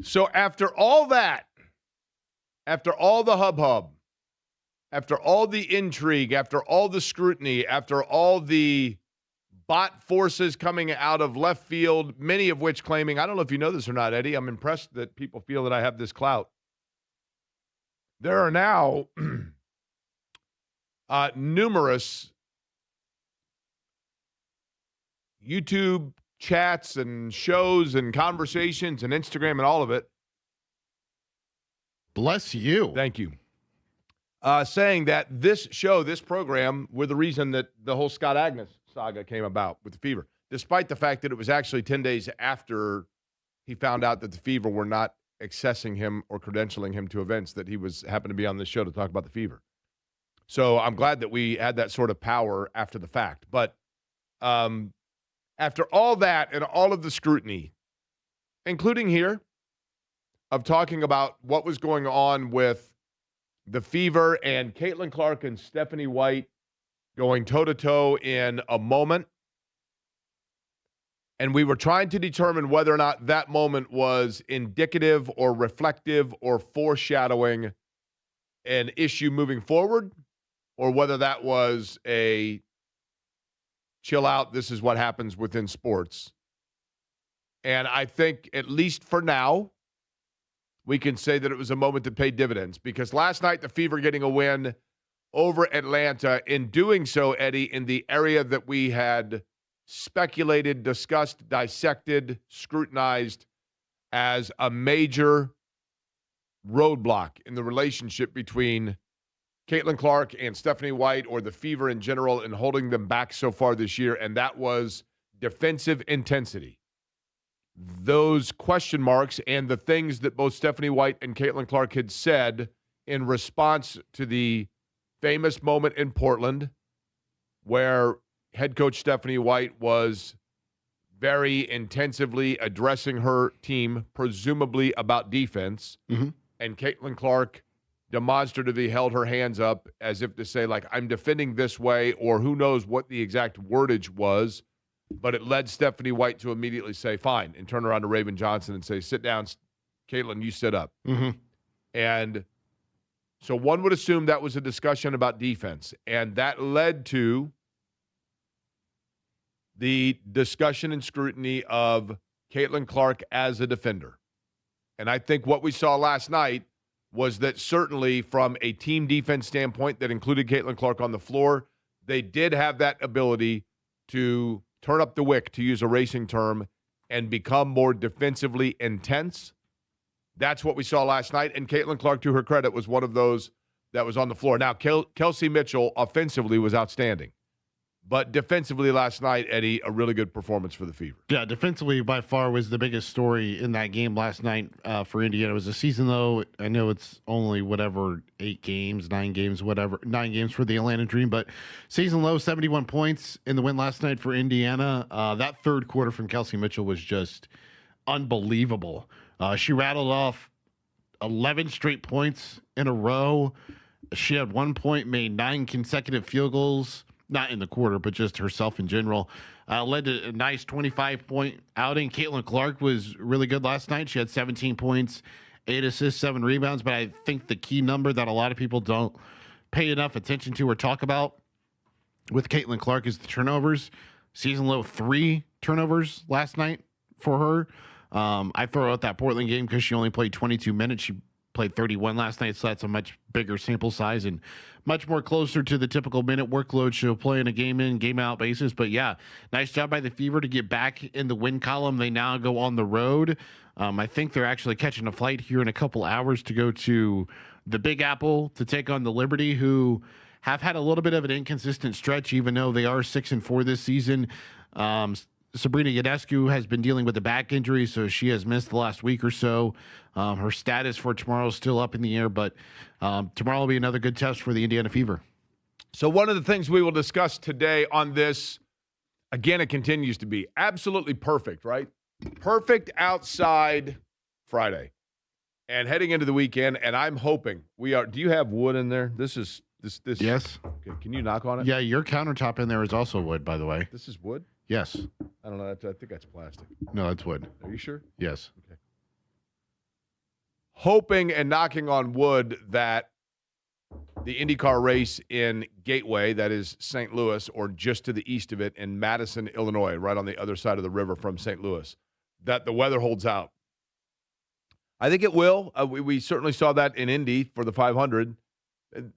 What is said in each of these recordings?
So after all that, after all the hubbub, after all the intrigue, after all the scrutiny, after all the bot forces coming out of left field, many of which claiming, I don't know if you know this or not, Eddie, I'm impressed that people feel that I have this clout. There are now numerous YouTube chats and shows and conversations and Instagram and all of it. Bless you. Thank you. Saying that this show, this program, were the reason that the whole Scott Agnes saga came about with the Fever, despite the fact that it was actually 10 days after he found out that the Fever were not accessing him or credentialing him to events that he happened to be on this show to talk about the Fever. So I'm glad that we had that sort of power after the fact. But after all that and all of the scrutiny, including here, of talking about what was going on with the Fever and Caitlin Clark and Stephanie White going toe-to-toe in a moment, and we were trying to determine whether or not that moment was indicative or reflective or foreshadowing an issue moving forward, or whether that was a chill out, this is what happens within sports. And I think, at least for now, we can say that it was a moment that paid dividends, because last night the Fever getting a win over Atlanta, in doing so, Eddie, in the area that we had speculated, discussed, dissected, scrutinized as a major roadblock in the relationship between Caitlin Clark and Stephanie White, or the Fever in general, and holding them back so far this year, and that was defensive intensity. Those question marks and the things that both Stephanie White and Caitlin Clark had said in response to the famous moment in Portland where head coach Stephanie White was very intensively addressing her team, presumably about defense, and Caitlin Clark demonstratively held her hands up as if to say, like, I'm defending this way, or who knows what the exact wordage was. But it led Stephanie White to immediately say, fine, and turn around to Raven Johnson and say, sit down, Caitlin, you sit up. And so one would assume that was a discussion about defense. And that led to the discussion and scrutiny of Caitlin Clark as a defender. And I think what we saw last night was that certainly from a team defense standpoint that included Caitlin Clark on the floor, they did have that ability to turn up the wick, to use a racing term, and become more defensively intense. That's what we saw last night, and Caitlin Clark, to her credit, was one of those that was on the floor. Now, Kelsey Mitchell offensively was outstanding, but defensively last night, Eddie, a really good performance for the Fever. Yeah, defensively by far was the biggest story in that game last night for Indiana. It was a season, though. I know it's only 9 games for the Atlanta Dream, but season low, 71 points in the win last night for Indiana. That third quarter from Kelsey Mitchell was just unbelievable. She rattled off 11 straight points in a row. She had 1 point, made 9 consecutive field goals. Not in the quarter, but just herself in general. Led to a nice 25-point outing. Caitlin Clark was really good last night. She had 17 points, 8 assists, 7 rebounds. But I think the key number that a lot of people don't pay enough attention to or talk about with Caitlin Clark is the turnovers. Season low 3 turnovers last night for her. I throw out that Portland game because she only played 22 minutes. She played 31 last night, so that's a much bigger sample size and much more closer to the typical minute workload she'll play in a game-in, game-out basis. But, yeah, nice job by the Fever to get back in the win column. They now go on the road. I think they're actually catching a flight here in a couple hours to go to the Big Apple to take on the Liberty, who have had a little bit of an inconsistent stretch, even though they are 6-4 this season. Sabrina Ionescu has been dealing with a back injury, so she has missed the last week or so. Her status for tomorrow is still up in the air, but tomorrow will be another good test for the Indiana Fever. So one of the things we will discuss today on this, again, it continues to be absolutely perfect, right? Perfect outside Friday. And heading into the weekend, and I'm hoping we are – do you have wood in there? This. Yes. Okay, can you knock on it? Yeah, your countertop in there is also wood, by the way. This is wood? Yes. I don't know. I think that's plastic. No, that's wood. Are you sure? Yes. Okay. hoping and knocking on wood that the IndyCar race in Gateway, that is St. Louis, or just to the east of it in Madison, Illinois, right on the other side of the river from St. Louis, that the weather holds out. I think it will. We certainly saw that in Indy for the 500.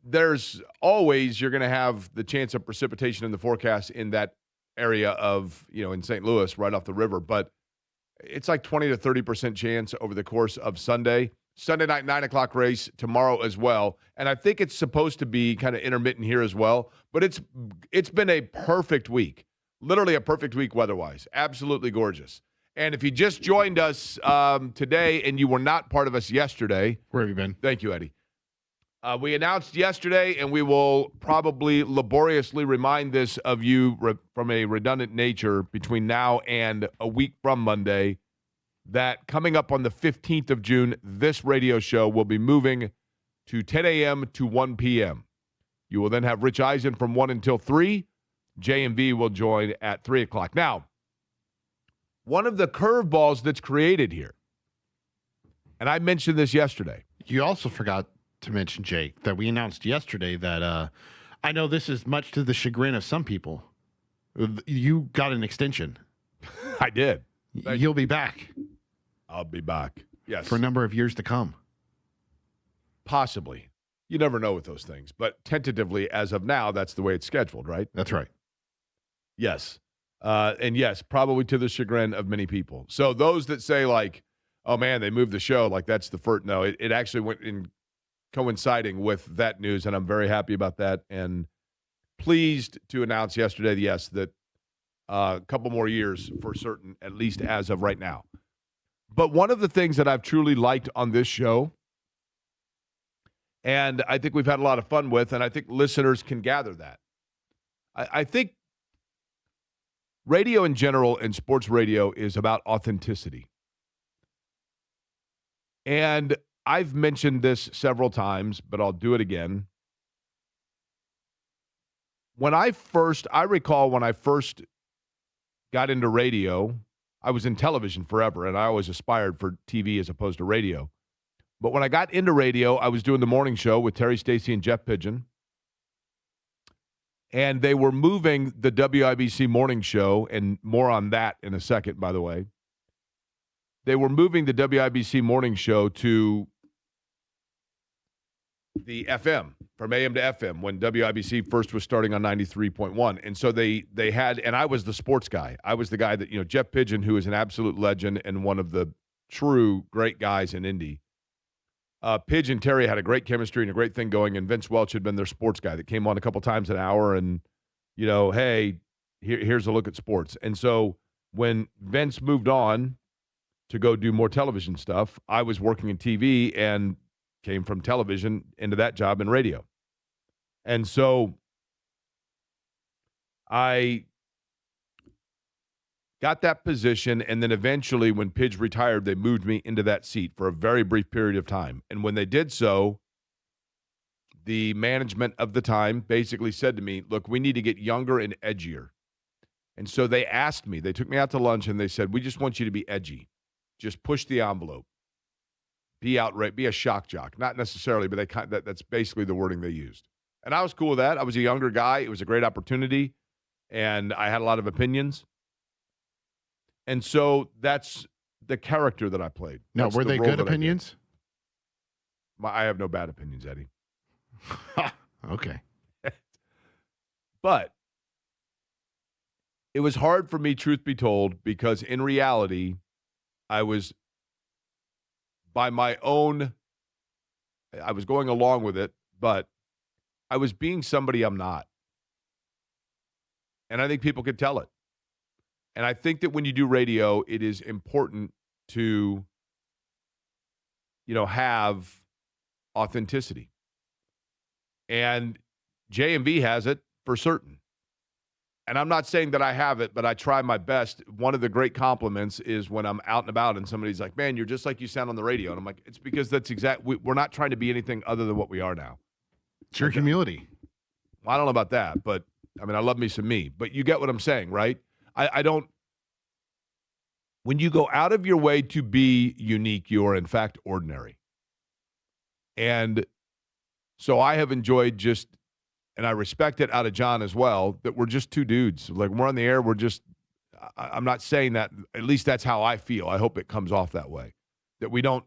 There's always, you're going to have the chance of precipitation in the forecast in that area of, in St. Louis, right off the river. But it's like 20 to 30% chance over the course of Sunday. Sunday night, 9 o'clock race tomorrow as well. And I think it's supposed to be kind of intermittent here as well. But it's been a perfect week, literally a perfect week weather-wise. Absolutely gorgeous. And if you just joined us today and you were not part of us yesterday. Where have you been? Thank you, Eddie. We announced yesterday, and we will probably laboriously remind this of you from a redundant nature between now and a week from Monday, that coming up on the 15th of June, this radio show will be moving to 10 a.m. to 1 p.m. You will then have Rich Eisen from 1 until 3. J&V will join at 3 o'clock. Now, one of the curveballs that's created here, and I mentioned this yesterday. You also forgot to mention, Jake, that we announced yesterday that I know this is much to the chagrin of some people. You got an extension. I did. You'll be back. I'll be back. Yes. For a number of years to come. Possibly. You never know with those things. But tentatively, as of now, that's the way it's scheduled, right? That's right. Yes. And yes, probably to the chagrin of many people. So those that say, like, oh, man, they moved the show, like that's the first. No, it actually went in coinciding with that news, and I'm very happy about that. And pleased to announce yesterday, yes, that a couple more years for certain, at least as of right now. But one of the things that I've truly liked on this show, and I think we've had a lot of fun with, and I think listeners can gather that. I think radio in general and sports radio is about authenticity. And I've mentioned this several times, but I'll do it again. I recall when I first got into radio, I was in television forever, and I always aspired for TV as opposed to radio. But when I got into radio, I was doing the morning show with Terry Stacey and Jeff Pigeon. And they were moving the WIBC morning show, and more on that in a second, by the way. They were moving the WIBC morning show to the FM, from AM to FM, when WIBC first was starting on 93.1. And so they had, and I was the sports guy. I was the guy that, Jeff Pigeon, who is an absolute legend and one of the true great guys in Indy. Pidge and Terry had a great chemistry and a great thing going, and Vince Welch had been their sports guy that came on a couple times an hour and, hey, here's a look at sports. And so when Vince moved on to go do more television stuff, I was working in TV and came from television into that job in radio. And so I got that position, and then eventually when Pidge retired, they moved me into that seat for a very brief period of time. And when they did so, the management of the time basically said to me, look, we need to get younger and edgier. And so they asked me, they took me out to lunch, and they said, we just want you to be edgy. Just push the envelope. Be outright, be a shock jock. Not necessarily, but that's basically the wording they used. And I was cool with that. I was a younger guy. It was a great opportunity, and I had a lot of opinions. And so that's the character that I played. Now, That's were the they role good that I did. opinions? I have no bad opinions, Eddie. Okay. But it was hard for me, truth be told, because in reality, I was by my own, I was going along with it, but I was being somebody I'm not. And I think people could tell it. And I think that when you do radio, it is important to, have authenticity. And J&V has it for certain. And I'm not saying that I have it, but I try my best. One of the great compliments is when I'm out and about and somebody's like, man, you're just like you sound on the radio. And I'm like, it's because that's we're not trying to be anything other than what we are now. It's your humility. Well, I don't know about that, but I love me some me. But you get what I'm saying, right? I don't. When you go out of your way to be unique, you are in fact ordinary. And so I have enjoyed just, and I respect it out of John as well, that we're just two dudes. Like, we're on the air, we're just, I'm not saying that, at least that's how I feel. I hope it comes off that way. That we don't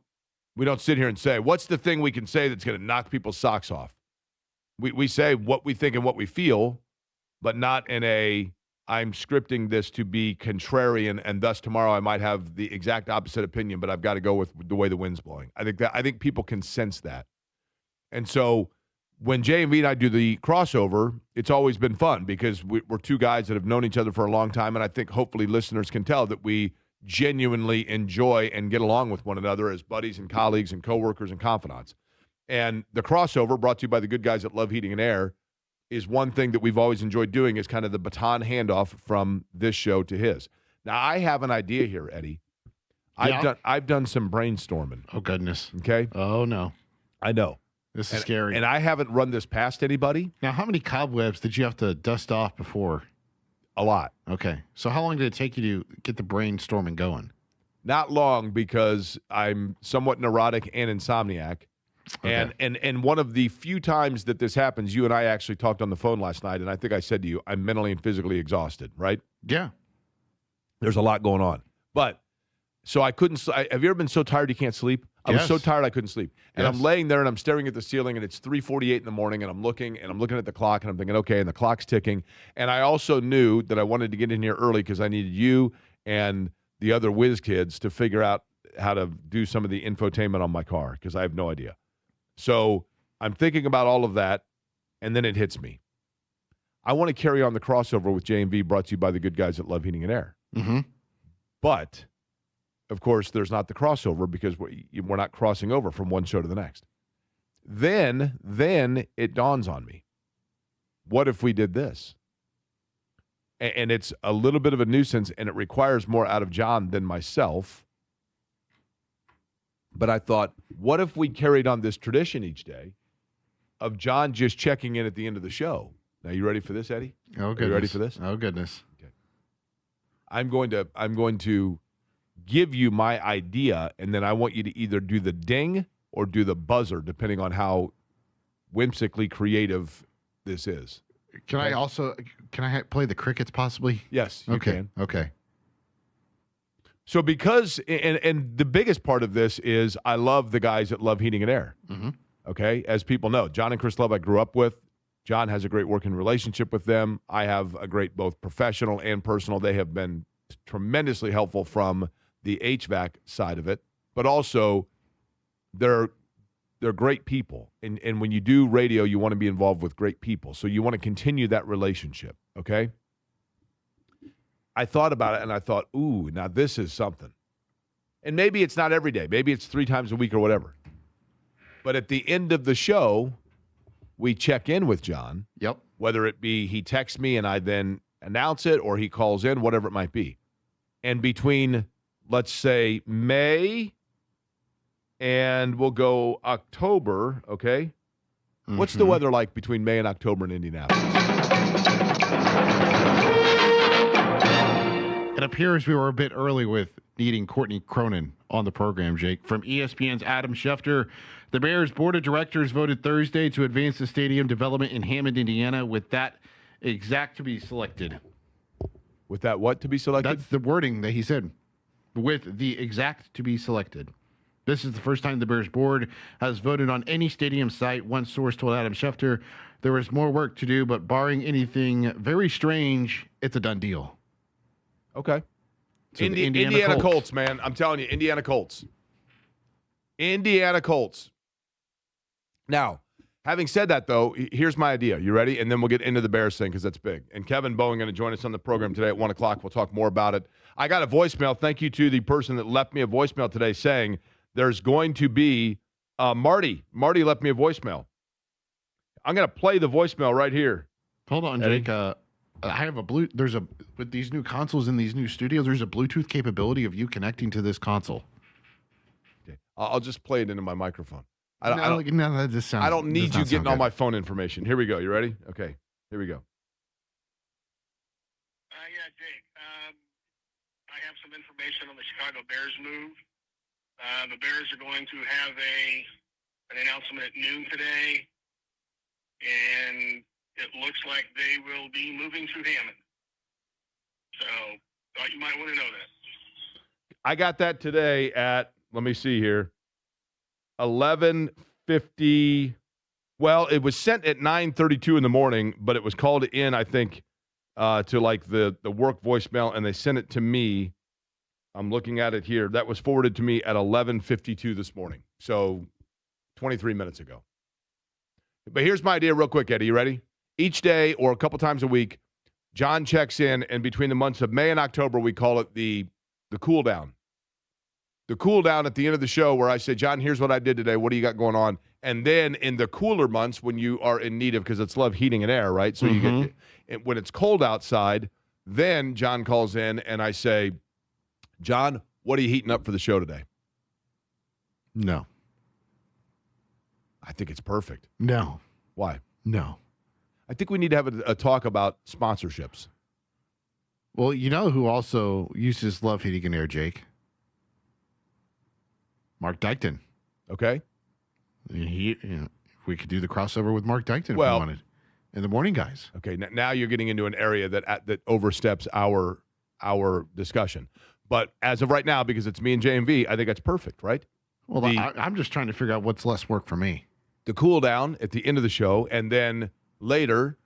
sit here and say, what's the thing we can say that's going to knock people's socks off? We say what we think and what we feel, but not in a, I'm scripting this to be contrarian, and thus tomorrow I might have the exact opposite opinion, but I've got to go with the way the wind's blowing. I think people can sense that. And so when J&V and I do the crossover, it's always been fun because we're two guys that have known each other for a long time, and I think hopefully listeners can tell that we genuinely enjoy and get along with one another as buddies and colleagues and coworkers and confidants. And the crossover, brought to you by the good guys at Love Heating and Air, is one thing that we've always enjoyed doing, is kind of the baton handoff from this show to his. Now, I have an idea here, Eddie. I've done some brainstorming. Oh, goodness. Okay? Oh, no. I know. This is scary. And I haven't run this past anybody. Now, how many cobwebs did you have to dust off before? A lot. Okay. So how long did it take you to get the brainstorming going? Not long, because I'm somewhat neurotic and insomniac. Okay. And one of the few times that this happens, you and I actually talked on the phone last night, and I think I said to you, I'm mentally and physically exhausted, right? Yeah. There's a lot going on. But, so I couldn't, have you ever been so tired you can't sleep? I was so tired I couldn't sleep. And I'm laying there and I'm staring at the ceiling, and it's 3:48 in the morning, and I'm looking at the clock, and I'm thinking, okay, and the clock's ticking. And I also knew that I wanted to get in here early because I needed you and the other whiz kids to figure out how to do some of the infotainment on my car, because I have no idea. So I'm thinking about all of that, and then it hits me. I want to carry on the crossover with J&V, brought to you by the good guys at Love Heating and Air. Mm-hmm. But, of course, there's not the crossover because we're not crossing over from one show to the next. Then it dawns on me. What if we did this? And it's a little bit of a nuisance, and it requires more out of John than myself. But I thought, what if we carried on this tradition each day of John just checking in at the end of the show? Now, you ready for this, Eddie? Oh, goodness. Are you ready for this? Oh, goodness. Okay. I'm going to give you my idea, and then I want you to either do the ding or do the buzzer, depending on how whimsically creative this is. Can I play the crickets possibly? Yes, you can. Okay. So because, and the biggest part of this is I love the guys that Love Heating and Air. Mm-hmm. Okay? As people know, John and Chris Love I grew up with. John has a great working relationship with them. I have a great both professional and personal. They have been tremendously helpful from the HVAC side of it, but also they're great people. And when you do radio, you want to be involved with great people. So you want to continue that relationship, okay? I thought about it, and I thought, ooh, now this is something. And maybe it's not every day. Maybe it's 3 times a week or whatever. But at the end of the show, we check in with John. Yep. Whether it be he texts me and I then announce it, or he calls in, whatever it might be. And between, let's say, May and we'll go October, okay? Mm-hmm. What's the weather like between May and October in Indianapolis? It appears we were a bit early with needing Courtney Cronin on the program, Jake. From ESPN's Adam Schefter, the Bears Board of Directors voted Thursday to advance the stadium development in Hammond, Indiana, with that exact to be selected. With that what to be selected? That's the wording that he said. With the exact to be selected. This is the first time the Bears Board has voted on any stadium site. One source told Adam Schefter there was more work to do, but barring anything very strange, it's a done deal. Okay. So Indiana Colts, man. I'm telling you, Indiana Colts. Indiana Colts. Now, having said that, though, here's my idea. You ready? And then we'll get into the Bears thing because that's big. And Kevin Bowen going to join us on the program today at 1 o'clock. We'll talk more about it. I got a voicemail. Thank you to the person that left me a voicemail today saying there's going to be Marty. Marty left me a voicemail. I'm going to play the voicemail right here. Hold on, Jake. I have with these new consoles in these new studios, there's a Bluetooth capability of you connecting to this console. Okay. I'll just play it into my microphone. That just sounds. I don't need you getting all my phone information. Here we go. You ready? Okay. Here we go. Yeah, Jake. I have some information on the Chicago Bears move. The Bears are going to have a an announcement at noon today, and it looks like they will be moving to Hammond. So thought you might want to know that. I got that today at, let me see here, 11:50. Well, it was sent at 9:32 in the morning, but it was called in, I think, to like the work voicemail, and they sent it to me. I'm looking at it here. That was forwarded to me at 11:52 this morning, so 23 minutes ago. But here's my idea real quick, Eddie. You ready? Each day or a couple times a week, John checks in, and between the months of May and October, we call it the cool down. The cool down at the end of the show where I say, John, here's what I did today. What do you got going on? And then in the cooler months when you are in need of, because it's love heating and air, right? So you get, when it's cold outside, then John calls in and I say, John, what are you heating up for the show today? No. I think it's perfect. No. Why? No. I think we need to have a talk about sponsorships. Well, you know who also uses love heating and air, Jake? Mark Dykton. Okay. We could do the crossover with Mark Dykton if we wanted. And the morning guys. Okay. Now you're getting into an area that oversteps our discussion. But as of right now, because it's me and JMV, I think that's perfect, right? Well, I'm just trying to figure out what's less work for me. The cool down at the end of the show, and then later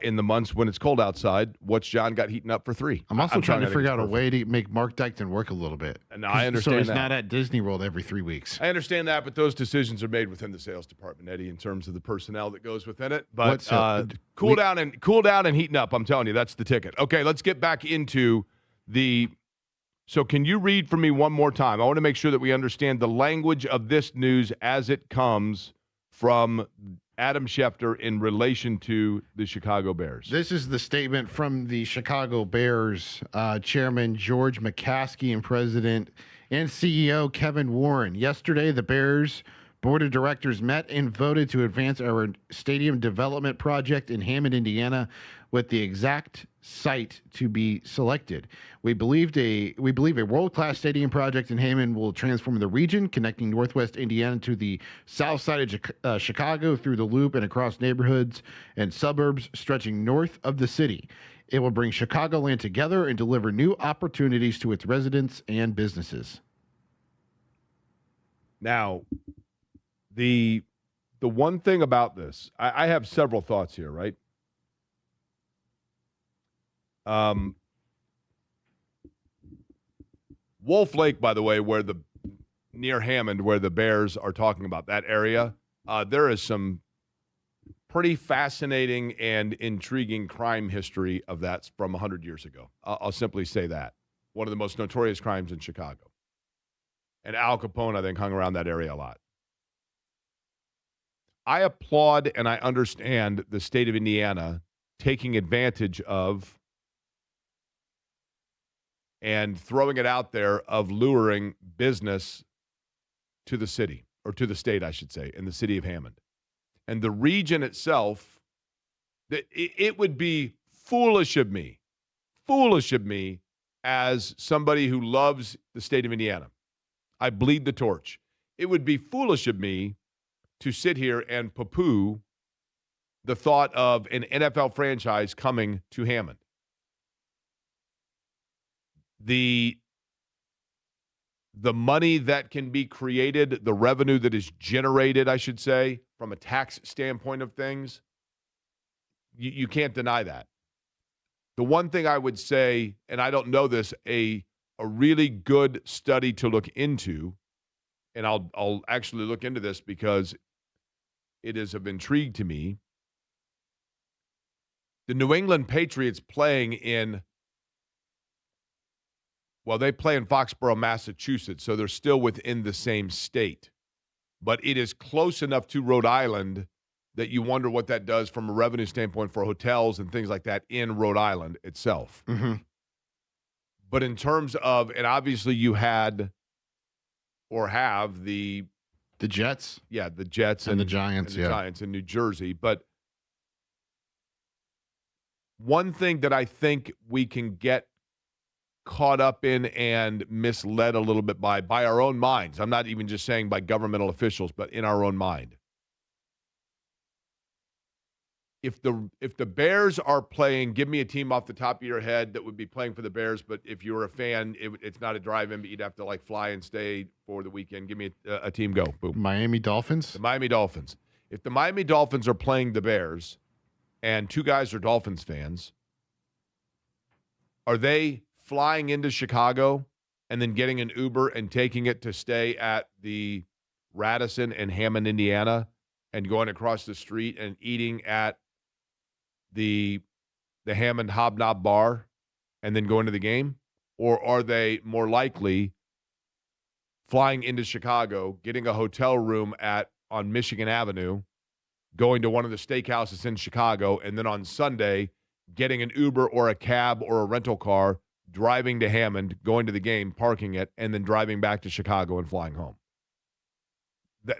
in the months when it's cold outside, what's John got heating up for 3? I'm also trying to figure out a way to make Mark Dykton work a little bit. And I understand so he's that. not at Disney World every 3 weeks. I understand that, but those decisions are made within the sales department, Eddie, in terms of the personnel that goes within it. But cool down and heating up, I'm telling you, that's the ticket. Okay, let's get back into the... So can you read for me one more time? I want to make sure that we understand the language of this news as it comes from Adam Schefter in relation to the Chicago Bears. This is the statement from the Chicago Bears chairman George McCaskey and president and CEO Kevin Warren. Yesterday, the Bears board of directors met and voted to advance our stadium development project in Hammond, Indiana, with the exact site to be selected. We believe a world-class stadium project in Hammond will transform the region, connecting Northwest Indiana to the south side of Chicago through the Loop and across neighborhoods and suburbs stretching north of the city. It will bring Chicagoland together and deliver new opportunities to its residents and businesses. Now, the one thing about this, I have several thoughts here, right? Wolf Lake, by the way, near Hammond, where the Bears are talking about that area, there is some pretty fascinating and intriguing crime history of that from 100 years ago. I'll simply say that. One of the most notorious crimes in Chicago. And Al Capone, I think, hung around that area a lot. I applaud and I understand the state of Indiana taking advantage of and throwing it out there of luring business to the city, or to the state, I should say, in the city of Hammond. And the region itself, it would be foolish of me as somebody who loves the state of Indiana. I bleed the torch. It would be foolish of me to sit here and poo-poo the thought of an NFL franchise coming to Hammond. The money that can be created, the revenue that is generated, I should say, from a tax standpoint of things, you can't deny that. The one thing I would say, and I don't know this, a really good study to look into, and I'll actually look into this because it is of intrigue to me. The New England Patriots playing in, well, they play in Foxborough, Massachusetts, so they're still within the same state. But it is close enough to Rhode Island that you wonder what that does from a revenue standpoint for hotels and things like that in Rhode Island itself. Mm-hmm. But in terms of, and obviously you had or have the Jets. Yeah, the Jets and the Giants. And the Giants in New Jersey. But one thing that I think we can get caught up in and misled a little bit by our own minds. I'm not even just saying by governmental officials, but in our own mind. If the Bears are playing, give me a team off the top of your head that would be playing for the Bears, but if you were a fan, it's not a drive-in, but you'd have to like fly and stay for the weekend. Give me a team. Go. Boom. Miami Dolphins? The Miami Dolphins. If the Miami Dolphins are playing the Bears and two guys are Dolphins fans, are they flying into Chicago and then getting an Uber and taking it to stay at the Radisson in Hammond, Indiana, and going across the street and eating at the Hammond Hobnob Bar and then going to the game? Or are they more likely flying into Chicago, getting a hotel room on Michigan Avenue, going to one of the steakhouses in Chicago, and then on Sunday getting an Uber or a cab or a rental car, driving to Hammond, going to the game, parking it, and then driving back to Chicago and flying home?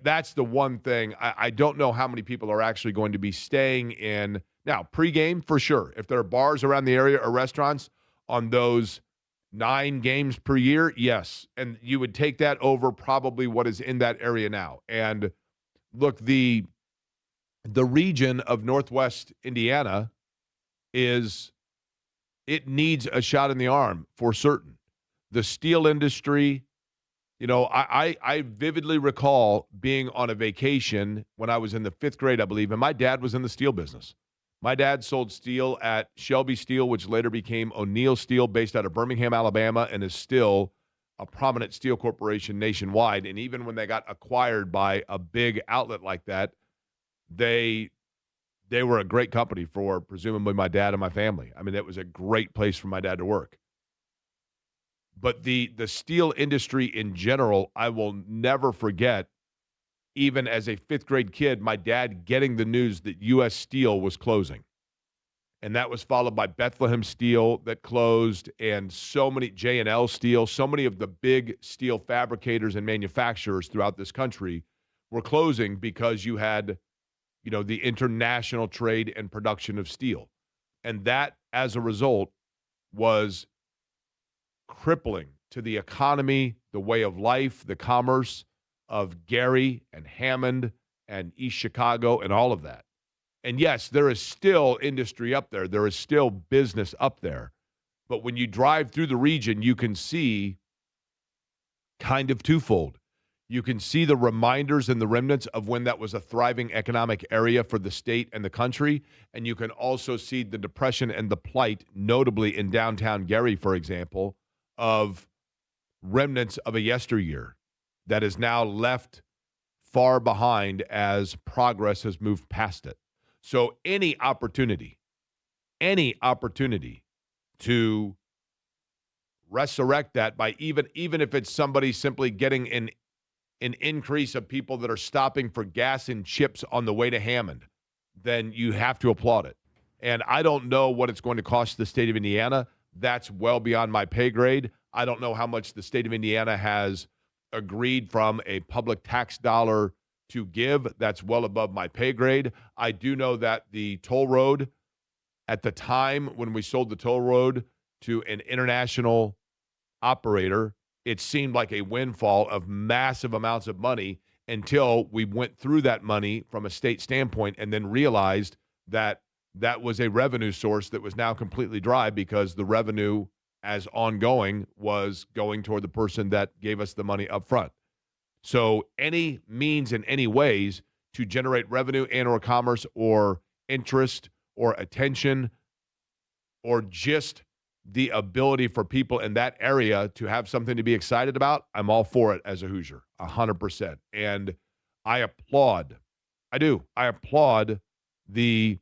That's the one thing. I don't know how many people are actually going to be staying in. Now, pregame, for sure. If there are bars around the area or restaurants on those 9 games per year, yes. And you would take that over probably what is in that area now. And look, the region of Northwest Indiana it needs a shot in the arm for certain. The steel industry, I vividly recall being on a vacation when I was in the 5th grade, I believe, and my dad was in the steel business. My dad sold steel at Shelby Steel, which later became O'Neill Steel, based out of Birmingham, Alabama, and is still a prominent steel corporation nationwide. And even when they got acquired by a big outlet like that, they were a great company for presumably my dad and my family. I mean, it was a great place for my dad to work. But the steel industry in general, I will never forget, even as a 5th grade kid, my dad getting the news that U.S. Steel was closing. And that was followed by Bethlehem Steel that closed, and so many, J&L Steel, so many of the big steel fabricators and manufacturers throughout this country were closing because you had, the international trade and production of steel. And that, as a result, was crippling to the economy, the way of life, the commerce of Gary and Hammond and East Chicago and all of that. And yes, there is still industry up there. There is still business up there. But when you drive through the region, you can see kind of twofold. You can see the reminders and the remnants of when that was a thriving economic area for the state and the country. And you can also see the depression and the plight, notably in downtown Gary, for example, of remnants of a yesteryear that is now left far behind as progress has moved past it. So any opportunity to resurrect that by even if it's somebody simply getting an increase of people that are stopping for gas and chips on the way to Hammond, then you have to applaud it. And I don't know what it's going to cost the state of Indiana. That's well beyond my pay grade. I don't know how much the state of Indiana has agreed from a public tax dollar to give. That's well above my pay grade. I do know that the toll road, at the time when we sold the toll road to an international operator, it seemed like a windfall of massive amounts of money until we went through that money from a state standpoint and then realized that that was a revenue source that was now completely dry because the revenue as ongoing was going toward the person that gave us the money up front. So any means in any ways to generate revenue and or commerce or interest or attention or just the ability for people in that area to have something to be excited about, I'm all for it as a Hoosier, 100%. And I applaud, I applaud the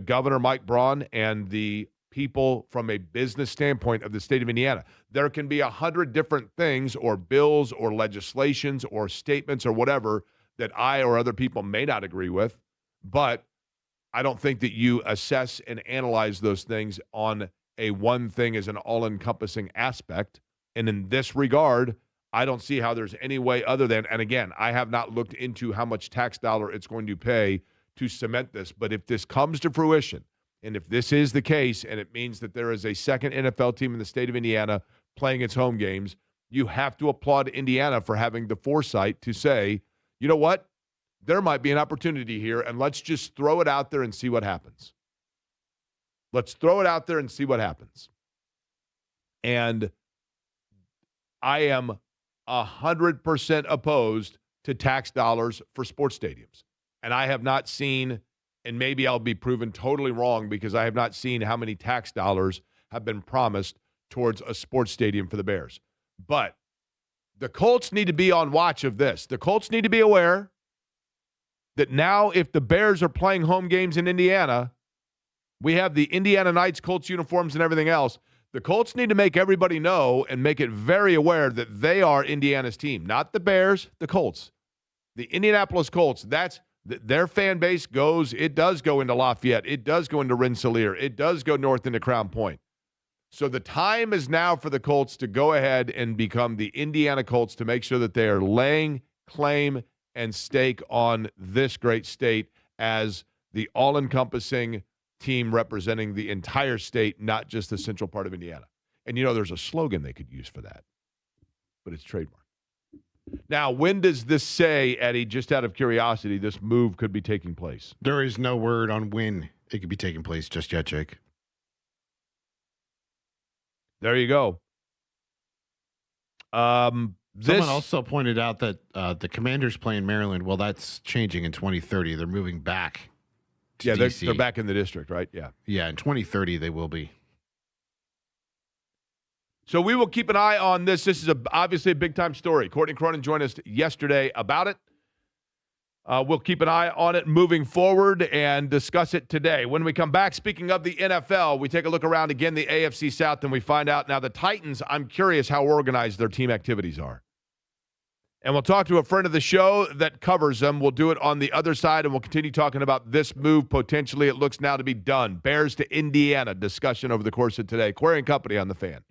Governor Mike Braun and the people from a business standpoint of the state of Indiana. There can be 100 different things or bills or legislations or statements or whatever that I or other people may not agree with, but I don't think that you assess and analyze those things on a one thing as an all-encompassing aspect. And in this regard, I don't see how there's any way other than, and again, I have not looked into how much tax dollar it's going to pay to cement this, but if this comes to fruition, and if this is the case, and it means that there is a second NFL team in the state of Indiana playing its home games, you have to applaud Indiana for having the foresight to say, you know what? There might be an opportunity here, and let's just throw it out there and see what happens. Let's throw it out there and see what happens. And I am 100% opposed to tax dollars for sports stadiums. And I have not seen, and maybe I'll be proven totally wrong because I have not seen how many tax dollars have been promised towards a sports stadium for the Bears. But the Colts need to be on watch of this. The Colts need to be aware that now if the Bears are playing home games in Indiana, we have the Indiana Knights Colts uniforms and everything else. The Colts need to make everybody know and make it very aware that they are Indiana's team, not the Bears, the Colts. The Indianapolis Colts, that's their fan base it does go into Lafayette. It does go into Rensselaer. It does go north into Crown Point. So the time is now for the Colts to go ahead and become the Indiana Colts to make sure that they are laying claim and stake on this great state as the all-encompassing team representing the entire state, not just the central part of Indiana. And, there's a slogan they could use for that, but it's trademarked. Now, when does this say, Eddie, just out of curiosity, this move could be taking place? There is no word on when it could be taking place just yet, Jake. There you go. Someone also pointed out that the Commanders play in Maryland. Well, that's changing in 2030. They're moving back to DC. They're back in the district, right? Yeah. Yeah, in 2030 they will be. So we will keep an eye on this. This is obviously a big-time story. Courtney Cronin joined us yesterday about it. We'll keep an eye on it moving forward and discuss it today. When we come back, speaking of the NFL, we take a look around again the AFC South, and we find out now the Titans, I'm curious how organized their team activities are. And we'll talk to a friend of the show that covers them. We'll do it on the other side, and we'll continue talking about this move. Potentially, it looks now to be done. Bears to Indiana discussion over the course of today. Query and Company on the Fan.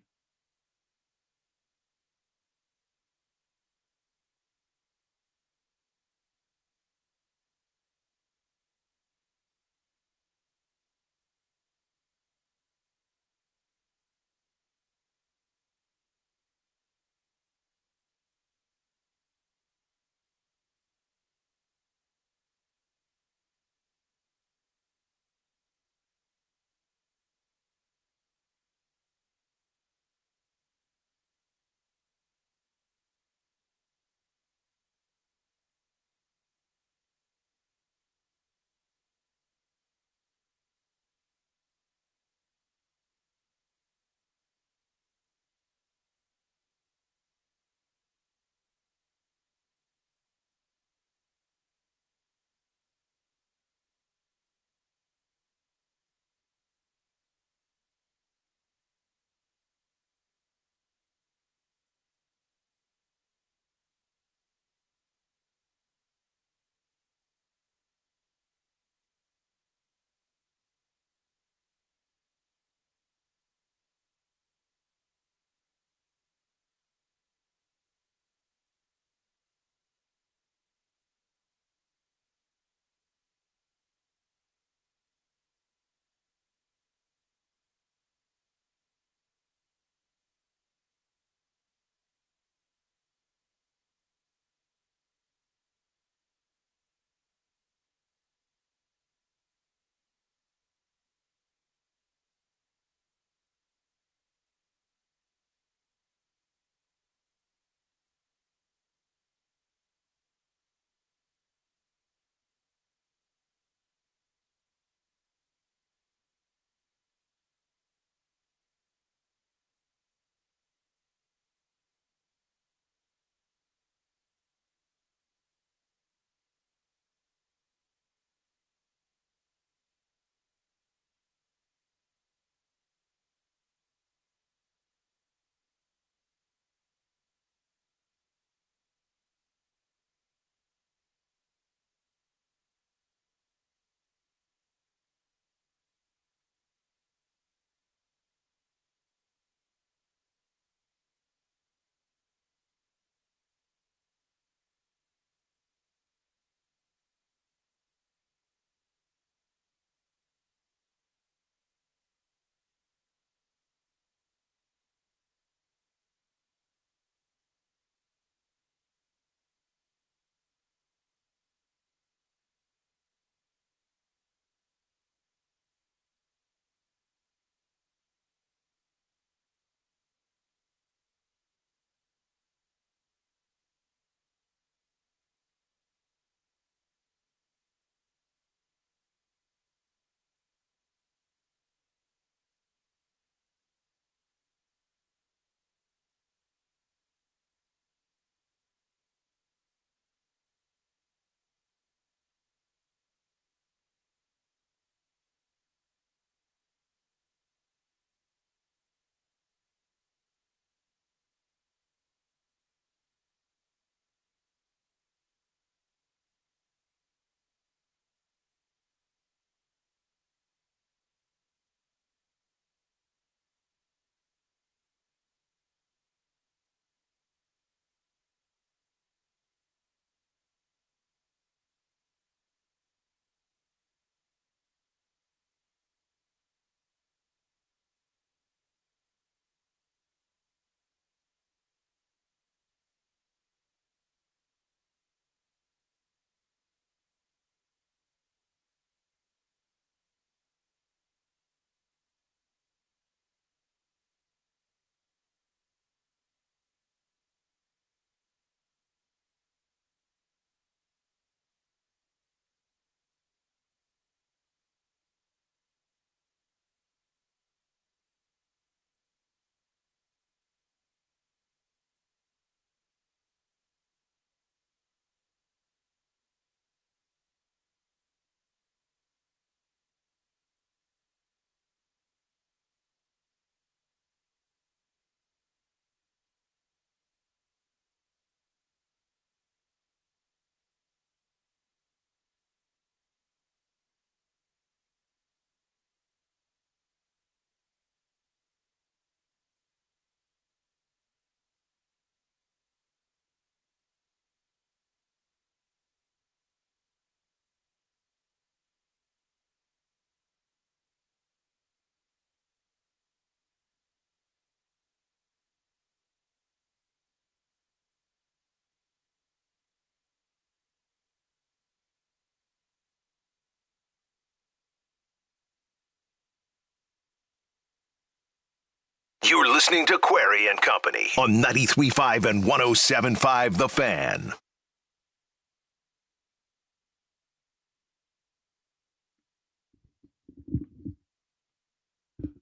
You're listening to Query and Company on 93.5 and 107.5 The Fan.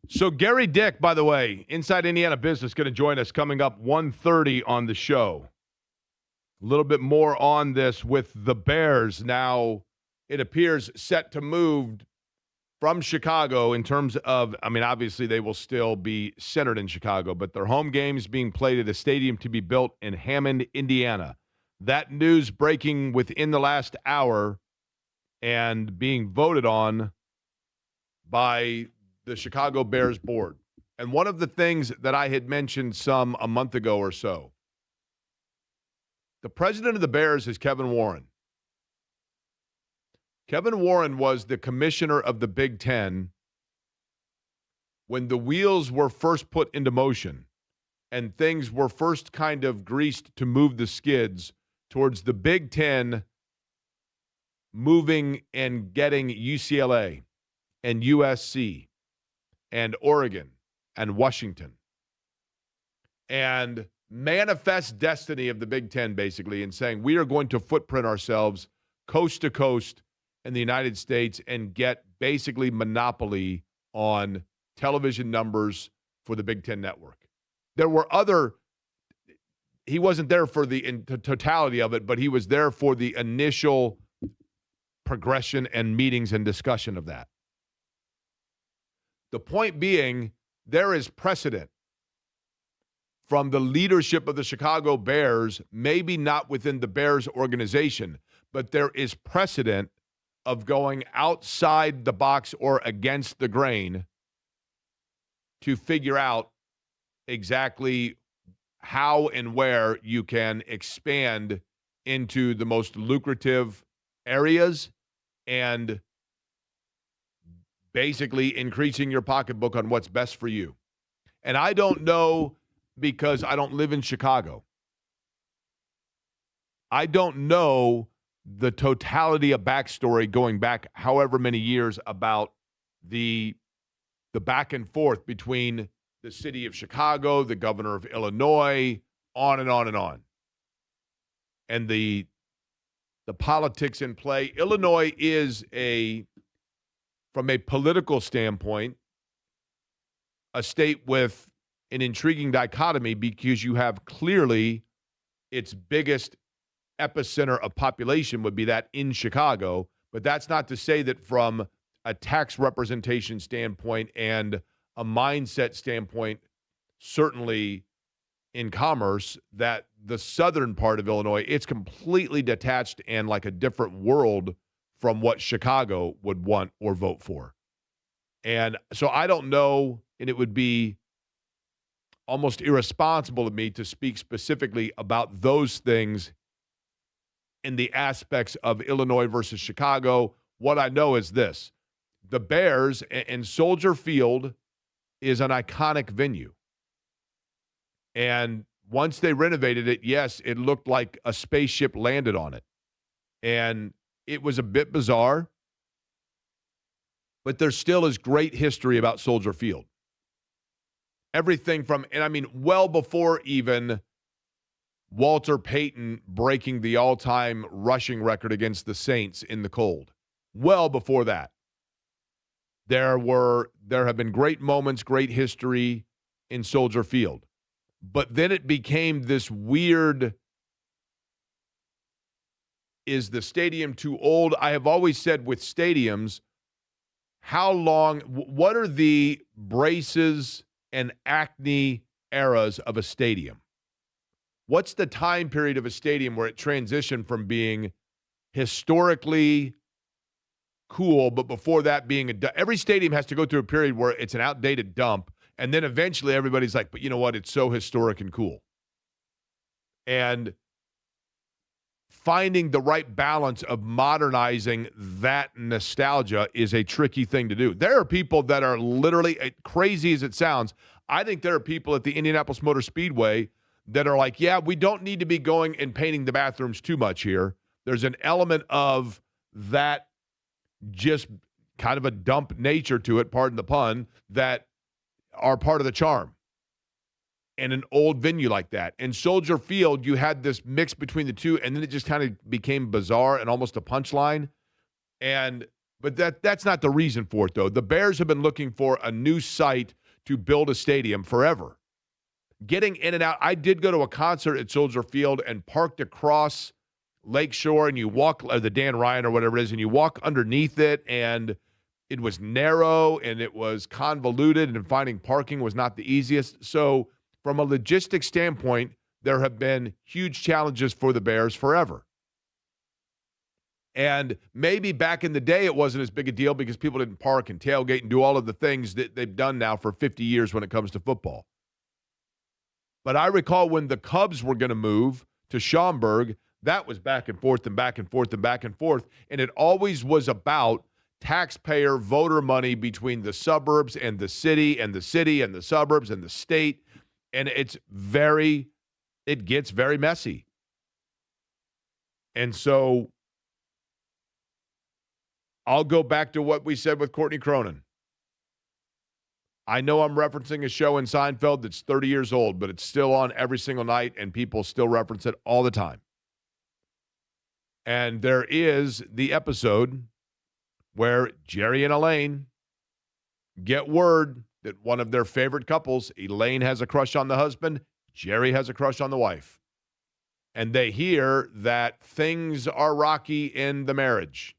So Gary Dick, by the way, Inside Indiana Business, going to join us coming up 1:30 on the show. A little bit more on this with the Bears now, it appears set to move from Chicago in terms of, I mean, obviously they will still be centered in Chicago, but their home games being played at a stadium to be built in Hammond, Indiana. That news breaking within the last hour and being voted on by the Chicago Bears board. And one of the things that I had mentioned a month ago or so, the president of the Bears is Kevin Warren. Kevin Warren was the commissioner of the Big Ten when the wheels were first put into motion and things were first kind of greased to move the skids towards the Big Ten moving and getting UCLA and USC and Oregon and Washington. And manifest destiny of the Big Ten, basically, and saying we are going to footprint ourselves coast to coast in the United States and get basically monopoly on television numbers for the Big Ten network. There were he wasn't there for the totality of it, but he was there for the initial progression and meetings and discussion of that. The point being, there is precedent from the leadership of the Chicago Bears, maybe not within the Bears organization, but there is precedent of going outside the box or against the grain to figure out exactly how and where you can expand into the most lucrative areas and basically increasing your pocketbook on what's best for you. And I don't know, because I don't live in Chicago. I don't know the totality of backstory going back however many years about the back and forth between the city of Chicago, the governor of Illinois, on and on and on. And the politics in play. Illinois is from a political standpoint, a state with an intriguing dichotomy because you have clearly its biggest epicenter of population would be that in Chicago, but that's not to say that from a tax representation standpoint and a mindset standpoint, certainly in commerce, that the southern part of Illinois, it's completely detached and like a different world from what Chicago would want or vote for. And so I don't know, and it would be almost irresponsible of me to speak specifically about those things in the aspects of Illinois versus Chicago. What I know is this: the Bears and Soldier Field is an iconic venue. And once they renovated it, yes, it looked like a spaceship landed on it. And it was a bit bizarre, but there still is great history about Soldier Field. Everything from, and I mean, well before even Walter Payton breaking the all-time rushing record against the Saints in the cold. Well before that. There have been great moments, great history in Soldier Field. But then it became this weird, is the stadium too old? I have always said with stadiums, how long, what are the braces and acne eras of a stadium? What's the time period of a stadium where it transitioned from being historically cool, but before that being every stadium has to go through a period where it's an outdated dump, and then eventually everybody's like, but you know what? It's so historic and cool. And finding the right balance of modernizing that nostalgia is a tricky thing to do. There are people that are literally, crazy as it sounds, I think there are people at the Indianapolis Motor Speedway that are like, yeah, we don't need to be going and painting the bathrooms too much here. There's an element of that just kind of a dump nature to it, pardon the pun, that are part of the charm. in an old venue like that. In Soldier Field, you had this mix between the two, and then it just kind of became bizarre and almost a punchline. But that's not the reason for it, though. The Bears have been looking for a new site to build a stadium forever. Getting in and out. I did go to a concert at Soldier Field and parked across Lakeshore, and you walk, or the Dan Ryan or whatever it is, and you walk underneath it, and it was narrow and it was convoluted, and finding parking was not the easiest. So from a logistics standpoint, there have been huge challenges for the Bears forever. And maybe back in the day it wasn't as big a deal because people didn't park and tailgate and do all of the things that they've done now for 50 years when it comes to football. But I recall when the Cubs were going to move to Schaumburg, that was back and forth and back and forth and back and forth. And it always was about taxpayer voter money between the suburbs and the city and the city and the suburbs and the state. And it gets very messy. And so I'll go back to what we said with Courtney Cronin. I know I'm referencing a show in Seinfeld that's 30 years old, but it's still on every single night, and people still reference it all the time. And there is the episode where Jerry and Elaine get word that one of their favorite couples, Elaine has a crush on the husband, Jerry has a crush on the wife. And they hear that things are rocky in the marriage.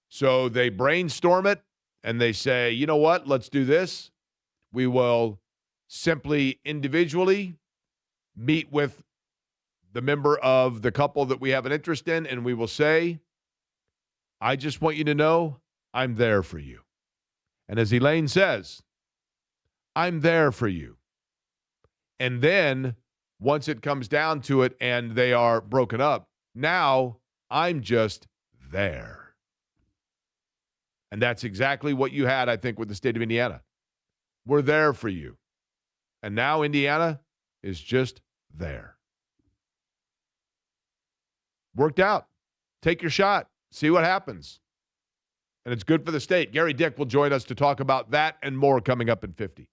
So they brainstorm it, and they say, you know what, let's do this. We will simply individually meet with the member of the couple that we have an interest in, and we will say, I just want you to know I'm there for you. And as Elaine says, I'm there for you. And then once it comes down to it and they are broken up, now I'm just there. And that's exactly what you had, I think, with the state of Indiana. We're there for you. And now Indiana is just there. Worked out. Take your shot. See what happens. And it's good for the state. Gary Dick will join us to talk about that and more coming up in 50.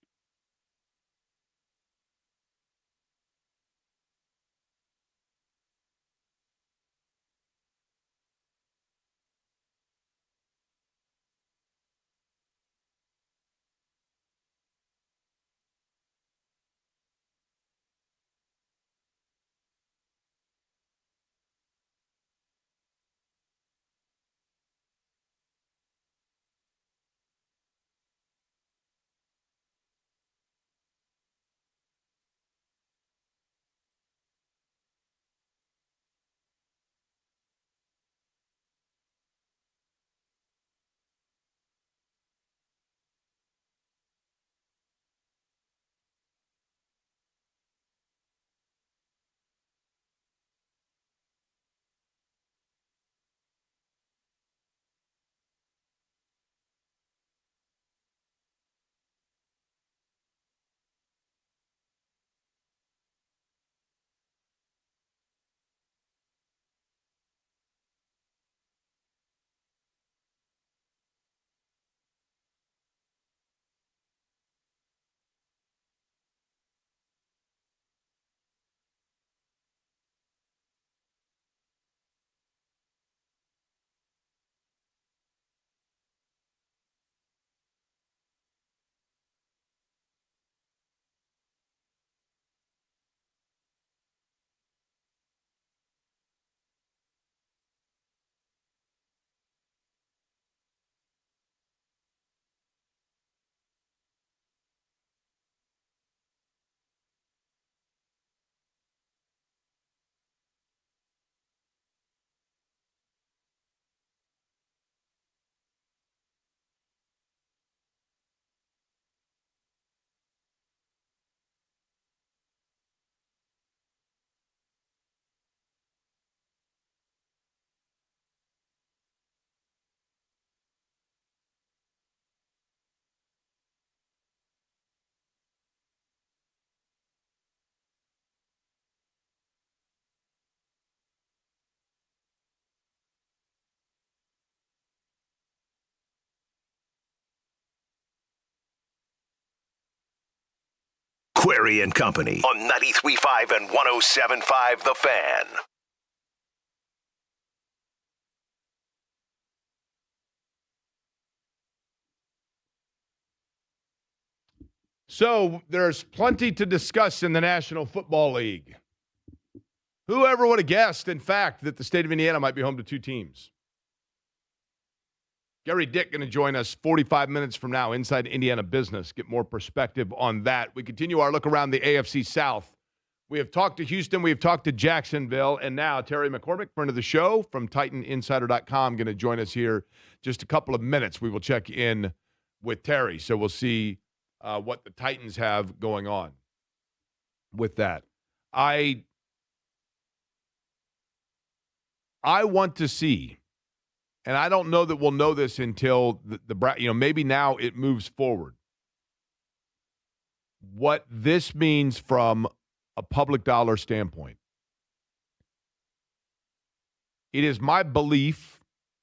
Query and Company on 93.5 and 107.5 The Fan. So there's plenty to discuss in the National Football League. Whoever would have guessed, in fact, that the state of Indiana might be home to two teams? Gary Dick going to join us 45 minutes from now inside Indiana Business. Get more perspective on that. We continue our look around the AFC South. We have talked to Houston. We have talked to Jacksonville. And now Terry McCormick, friend of the show from TitanInsider.com, going to join us here just a couple of minutes. We will check in with Terry. So we'll see what the Titans have going on with that. I want to see, and I don't know that we'll know this until maybe now it moves forward, what this means from a public dollar standpoint. It is my belief,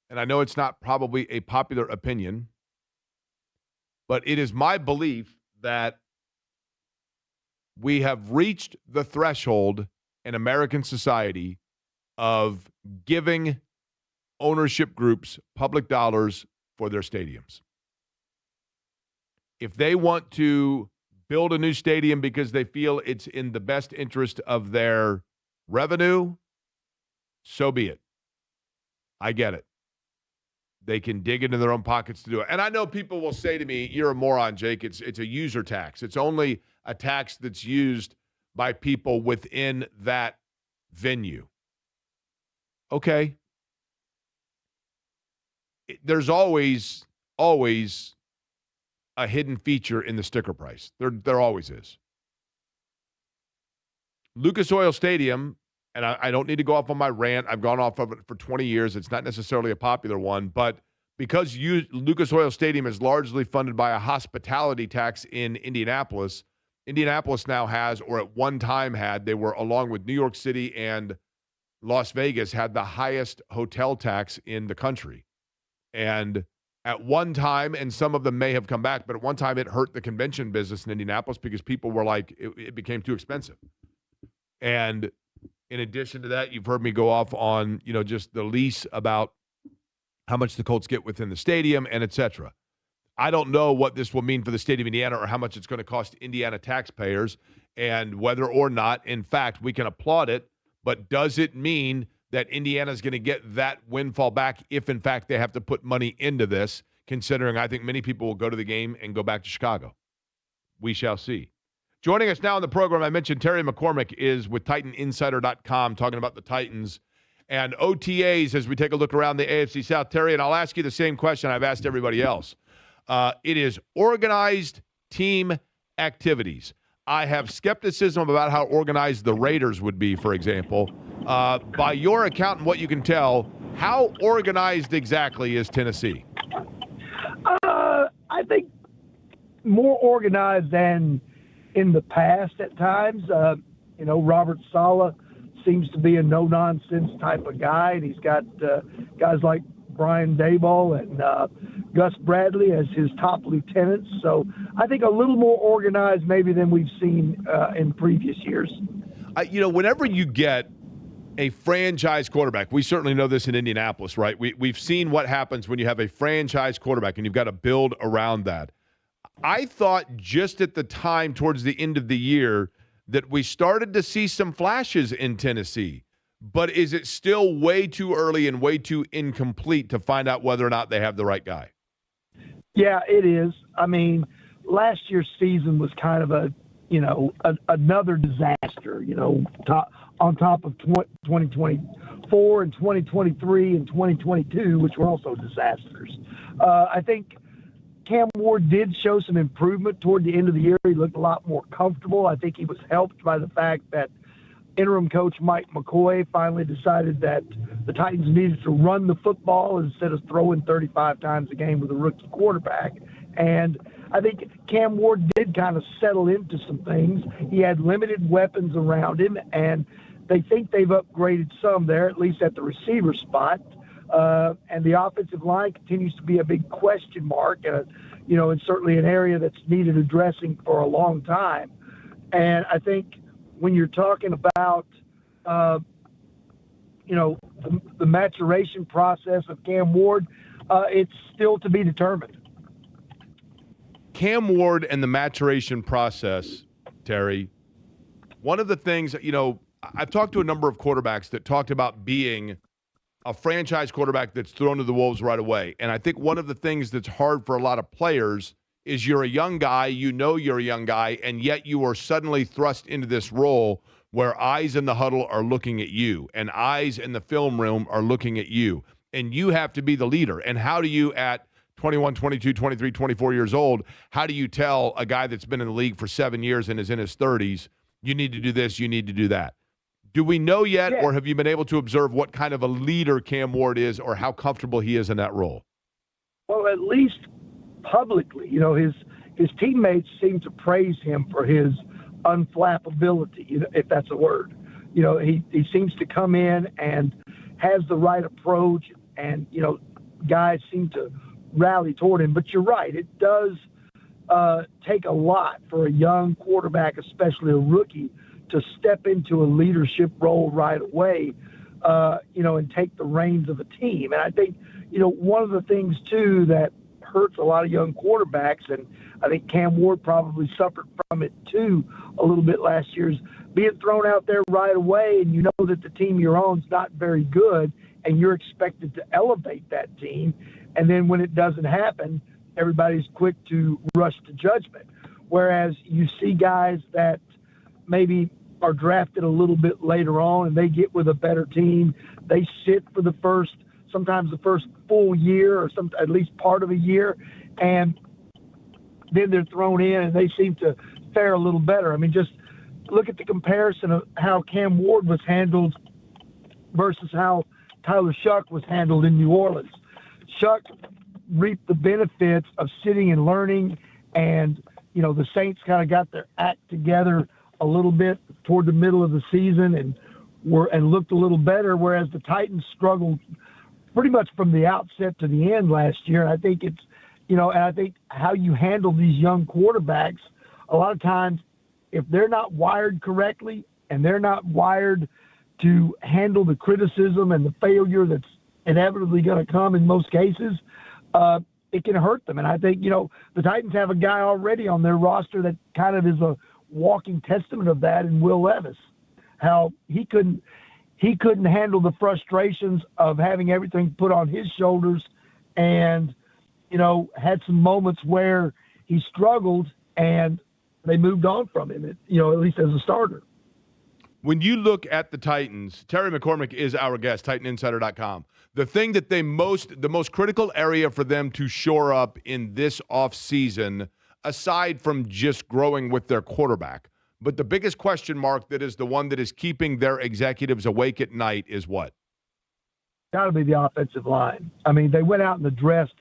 and I know it's not probably a popular opinion, but it is my belief that we have reached the threshold in American society of giving ownership groups public dollars for their stadiums. If they want to build a new stadium because they feel it's in the best interest of their revenue, so be it. I get it. They can dig into their own pockets to do it. And I know people will say to me, you're a moron, Jake. It's a user tax. It's only a tax that's used by people within that venue. Okay. There's always a hidden feature in the sticker price. There always is. Lucas Oil Stadium, and I don't need to go off on my rant. I've gone off of it for 20 years. It's not necessarily a popular one, but because Lucas Oil Stadium is largely funded by a hospitality tax in Indianapolis, Indianapolis now has, or at one time had, they were along with New York City and Las Vegas, had the highest hotel tax in the country. And at one time, and some of them may have come back, but at one time it hurt the convention business in Indianapolis because people were like, it became too expensive. And in addition to that, you've heard me go off on, just the lease about how much the Colts get within the stadium and et cetera. I don't know what this will mean for the state of Indiana or how much it's going to cost Indiana taxpayers and whether or not, in fact, we can applaud it. But does it mean that Indiana is going to get that windfall back if, in fact, they have to put money into this, considering I think many people will go to the game and go back to Chicago? We shall see. Joining us now on the program, I mentioned Terry McCormick is with TitanInsider.com talking about the Titans and OTAs as we take a look around the AFC South. Terry, and I'll ask you the same question I've asked everybody else. It is organized team activities. I have skepticism about how organized the Raiders would be, for example. By your account and what you can tell, how organized exactly is Tennessee? I think more organized than in the past at times. Robert Saleh seems to be a no-nonsense type of guy, and he's got guys like Brian Daboll and Gus Bradley as his top lieutenants. So I think a little more organized maybe than we've seen in previous years. Whenever you get a franchise quarterback, we certainly know this in Indianapolis, right? We've seen what happens when you have a franchise quarterback and you've got to build around that. I thought just at the time towards the end of the year that we started to see some flashes in Tennessee. But is it still way too early and way too incomplete to find out whether or not they have the right guy? Yeah, it is. I mean, last year's season was kind of another disaster, on top of 2024 and 2023 and 2022, which were also disasters. I think Cam Ward did show some improvement toward the end of the year. He looked a lot more comfortable. I think he was helped by the fact that interim coach Mike McCoy finally decided that the Titans needed to run the football instead of throwing 35 times a game with a rookie quarterback. And I think Cam Ward did kind of settle into some things. He had limited weapons around him, and they think they've upgraded some there, at least at the receiver spot. And the offensive line continues to be a big question mark, and certainly an area that's needed addressing for a long time. And I think when you're talking about, the maturation process of Cam Ward, it's still to be determined. Cam Ward and the maturation process, Terry, one of the things, I've talked to a number of quarterbacks that talked about being a franchise quarterback that's thrown to the wolves right away. And I think one of the things that's hard for a lot of players is you're a young guy, you're a young guy, and yet you are suddenly thrust into this role where eyes in the huddle are looking at you and eyes in the film room are looking at you. And you have to be the leader. And how do you, at 21, 22, 23, 24 years old, how do you tell a guy that's been in the league for 7 years and is in his 30s, you need to do this, you need to do that? Do we know yet, or have you been able to observe what kind of a leader Cam Ward is or how comfortable he is in that role? Well, at least publicly, his teammates seem to praise him for his unflappability, if that's a word. He seems to come in and has the right approach, and, guys seem to rally toward him. But you're right, it does take a lot for a young quarterback, especially a rookie, to step into a leadership role right away, and take the reins of a team. And I think, one of the things, too, that hurts a lot of young quarterbacks, and I think Cam Ward probably suffered from it, too, a little bit last year, is being thrown out there right away, and you know that the team you're on is not very good, and you're expected to elevate that team. And then when it doesn't happen, everybody's quick to rush to judgment. Whereas you see guys that maybe are drafted a little bit later on and they get with a better team, they sit for sometimes the first full year or at least part of a year, and then they're thrown in and they seem to fare a little better. I mean, just look at the comparison of how Cam Ward was handled versus how Tyler Shuck was handled in New Orleans. Shuck reaped the benefits of sitting and learning, and, the Saints kind of got their act together a little bit toward the middle of the season and looked a little better, whereas the Titans struggled pretty much from the outset to the end last year. And I think it's, and I think how you handle these young quarterbacks, a lot of times, if they're not wired correctly and they're not wired to handle the criticism and the failure that's inevitably going to come in most cases, it can hurt them. And I think, the Titans have a guy already on their roster that kind of is a walking testament of that in Will Levis, how he couldn't handle the frustrations of having everything put on his shoulders, and, had some moments where he struggled and they moved on from him, at least as a starter. When you look at the Titans, Terry McCormick is our guest, TitanInsider.com. The thing that the most critical area for them to shore up in this offseason, aside from just growing with their quarterback, but the biggest question mark that is the one that is keeping their executives awake at night is what? Got to be the offensive line. I mean, they went out and addressed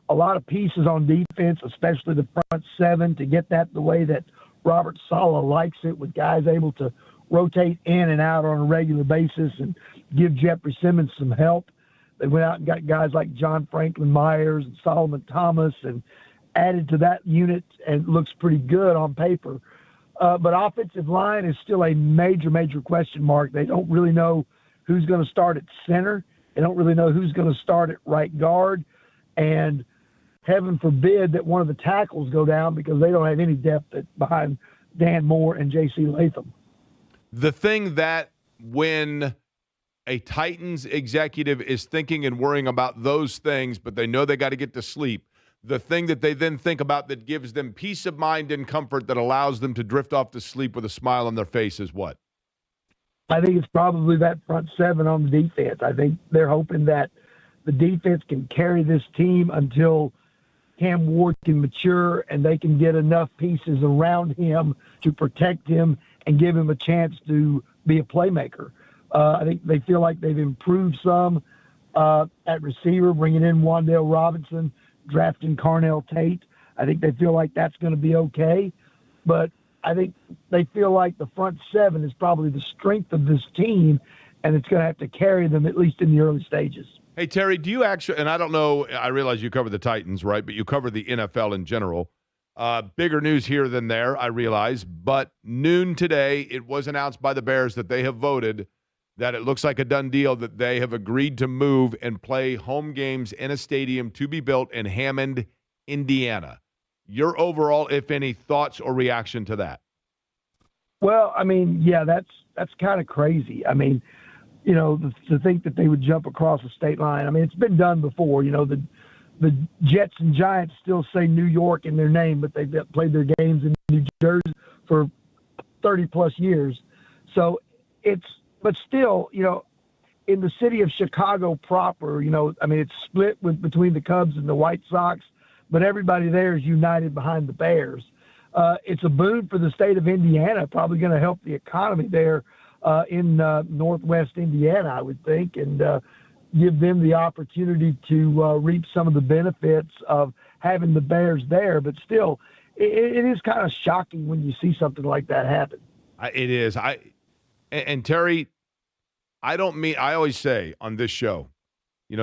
a lot of pieces on defense, especially the front seven, to get that the way that Robert Saleh likes it, with guys able to rotate in and out on a regular basis and give Jeffrey Simmons some help. They went out and got guys like John Franklin Myers and Solomon Thomas and added to that unit, and it looks pretty good on paper. But offensive line is still a major, major question mark. They don't really know who's going to start at center. They don't really know who's going to start at right guard. And heaven forbid that one of the tackles go down, because they don't have any depth behind Dan Moore and J.C. Latham. The thing that when a Titans executive is thinking and worrying about those things, but they know they got to get to sleep, the thing that they then think about that gives them peace of mind and comfort that allows them to drift off to sleep with a smile on their face is what? I think it's probably that front seven on the defense. I think they're hoping that the defense can carry this team until Cam Ward can mature and they can get enough pieces around him to protect him and give him a chance to be a playmaker. I think they feel like they've improved some at receiver, bringing in Wan'Dale Robinson, drafting Carnell Tate. I think they feel like that's going to be okay. But I think they feel like the front seven is probably the strength of this team, and it's going to have to carry them at least in the early stages. Hey, Terry, do you actually – and I don't know – I realize you cover the Titans, right, but you cover the NFL in general. Bigger news here than there, I realize. But noon today, it was announced by the Bears that they have voted that it looks like a done deal, that they have agreed to move and play home games in a stadium to be built in Hammond, Indiana. Your overall, if any, thoughts or reaction to that? Well, I mean, yeah, that's kind of crazy. I mean, to think that they would jump across the state line. I mean, it's been done before. The Jets and Giants still say New York in their name, but they've played their games in New Jersey for 30-plus years. So but still, in the city of Chicago proper, I mean, it's split between the Cubs and the White Sox, but everybody there is united behind the Bears. It's a boon for the state of Indiana, probably going to help the economy there in northwest Indiana, I would think, and give them the opportunity to reap some of the benefits of having the Bears there. But still, it is kind of shocking when you see something like that happen. It is. And Terry, I always say on this show,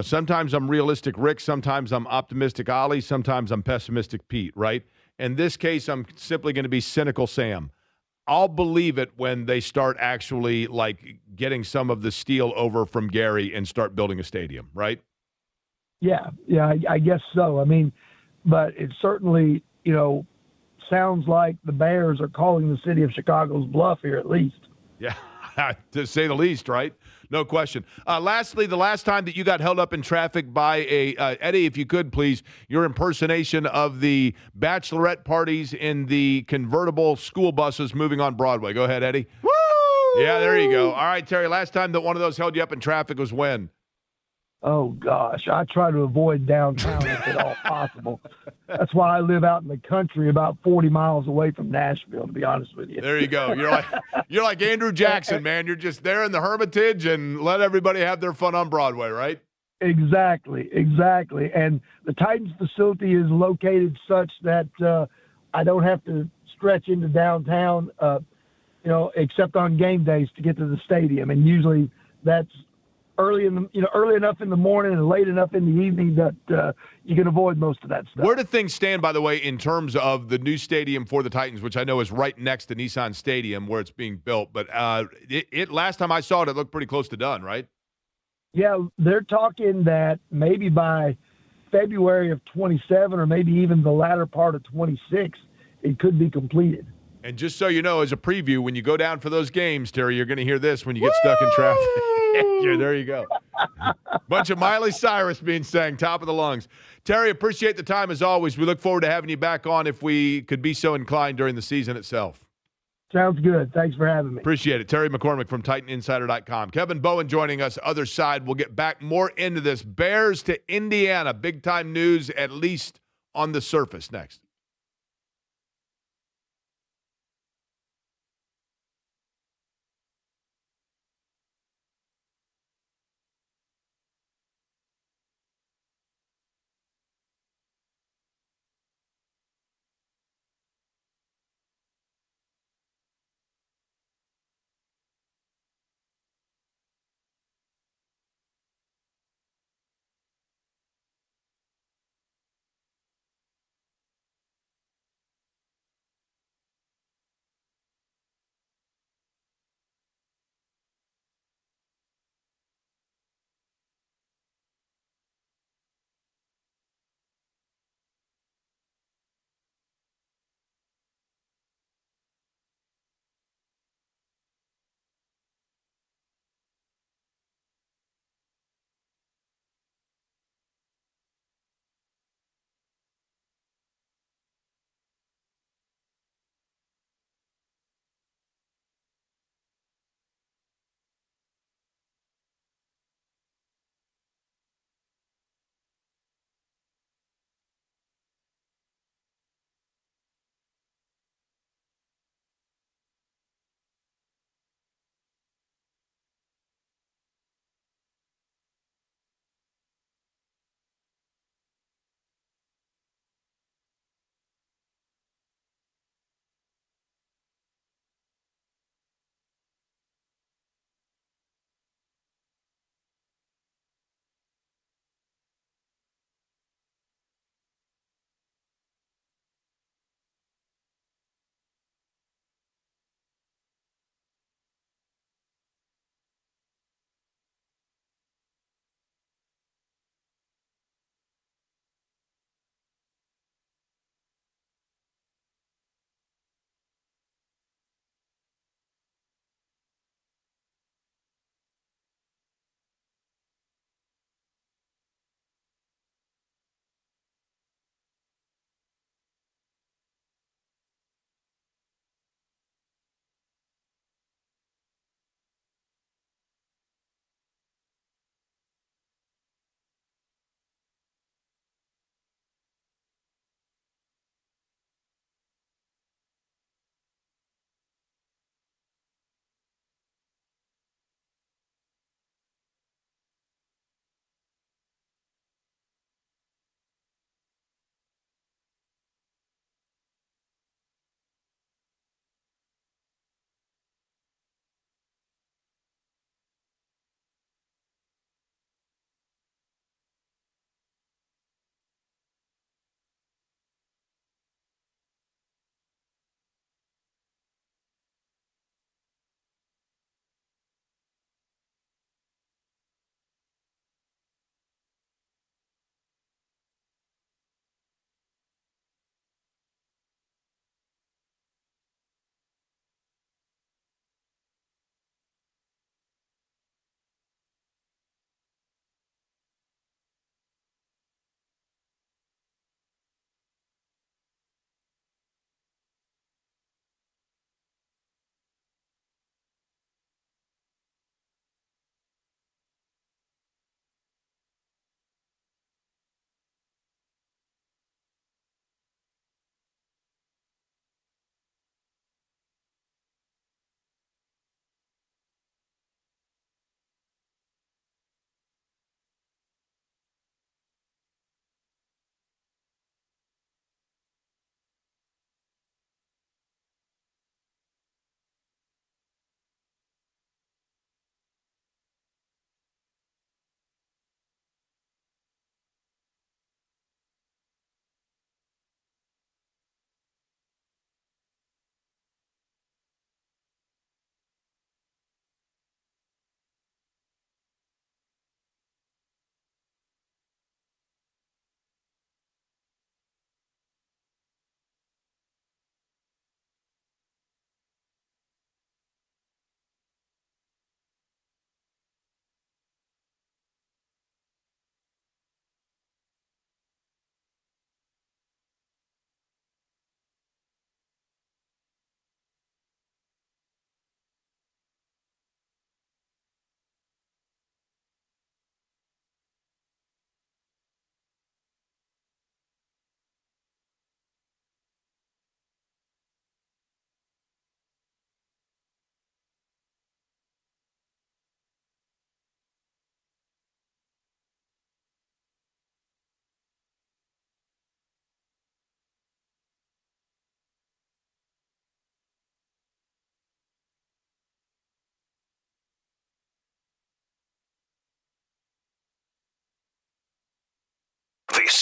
sometimes I'm realistic Rick, sometimes I'm optimistic Ollie, sometimes I'm pessimistic Pete, right? In this case, I'm simply going to be cynical Sam. I'll believe it when they start actually getting some of the steel over from Gary and start building a stadium, right? Yeah, I guess so. I mean, but it certainly, sounds like the Bears are calling the city of Chicago's bluff here at least. Yeah, to say the least, right? No question. Lastly, the last time that you got held up in traffic by Eddie, if you could, please, your impersonation of the bachelorette parties in the convertible school buses moving on Broadway. Go ahead, Eddie. Woo! Yeah, there you go. All right, Terry, last time that one of those held you up in traffic was when? Oh, gosh, I try to avoid downtown if at all possible. That's why I live out in the country about 40 miles away from Nashville, to be honest with you. There you go. You're like Andrew Jackson, man. You're just there in the Hermitage and let everybody have their fun on Broadway, right? Exactly. And the Titans facility is located such that I don't have to stretch into downtown, except on game days to get to the stadium. And usually that's early enough in the morning and late enough in the evening that you can avoid most of that stuff. Where do things stand, by the way, in terms of the new stadium for the Titans, which I know is right next to Nissan Stadium where it's being built? But last time I saw it, it looked pretty close to done, right? Yeah, they're talking that maybe by February of 27 or maybe even the latter part of 26, it could be completed. And just so you know, as a preview, when you go down for those games, Terry, you're going to hear this when you get stuck in traffic. Yeah, there you go. Bunch of Miley Cyrus being sang, top of the lungs. Terry, appreciate the time as always. We look forward to having you back on if we could be so inclined during the season itself. Sounds good. Thanks for having me. Appreciate it. Terry McCormick from TitanInsider.com. Kevin Bowen joining us, other side. We'll get back more into this. Bears to Indiana. Big-time news, at least on the surface, next.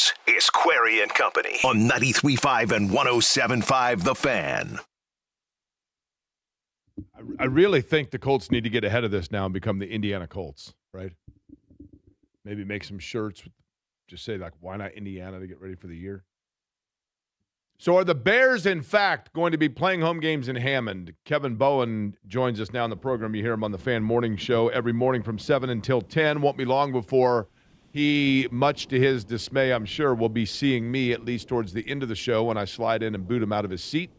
This is Query and Company on 93.5 and 107.5 The Fan. I really think the Colts need to get ahead of this now and become the Indiana Colts, right? Maybe make some shirts, just say, like, why not Indiana to get ready for the year? So are the Bears, in fact, going to be playing home games in Hammond? Kevin Bowen joins us now on the program. You hear him on the Fan Morning Show every morning from 7 until 10. Won't be long before he, much to his dismay, I'm sure, will be seeing me at least towards the end of the show when I slide in and boot him out of his seat.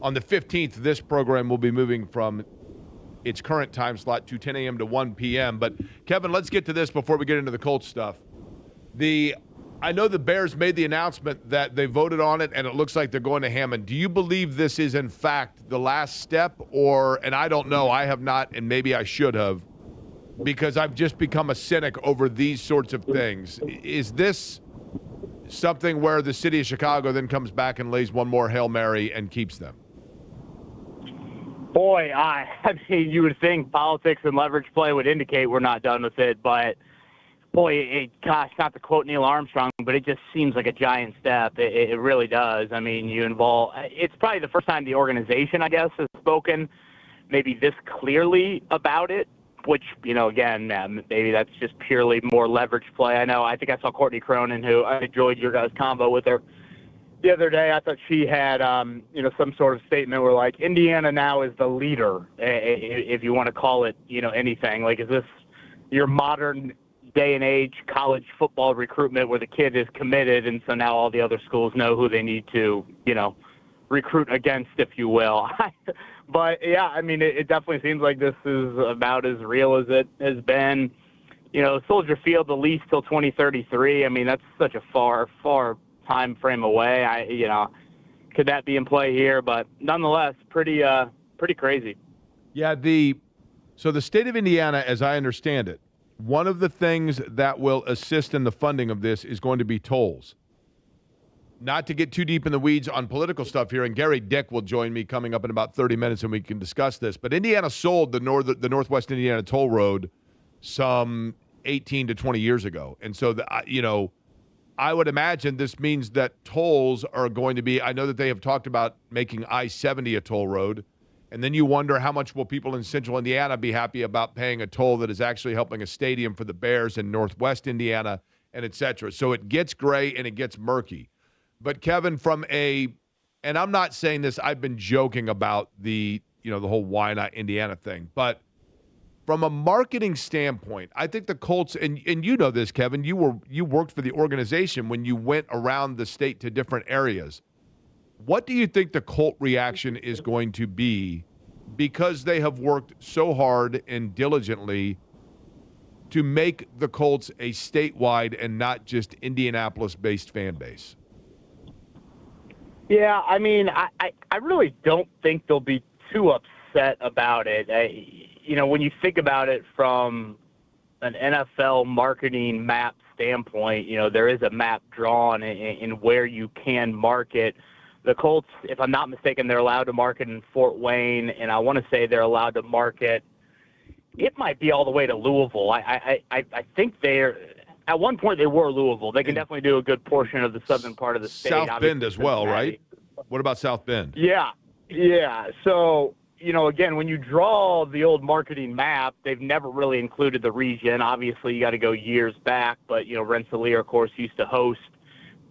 On the 15th, this program will be moving from its current time slot to 10 a.m. to 1 p.m. But, Kevin, let's get to this before we get into the Colts stuff. I know the Bears made the announcement that they voted on it, and it looks like they're going to Hammond. Do you believe this is, in fact, the last step? And I don't know, I have not, and maybe I should have, because I've just become a cynic over these sorts of things. Is this something where the city of Chicago then comes back and lays one more Hail Mary and keeps them? Boy, I mean, you would think politics and leverage play would indicate we're not done with it, but boy, gosh, not to quote Neil Armstrong, but it just seems like a giant step. It really does. I mean, it's probably the first time the organization, I guess, has spoken maybe this clearly about it, which, again, maybe that's just purely more leverage play. I think I saw Courtney Cronin, who I enjoyed your guys' combo with her the other day. I thought she had, some sort of statement where, like, Indiana now is the leader, if you want to call it, anything. Like, is this your modern day and age college football recruitment where the kid is committed, and so now all the other schools know who they need to, recruit against, if you will? But, yeah, I mean, it definitely seems like this is about as real as it has been. Soldier Field, the lease till 2033. I mean, that's such a far time frame away. Could that be in play here? But nonetheless, pretty crazy. Yeah, so the state of Indiana, as I understand it, one of the things that will assist in the funding of this is going to be tolls. Not to get too deep in the weeds on political stuff here, and Gary Dick will join me coming up in about 30 minutes and we can discuss this, but Indiana sold the Northwest Indiana Toll Road some 18 to 20 years ago. And so, I would imagine this means that tolls are going to be, I know that they have talked about making I-70 a toll road, and then you wonder how much will people in central Indiana be happy about paying a toll that is actually helping a stadium for the Bears in Northwest Indiana, and et cetera. So it gets gray and it gets murky. But Kevin, and I'm not saying this, I've been joking about the whole why not Indiana thing, but from a marketing standpoint, I think the Colts, and you know this, Kevin, you worked for the organization when you went around the state to different areas. What do you think the Colt reaction is going to be, because they have worked so hard and diligently to make the Colts a statewide and not just Indianapolis-based fan base? Yeah, I mean, I really don't think they'll be too upset about it. When you think about it from an NFL marketing map standpoint, there is a map drawn in where you can market. The Colts, if I'm not mistaken, they're allowed to market in Fort Wayne, and I want to say they're allowed to market, it might be all the way to Louisville. I think they're, at one point they were Louisville. They can definitely do a good portion of the southern part of the state. South Bend as well, right? What about South Bend? Yeah. So, again, when you draw the old marketing map, they've never really included the region. Obviously, you got to go years back, but, Rensselaer, of course, used to host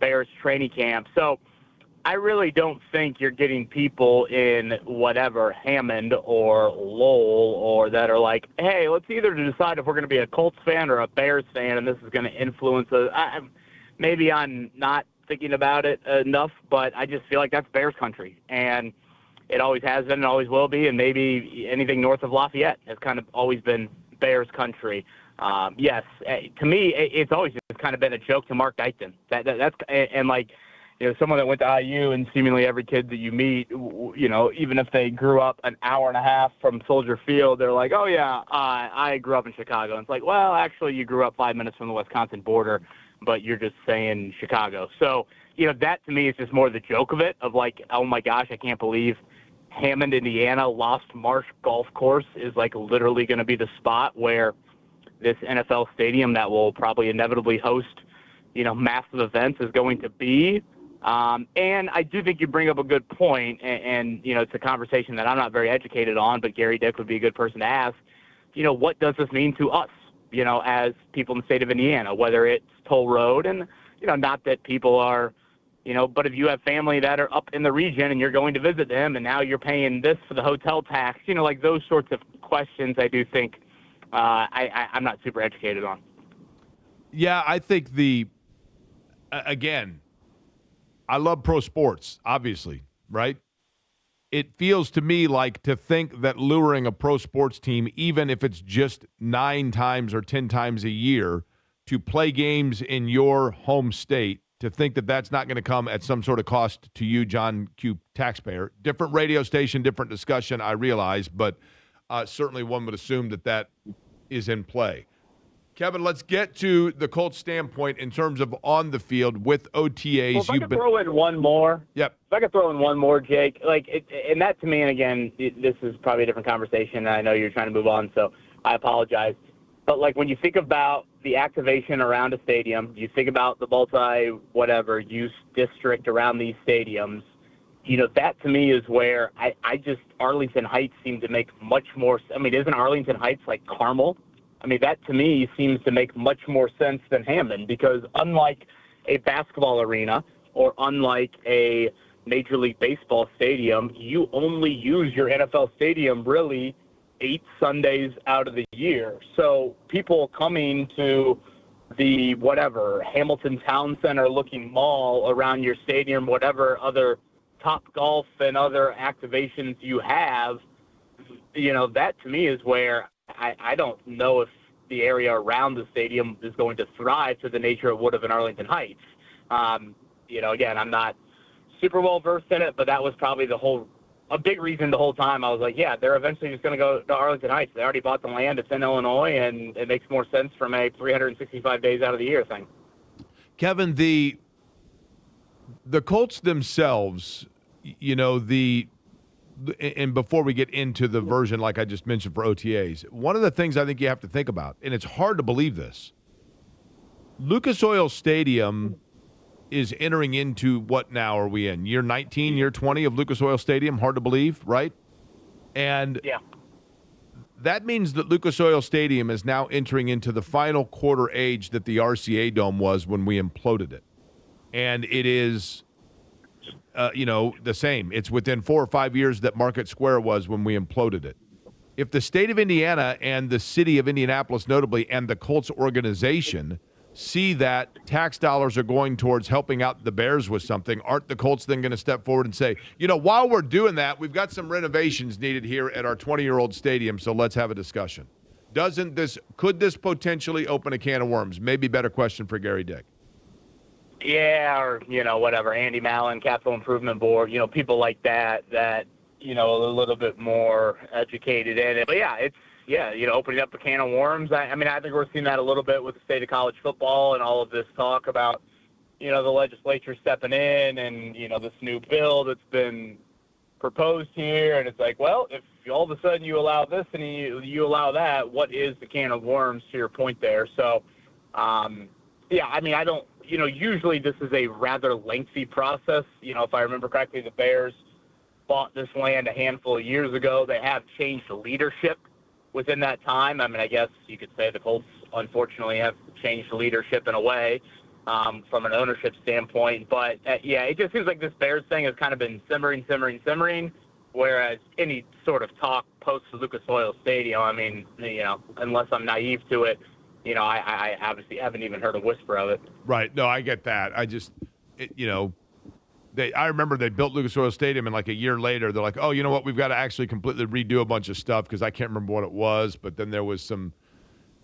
Bears training camp. So I really don't think you're getting people in whatever Hammond or Lowell or that are like, hey, let's either decide if we're going to be a Colts fan or a Bears fan, and this is going to influence us. Maybe I'm not thinking about it enough, but I just feel like that's Bears country, and it always has been and always will be, and maybe anything north of Lafayette has kind of always been Bears country. Yes, to me, it's always just kind of been a joke to Mark Dykton. That's someone that went to IU, and seemingly every kid that you meet, even if they grew up an hour and a half from Soldier Field, they're like, oh, yeah, I grew up in Chicago. And it's like, well, actually, you grew up 5 minutes from the Wisconsin border, but you're just saying Chicago. So, that to me is just more the joke of it, of like, oh, my gosh, I can't believe Hammond, Indiana, Lost Marsh Golf Course is like literally going to be the spot where this NFL stadium that will probably inevitably host massive events is going to be. And I do think you bring up a good point, and it's a conversation that I'm not very educated on, but Gary Dick would be a good person to ask. What does this mean to us, as people in the state of Indiana, whether it's toll road and, not that people are, but if you have family that are up in the region and you're going to visit them and now you're paying this for the hotel tax, like those sorts of questions I do think I'm not super educated on. Yeah, I think again, I love pro sports, obviously, right? It feels to me like to think that luring a pro sports team, even if it's just 9 times or 10 times a year, to play games in your home state, to think that that's not going to come at some sort of cost to you, John Q. taxpayer. Different radio station, different discussion, I realize, but certainly one would assume that is in play. Kevin, let's get to the Colts standpoint in terms of on the field with OTAs. Well, if I could throw in one more. Yep. If I could throw in one more, Jake, and that to me, and again, this is probably a different conversation, and I know you're trying to move on, so I apologize. But, when you think about the activation around a stadium, you think about the multi-use district around these stadiums, that to me is where I just Arlington Heights seem to make much more – isn't Arlington Heights like Carmel? That to me seems to make much more sense than Hammond, because unlike a basketball arena or unlike a Major League Baseball stadium, you only use your NFL stadium really 8 Sundays out of the year. So people coming to the Hamilton Town Center looking mall around your stadium, whatever other Top Golf and other activations you have, that to me is where I don't know if the area around the stadium is going to thrive to the nature it would have in Arlington Heights. Again, I'm not super well versed in it, but that was probably a big reason the whole time. I was like, yeah, they're eventually just going to go to Arlington Heights. They already bought the land. It's in Illinois, and it makes more sense from a 365 days out of the year thing. Kevin, the Colts themselves, and before we get into the version like I just mentioned for OTAs, one of the things I think you have to think about, and it's hard to believe this, Lucas Oil Stadium is entering into what now are we in? Year 19, year 20 of Lucas Oil Stadium? Hard to believe, right? And yeah, that means that Lucas Oil Stadium is now entering into the final quarter age that the RCA Dome was when we imploded it. And it is... the same. It's within 4 or 5 years that Market Square was when we imploded it. If the state of Indiana and the city of Indianapolis, notably, and the Colts organization see that tax dollars are going towards helping out the Bears with something, aren't the Colts then going to step forward and say, while we're doing that, we've got some renovations needed here at our 20-year-old stadium, so let's have a discussion. Could this potentially open a can of worms? Maybe better question for Gary Dick. Yeah, or, Andy Mallon, Capital Improvement Board, people like that, a little bit more educated in it. But, opening up a can of worms. I think we're seeing that a little bit with the state of college football and all of this talk about, the legislature stepping in and, this new bill that's been proposed here. And it's like, well, if all of a sudden you allow this and you allow that, what is the can of worms, to your point there? So, I don't. Usually this is a rather lengthy process. If I remember correctly, the Bears bought this land a handful of years ago. They have changed the leadership within that time. I guess you could say the Colts, unfortunately, have changed the leadership in a way from an ownership standpoint. But, it just seems like this Bears thing has kind of been simmering, whereas any sort of talk post the Lucas Oil Stadium, unless I'm naive to it, I obviously haven't even heard a whisper of it. Right. No, I get that. I just, I remember they built Lucas Oil Stadium, and like a year later, they're like, oh, you know what? We've got to actually completely redo a bunch of stuff because I can't remember what it was. But then there was some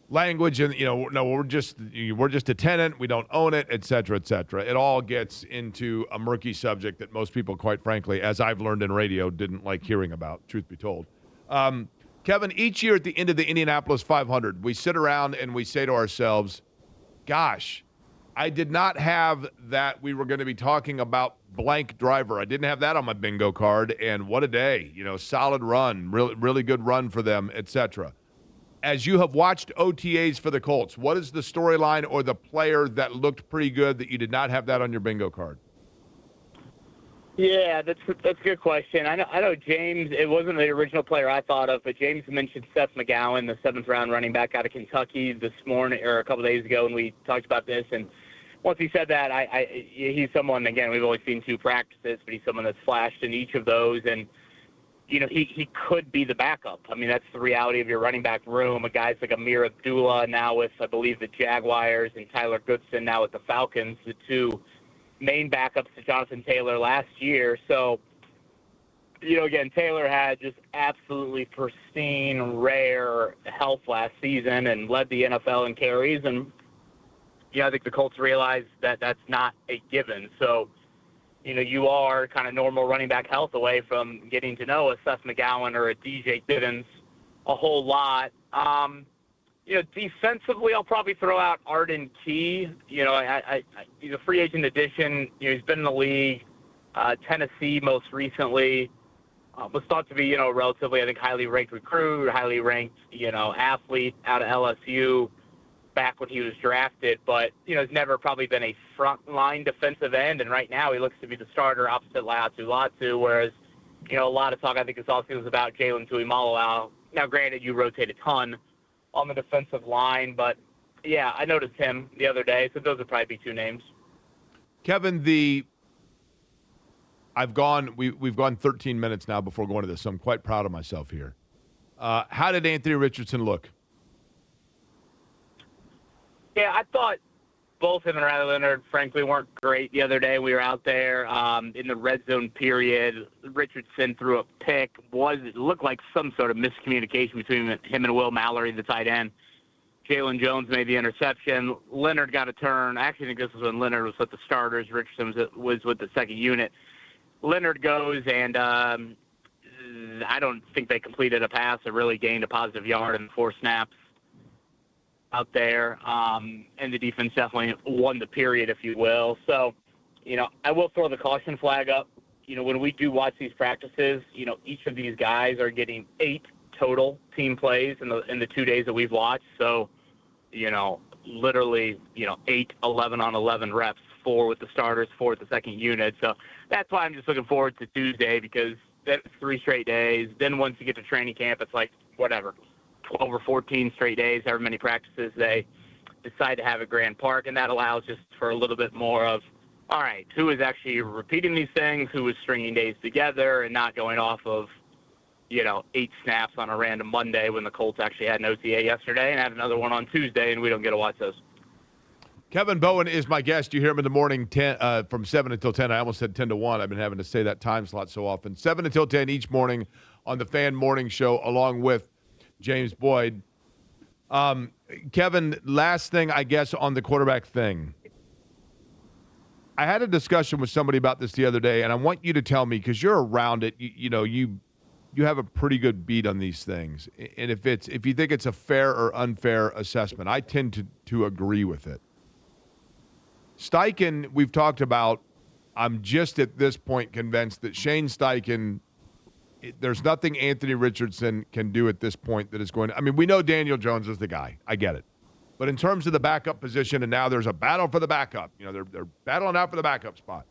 language, and no, we're just a tenant. We don't own it, et cetera, et cetera. It all gets into a murky subject that most people, quite frankly, as I've learned in radio, didn't like hearing about. Truth be told. Kevin, each year at the end of the Indianapolis 500, we sit around and we say to ourselves, gosh, I did not have that we were going to be talking about blank driver. I didn't have that on my bingo card, and what a day. Solid run, really, really good run for them, et cetera. as you have watched OTAs for the Colts, what is the storyline or the player that looked pretty good that you did not have that on your bingo card? Yeah, that's a good question. I know James, it wasn't the original player I thought of, but James mentioned Seth McGowan, the 7th-round running back out of Kentucky this morning or a couple days ago when we talked about this. And once he said that, he's someone, again, we've only seen 2 practices, but he's someone that's flashed in each of those. And, you know, he could be the backup. I mean, that's the reality of your running back room. A guy's like Amir Abdullah now with, I believe, the Jaguars, and Tyler Goodson now with the Falcons, the 2 main backups to Jonathan Taylor last year. So, you know, again, Taylor had just absolutely pristine, rare health last season and led the NFL in carries. And, you know, I think the Colts realized that that's not a given. So, you know, you are kind of normal running back health away from getting to know a Seth McGowan or a DJ Giddens a whole lot. You know, defensively, I'll probably throw out Arden Key. You know, he's a free agent addition. You know, he's been in the league, Tennessee most recently. Was thought to be, you know, relatively, I think, highly ranked recruit, highly ranked, you know, athlete out of LSU back when he was drafted. But, you know, has never probably been a front-line defensive end. And right now he looks to be the starter opposite Latu, whereas, you know, a lot of talk, I think, this offseason was about Jalen Tuimoloau. Now, granted, you rotate a ton on the defensive line, but yeah, I noticed him the other day, so those would probably be 2 names. Kevin, we've gone 13 minutes now before going to this, so I'm quite proud of myself here. How did Anthony Richardson look? Yeah, I thought both him and Riley Leonard, frankly, weren't great the other day. We were out there in the red zone period. Richardson threw a pick. It looked like some sort of miscommunication between him and Will Mallory, the tight end. Jalen Jones made the interception. Leonard got a turn. I actually think this was when Leonard was with the starters. Richardson was with the second unit. Leonard goes, and I don't think they completed a pass or really gained a positive yard in 4 snaps out there, and the defense definitely won the period, if you will. So, you know, I will throw the caution flag up. You know, when we do watch these practices, you know, each of these guys are getting 8 total team plays in the 2 days that we've watched. So, you know, literally, you know, 8, 11 on 11 reps, 4 with the starters, 4 with the second unit. So that's why I'm just looking forward to Tuesday, because that's 3 straight days. Then once you get to training camp, it's like, whatever, 12 or 14 straight days, however many practices they decide to have at Grand Park, and that allows just for a little bit more of, all right, who is actually repeating these things, who is stringing days together and not going off of, you know, 8 snaps on a random Monday when the Colts actually had an OTA yesterday and had another one on Tuesday, and we don't get to watch those. Kevin Bowen is my guest. You hear him in the morning from 7 until 10. I almost said 10 to 1. I've been having to say that time slot so often. 7 until 10 each morning on the Fan Morning Show, along with James Boyd. Kevin, last thing, I guess, on the quarterback thing. I had a discussion with somebody about this the other day, and I want you to tell me, because you're around it, you have a pretty good beat on these things. And if you think it's a fair or unfair assessment, I tend to agree with it. Steichen, we've talked about, I'm just at this point convinced that Shane Steichen, there's nothing Anthony Richardson can do at this point that is going to – I mean, we know Daniel Jones is the guy. I get it. But in terms of the backup position, and now there's a battle for the backup. You know, they're battling out for the backup spot.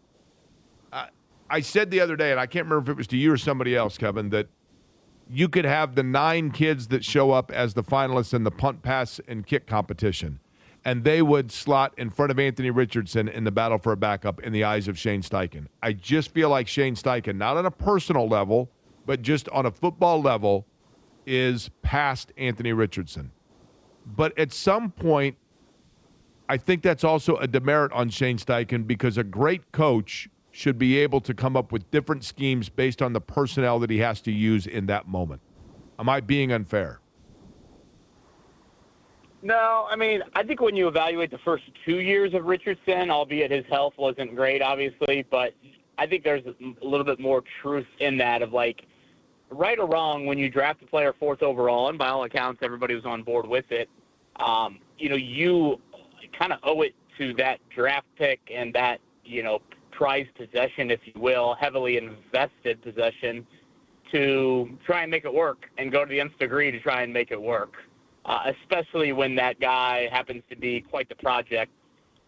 I said the other day, and I can't remember if it was to you or somebody else, Kevin, that you could have the 9 kids that show up as the finalists in the punt, pass, and kick competition, and they would slot in front of Anthony Richardson in the battle for a backup in the eyes of Shane Steichen. I just feel like Shane Steichen, not on a personal level, but just on a football level, is past Anthony Richardson. But at some point, I think that's also a demerit on Shane Steichen, because a great coach should be able to come up with different schemes based on the personnel that he has to use in that moment. Am I being unfair? No, I mean, I think when you evaluate the first 2 years of Richardson, albeit his health wasn't great, obviously, but I think there's a little bit more truth in that of, like, right or wrong, when you draft a player 4th overall, and by all accounts everybody was on board with it, you know, you kind of owe it to that draft pick and that, you know, prized possession, if you will, heavily invested possession, to try and make it work and go to the nth degree to try and make it work. especially when that guy happens to be quite the project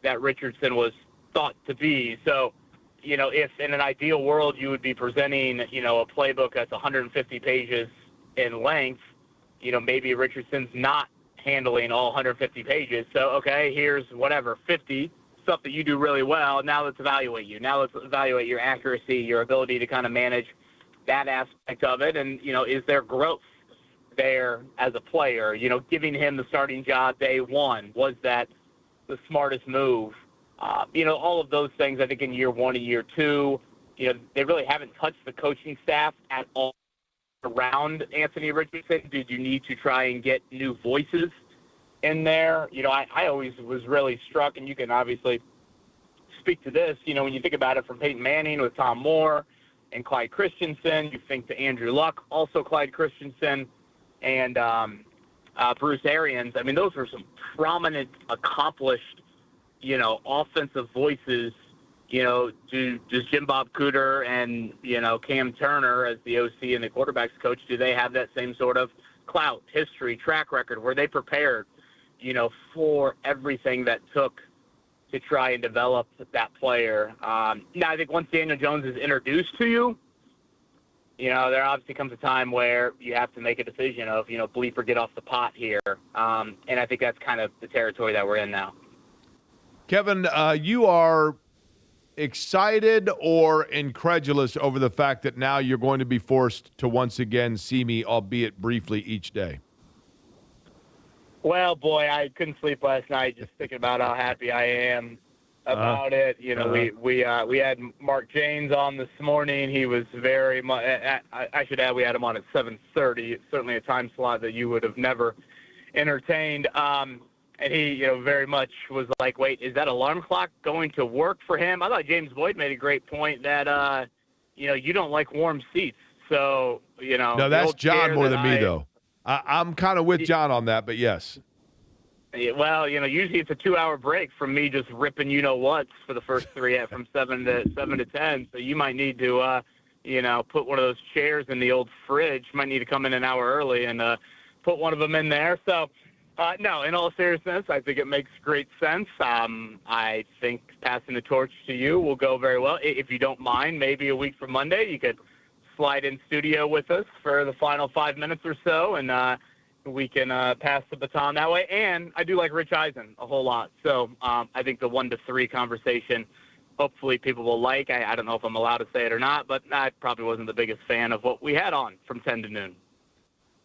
that Richardson was thought to be. So, if in an ideal world you would be presenting, a playbook that's 150 pages in length, maybe Richardson's not handling all 150 pages. So, okay, here's 50 stuff that you do really well. Now let's evaluate you. Now let's evaluate your accuracy, your ability to kind of manage that aspect of it. And, is there growth there as a player? Giving him the starting job day one, was that the smartest move? All of those things, I think, in year one and year two, they really haven't touched the coaching staff at all around Anthony Richardson. Did you need to try and get new voices in there? I always was really struck, and you can obviously speak to this, when you think about it, from Peyton Manning with Tom Moore and Clyde Christensen, you think to Andrew Luck, also Clyde Christensen, and Bruce Arians. I mean, those were some prominent, accomplished, offensive voices. Does Jim Bob Cooter and, Cam Turner as the OC and the quarterbacks coach, do they have that same sort of clout, history, track record? Were they prepared, for everything that took to try and develop that player? Now, I think once Daniel Jones is introduced to you, there obviously comes a time where you have to make a decision of, bleep or get off the pot here. And I think that's kind of the territory that we're in now. Kevin, you are excited or incredulous over the fact that now you're going to be forced to once again see me, albeit briefly, each day? Well, boy, I couldn't sleep last night just thinking about how happy I am about it. We had Mark James on this morning. He was very much. I should add, we had him on at 7:30. It's certainly a time slot that you would have never entertained. And he, very much was like, wait, is that alarm clock going to work for him? I thought James Boyd made a great point that, you don't like warm seats. So, No, that's John more than me, though. I'm kind of with John on that, but yes. Well, usually it's a 2-hour break from me just ripping whats for the first three from 7 to 10. So you might need to, put one of those chairs in the old fridge. You might need to come in an hour early and put one of them in there. So, no, in all seriousness, I think it makes great sense. I think passing the torch to you will go very well. If you don't mind, maybe a week from Monday, you could slide in studio with us for the final 5 minutes or so, and we can pass the baton that way. And I do like Rich Eisen a whole lot. So I think the 1 to 3 conversation, hopefully people will like. I don't know if I'm allowed to say it or not, but I probably wasn't the biggest fan of what we had on from 10 to noon.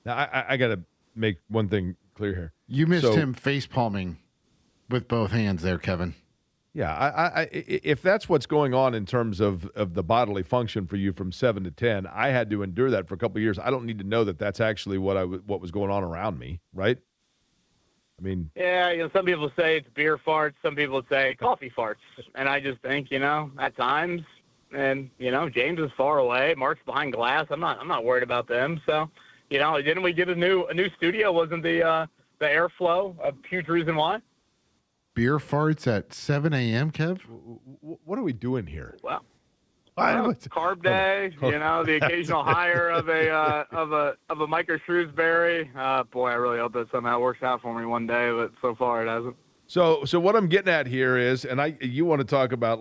Now, I got to make one thing clear here. You missed him face palming with both hands there, Kevin. Yeah, if that's what's going on in terms of the bodily function for you from 7 to 10, I had to endure that for a couple of years. I don't need to know that that's actually what was going on around me, right? I mean, yeah, some people say it's beer farts, some people say coffee farts, and I just think, at times, and James is far away, Mark's behind glass. I'm not worried about them. So, didn't we get a new studio? Wasn't the airflow a huge reason why? Beer farts at 7 a.m., Kev? What are we doing here? Well, carb day, the occasional hire of a Micah Shrewsbury. Boy, I really hope that somehow works out for me one day, but so far it hasn't. So what I'm getting at here is, and you want to talk about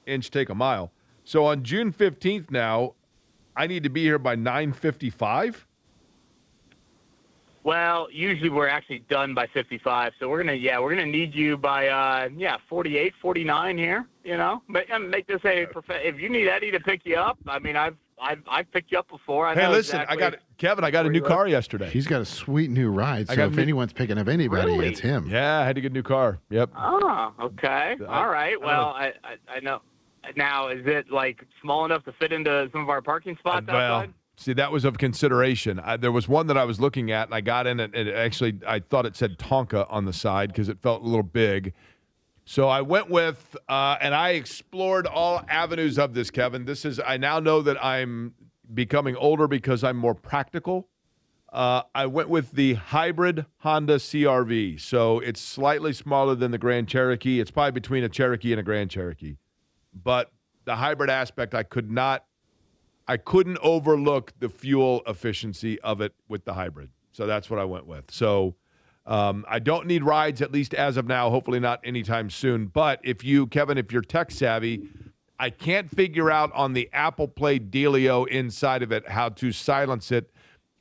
inch take a mile. So on June 15th now, I need to be here by 9:55. Well, usually we're actually done by 55, so we're gonna need you by 48, 49 here. But make this if you need Eddie to pick you up. I mean, I've picked you up before. Hey, listen, Kevin. I got a new car yesterday. He's got a sweet new ride. So if anyone's picking up anybody, really? It's him. Yeah, I had to get a new car. Yep. Oh, okay. All right. Well, I know. Now, is it small enough to fit into some of our parking spots outside? See, that was of consideration. There was one that I was looking at, and I got in it, and I thought it said Tonka on the side because it felt a little big. So I went with, and I explored all avenues of this, Kevin. I now know that I'm becoming older because I'm more practical. I went with the hybrid Honda CR-V. So it's slightly smaller than the Grand Cherokee. It's probably between a Cherokee and a Grand Cherokee. But the hybrid aspect, I couldn't overlook the fuel efficiency of it with the hybrid. So that's what I went with. So I don't need rides, at least as of now, hopefully not anytime soon. But if you, Kevin, if you're tech savvy, I can't figure out on the Apple Play dealio inside of it how to silence it,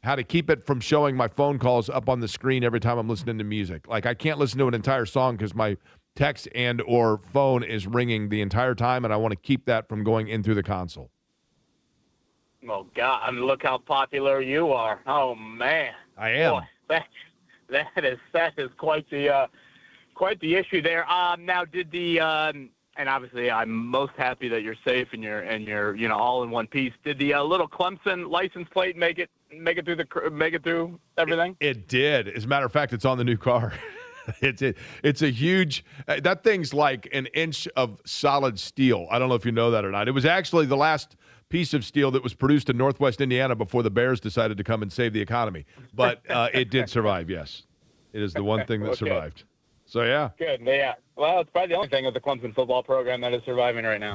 how to keep it from showing my phone calls up on the screen every time I'm listening to music. Like I can't listen to an entire song because my text and or phone is ringing the entire time, and I want to keep that from going in through the console. Oh God! I mean, look how popular you are. Oh man, I am. Boy, that is quite the issue there. Now, did the and obviously I'm most happy that you're safe and you're all in one piece. Did the little Clemson license plate make it through everything? It did. As a matter of fact, it's on the new car. It's a huge that thing's like an inch of solid steel. I don't know if you know that or not. It was actually the last piece of steel that was produced in Northwest Indiana before the Bears decided to come and save the economy. But it did survive, yes. It is the one thing that survived. So, yeah. Good. Yeah. Well, it's probably the only thing with the Clemson football program that is surviving right now.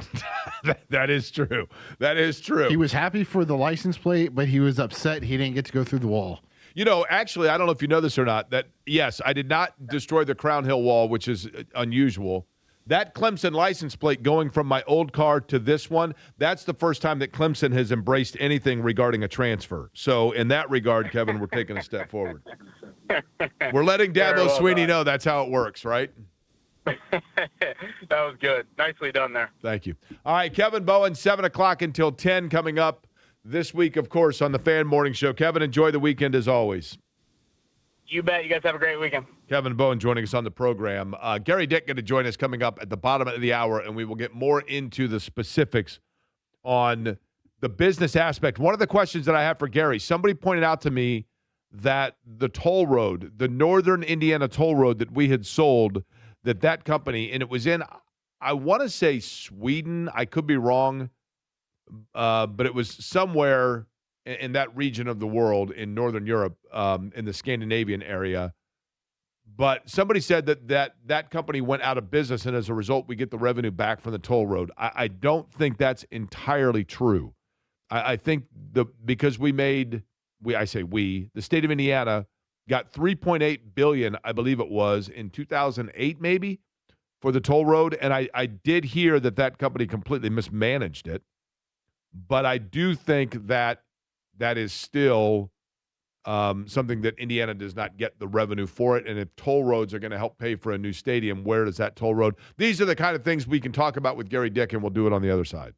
That is true. That is true. He was happy for the license plate, but he was upset he didn't get to go through the wall. You know, actually, I don't know if you know this or not, that, yes, I did not destroy the Crown Hill wall, which is unusual. That Clemson license plate going from my old car to this one, that's the first time that Clemson has embraced anything regarding a transfer. So in that regard, Kevin, we're taking a step forward. We're letting Dabo Sweeney know that's how it works, right? That was good. Nicely done there. Thank you. All right, Kevin Bowen, 7 o'clock until 10 coming up this week, of course, on the Fan Morning Show. Kevin, enjoy the weekend as always. You bet. You guys have a great weekend. Kevin Bowen joining us on the program. Gary Dick going to join us coming up at the bottom of the hour, and we will get more into the specifics on the business aspect. One of the questions that I have for Gary, somebody pointed out to me that the toll road, the Northern Indiana toll road that we had sold, that company, and it was in, I want to say Sweden. I could be wrong, but it was somewhere in that region of the world in Northern Europe, in the Scandinavian area. But somebody said that company went out of business, and as a result, we get the revenue back from the toll road. I don't think that's entirely true. I think because the state of Indiana got $3.8 billion, I believe it was, in 2008 maybe, for the toll road. And I did hear that company completely mismanaged it. But I do think that is still something that Indiana does not get the revenue for it. And if toll roads are going to help pay for a new stadium, where does that toll road? These are the kind of things we can talk about with Gary Dick, and we'll do it on the other side.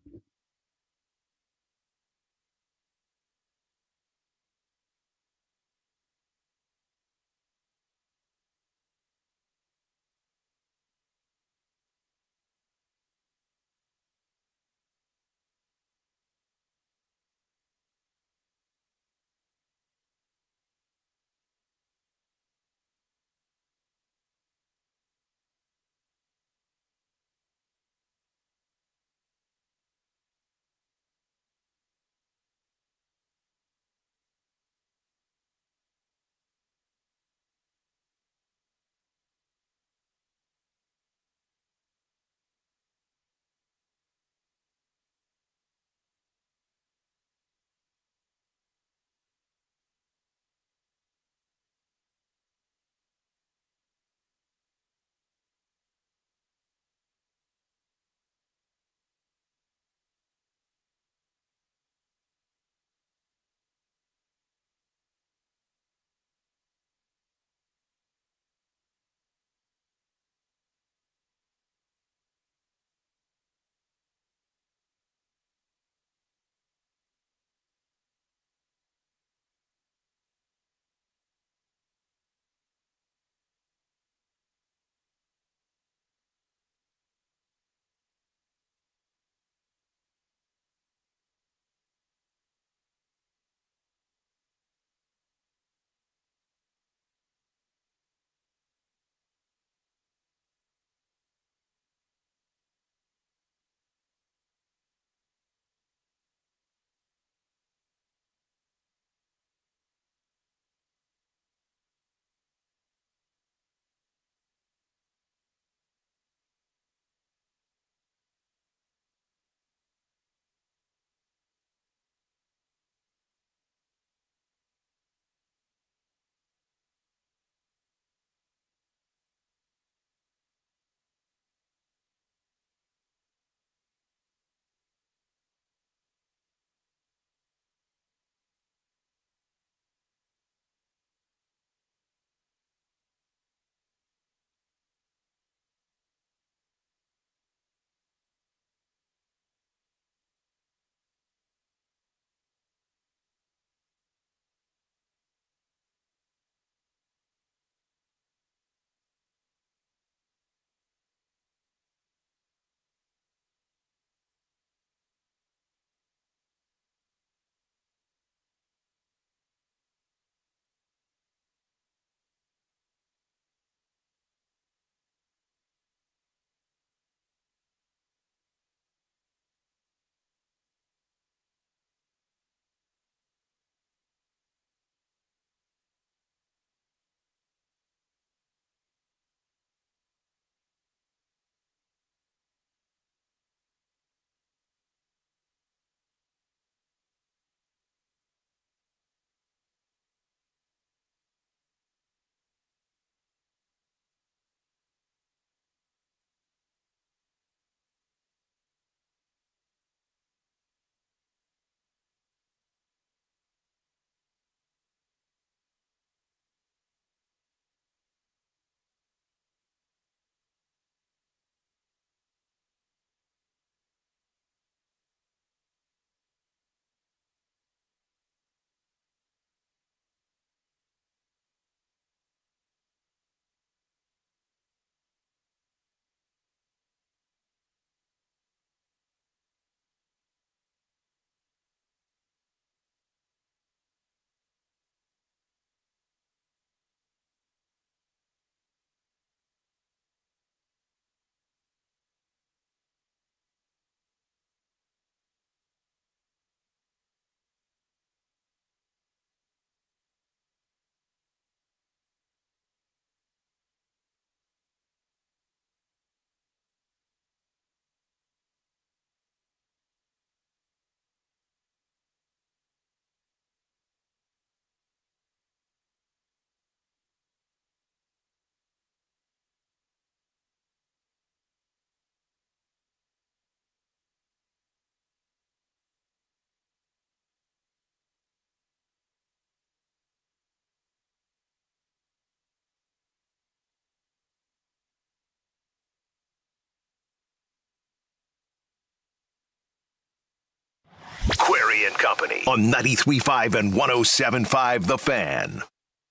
Barry and Company on 93.5 and 107.5 The Fan.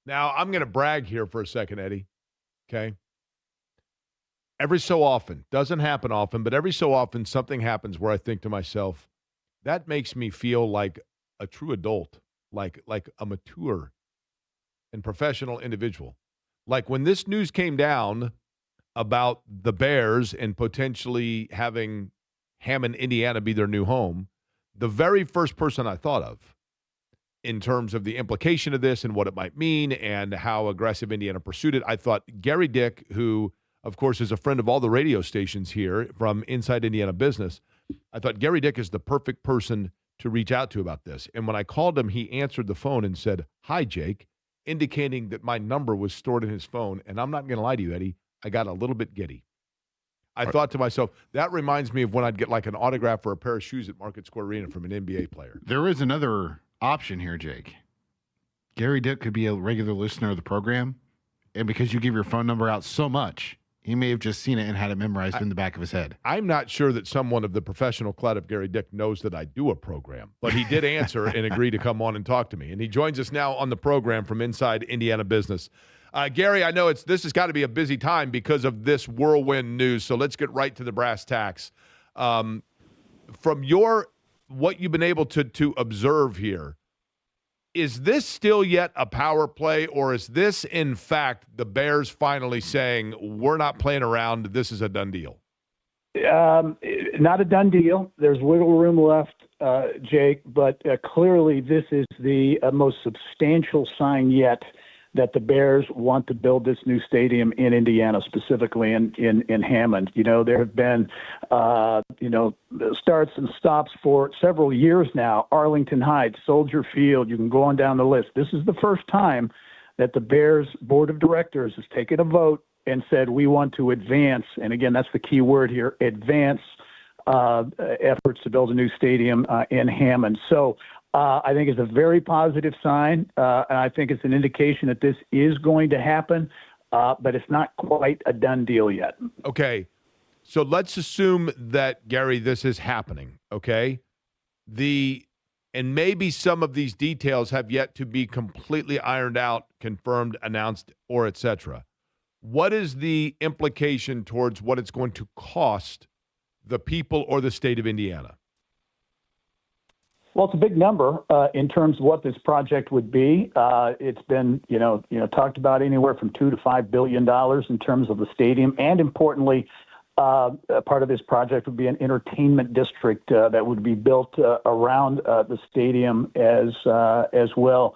Now, I'm going to brag here for a second, Eddie. Okay? Every so often, doesn't happen often, but every so often something happens where I think to myself, that makes me feel like a true adult, like a mature and professional individual. Like when this news came down about the Bears and potentially having Hammond, Indiana be their new home, the very first person I thought of in terms of the implication of this and what it might mean and how aggressive Indiana pursued it, I thought Gary Dick, who, of course, is a friend of all the radio stations here from Inside Indiana Business, I thought Gary Dick is the perfect person to reach out to about this. And when I called him, he answered the phone and said, "Hi, Jake," indicating that my number was stored in his phone. And I'm not going to lie to you, Eddie, I got a little bit giddy. I thought to myself, that reminds me of when I'd get like an autograph or a pair of shoes at Market Square Arena from an NBA player. There is another option here, Jake. Gary Dick could be a regular listener of the program, and because you give your phone number out so much, he may have just seen it and had it memorized in the back of his head. I'm not sure that someone of the professional clout of Gary Dick knows that I do a program, but he did answer and agree to come on and talk to me. And he joins us now on the program from Inside Indiana Business. Gary, I know this has got to be a busy time because of this whirlwind news, so let's get right to the brass tacks. From what you've been able to observe here, is this still yet a power play, or is this, in fact, the Bears finally saying, we're not playing around, this is a done deal? Not a done deal. There's wiggle room left, Jake, but clearly this is the most substantial sign yet that the Bears want to build this new stadium in Indiana, specifically in Hammond. You know, there have been, starts and stops for several years now. Arlington Heights, Soldier Field, you can go on down the list. This is the first time that the Bears Board of Directors has taken a vote and said, we want to advance, and again, that's the key word here, advance efforts to build a new stadium in Hammond. So I think it's a very positive sign, and I think it's an indication that this is going to happen, but it's not quite a done deal yet. Okay, so let's assume that, Gary, this is happening, okay? And maybe some of these details have yet to be completely ironed out, confirmed, announced, or et cetera. What is the implication towards what it's going to cost the people or the state of Indiana? Well, it's a big number in terms of what this project would be. It's been, talked about anywhere from $2 to $5 billion in terms of the stadium, and importantly, part of this project would be an entertainment district that would be built around the stadium as well.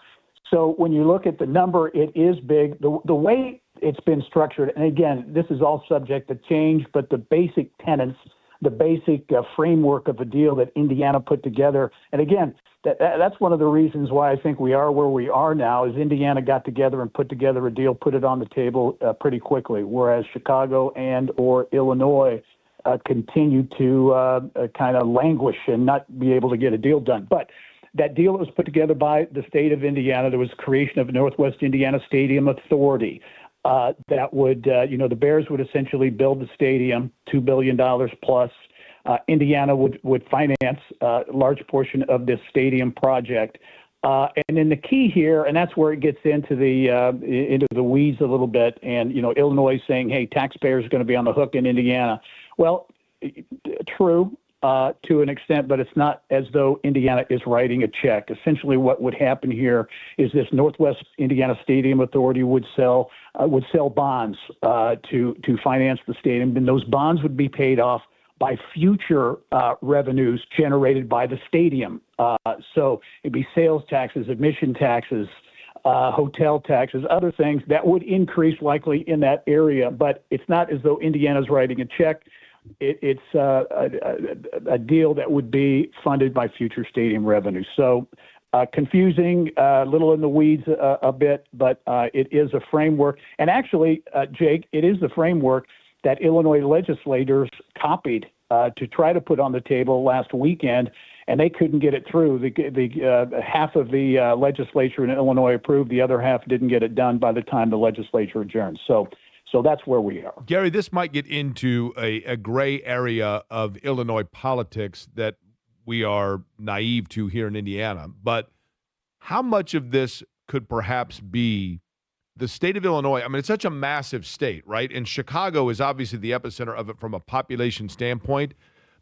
So when you look at the number, it is big. The way it's been structured, and again, this is all subject to change, but the basic tenets, the basic framework of a deal that Indiana put together. And again, that's one of the reasons why I think we are where we are now, is Indiana got together and put together a deal, put it on the table pretty quickly, whereas Chicago and or Illinois continue to kind of languish and not be able to get a deal done. But that deal was put together by the state of Indiana. There was creation of Northwest Indiana Stadium Authority. That would, the Bears would essentially build the stadium, $2 billion plus. Indiana would finance a large portion of this stadium project. And then the key here, and that's where it gets into the weeds a little bit, and, Illinois saying, hey, taxpayers are going to be on the hook in Indiana. Well, true. To an extent, but it's not as though Indiana is writing a check. Essentially, what would happen here is this Northwest Indiana Stadium Authority would sell bonds to finance the stadium, and those bonds would be paid off by future revenues generated by the stadium. So it'd be sales taxes, admission taxes, hotel taxes, other things that would increase likely in that area. But it's not as though Indiana's writing a check. It's a deal that would be funded by future stadium revenue. So confusing, a little in the weeds a bit, but it is a framework. And actually, Jake, it is the framework that Illinois legislators copied to try to put on the table last weekend, and they couldn't get it through. The half of the legislature in Illinois approved, the other half didn't get it done by the time the legislature adjourned. So that's where we are. Gary, this might get into a gray area of Illinois politics that we are naive to here in Indiana. But how much of this could perhaps be the state of Illinois? I mean, it's such a massive state, right? And Chicago is obviously the epicenter of it from a population standpoint.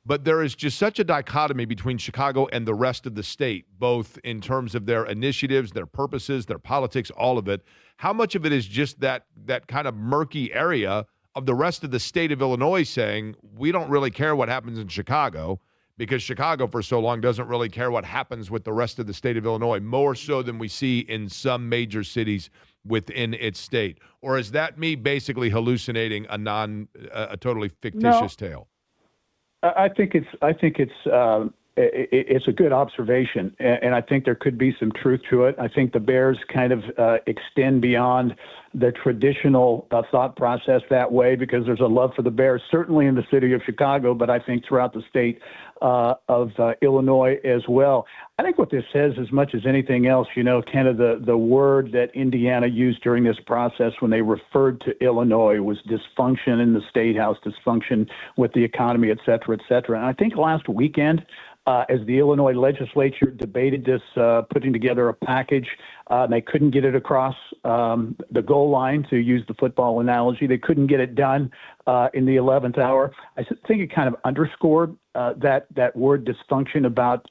But there is just such a dichotomy between Chicago and the rest of the state, both in terms of their initiatives, their purposes, their politics, all of it. How much of it is just that kind of murky area of the rest of the state of Illinois saying, we don't really care what happens in Chicago, because Chicago for so long doesn't really care what happens with the rest of the state of Illinois, more so than we see in some major cities within its state? Or is that me basically hallucinating a totally fictitious tale? I think it's a good observation, and I think there could be some truth to it. I think the Bears kind of extend beyond the traditional thought process that way, because there's a love for the Bears, certainly in the city of Chicago, but I think throughout the state of Illinois as well. I think what this says, as much as anything else, kind of the word that Indiana used during this process when they referred to Illinois was dysfunction in the state house, dysfunction with the economy, et cetera, et cetera. And I think last weekend, as the Illinois legislature debated this, putting together a package, they couldn't get it across the goal line, to use the football analogy. They couldn't get it done in the 11th hour. I think it kind of underscored that word dysfunction about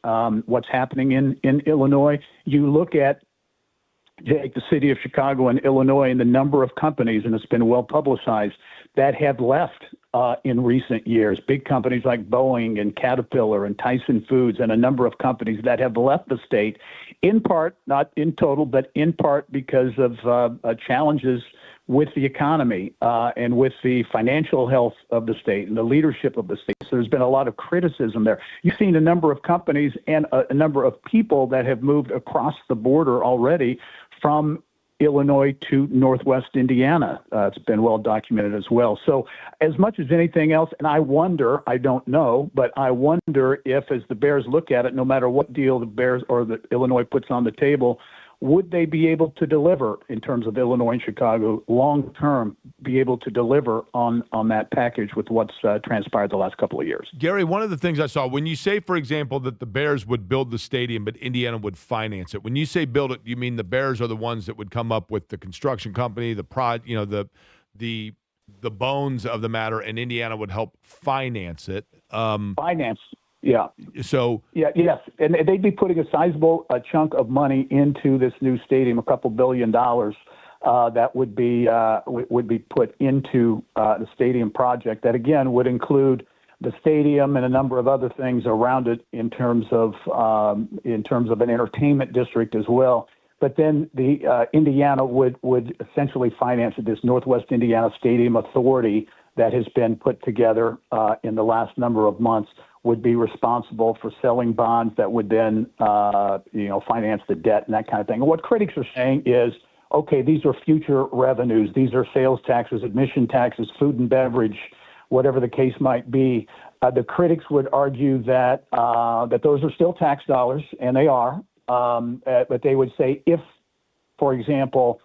what's happening in Illinois. You look at, Jake, the city of Chicago and Illinois, and the number of companies, and it's been well publicized, that have left in recent years. Big companies like Bowen and Caterpillar and Tyson Foods, and a number of companies that have left the state, in part, not in total, but in part because of challenges with the economy and with the financial health of the state and the leadership of the state. So there's been a lot of criticism there. You've seen a number of companies and a number of people that have moved across the border already from Illinois to Northwest Indiana. It's been well documented as well. So as much as anything else, and I wonder, I don't know, but I wonder if, as the Bears look at it, no matter what deal the Bears or the Illinois puts on the table, would they be able to deliver in terms of Illinois and Chicago long-term, be able to deliver on that package with what's transpired the last couple of years? Gary, one of the things I saw, when you say, for example, that the Bears would build the stadium, but Indiana would finance it, when you say build it, you mean the Bears are the ones that would come up with the construction company, the bones of the matter, and Indiana would help finance it. Finance. Yeah. So yes, and they'd be putting a sizable chunk of money into this new stadium, $2 billion that would be put into the stadium project. That again would include the stadium and a number of other things around it in terms of an entertainment district as well. But then the Indiana would essentially finance this Northwest Indiana Stadium Authority that has been put together in the last number of months, would be responsible for selling bonds that would then, finance the debt and that kind of thing. And what critics are saying is, okay, these are future revenues. These are sales taxes, admission taxes, food and beverage, whatever the case might be. The critics would argue that those are still tax dollars, and they are. But they would say if, for example,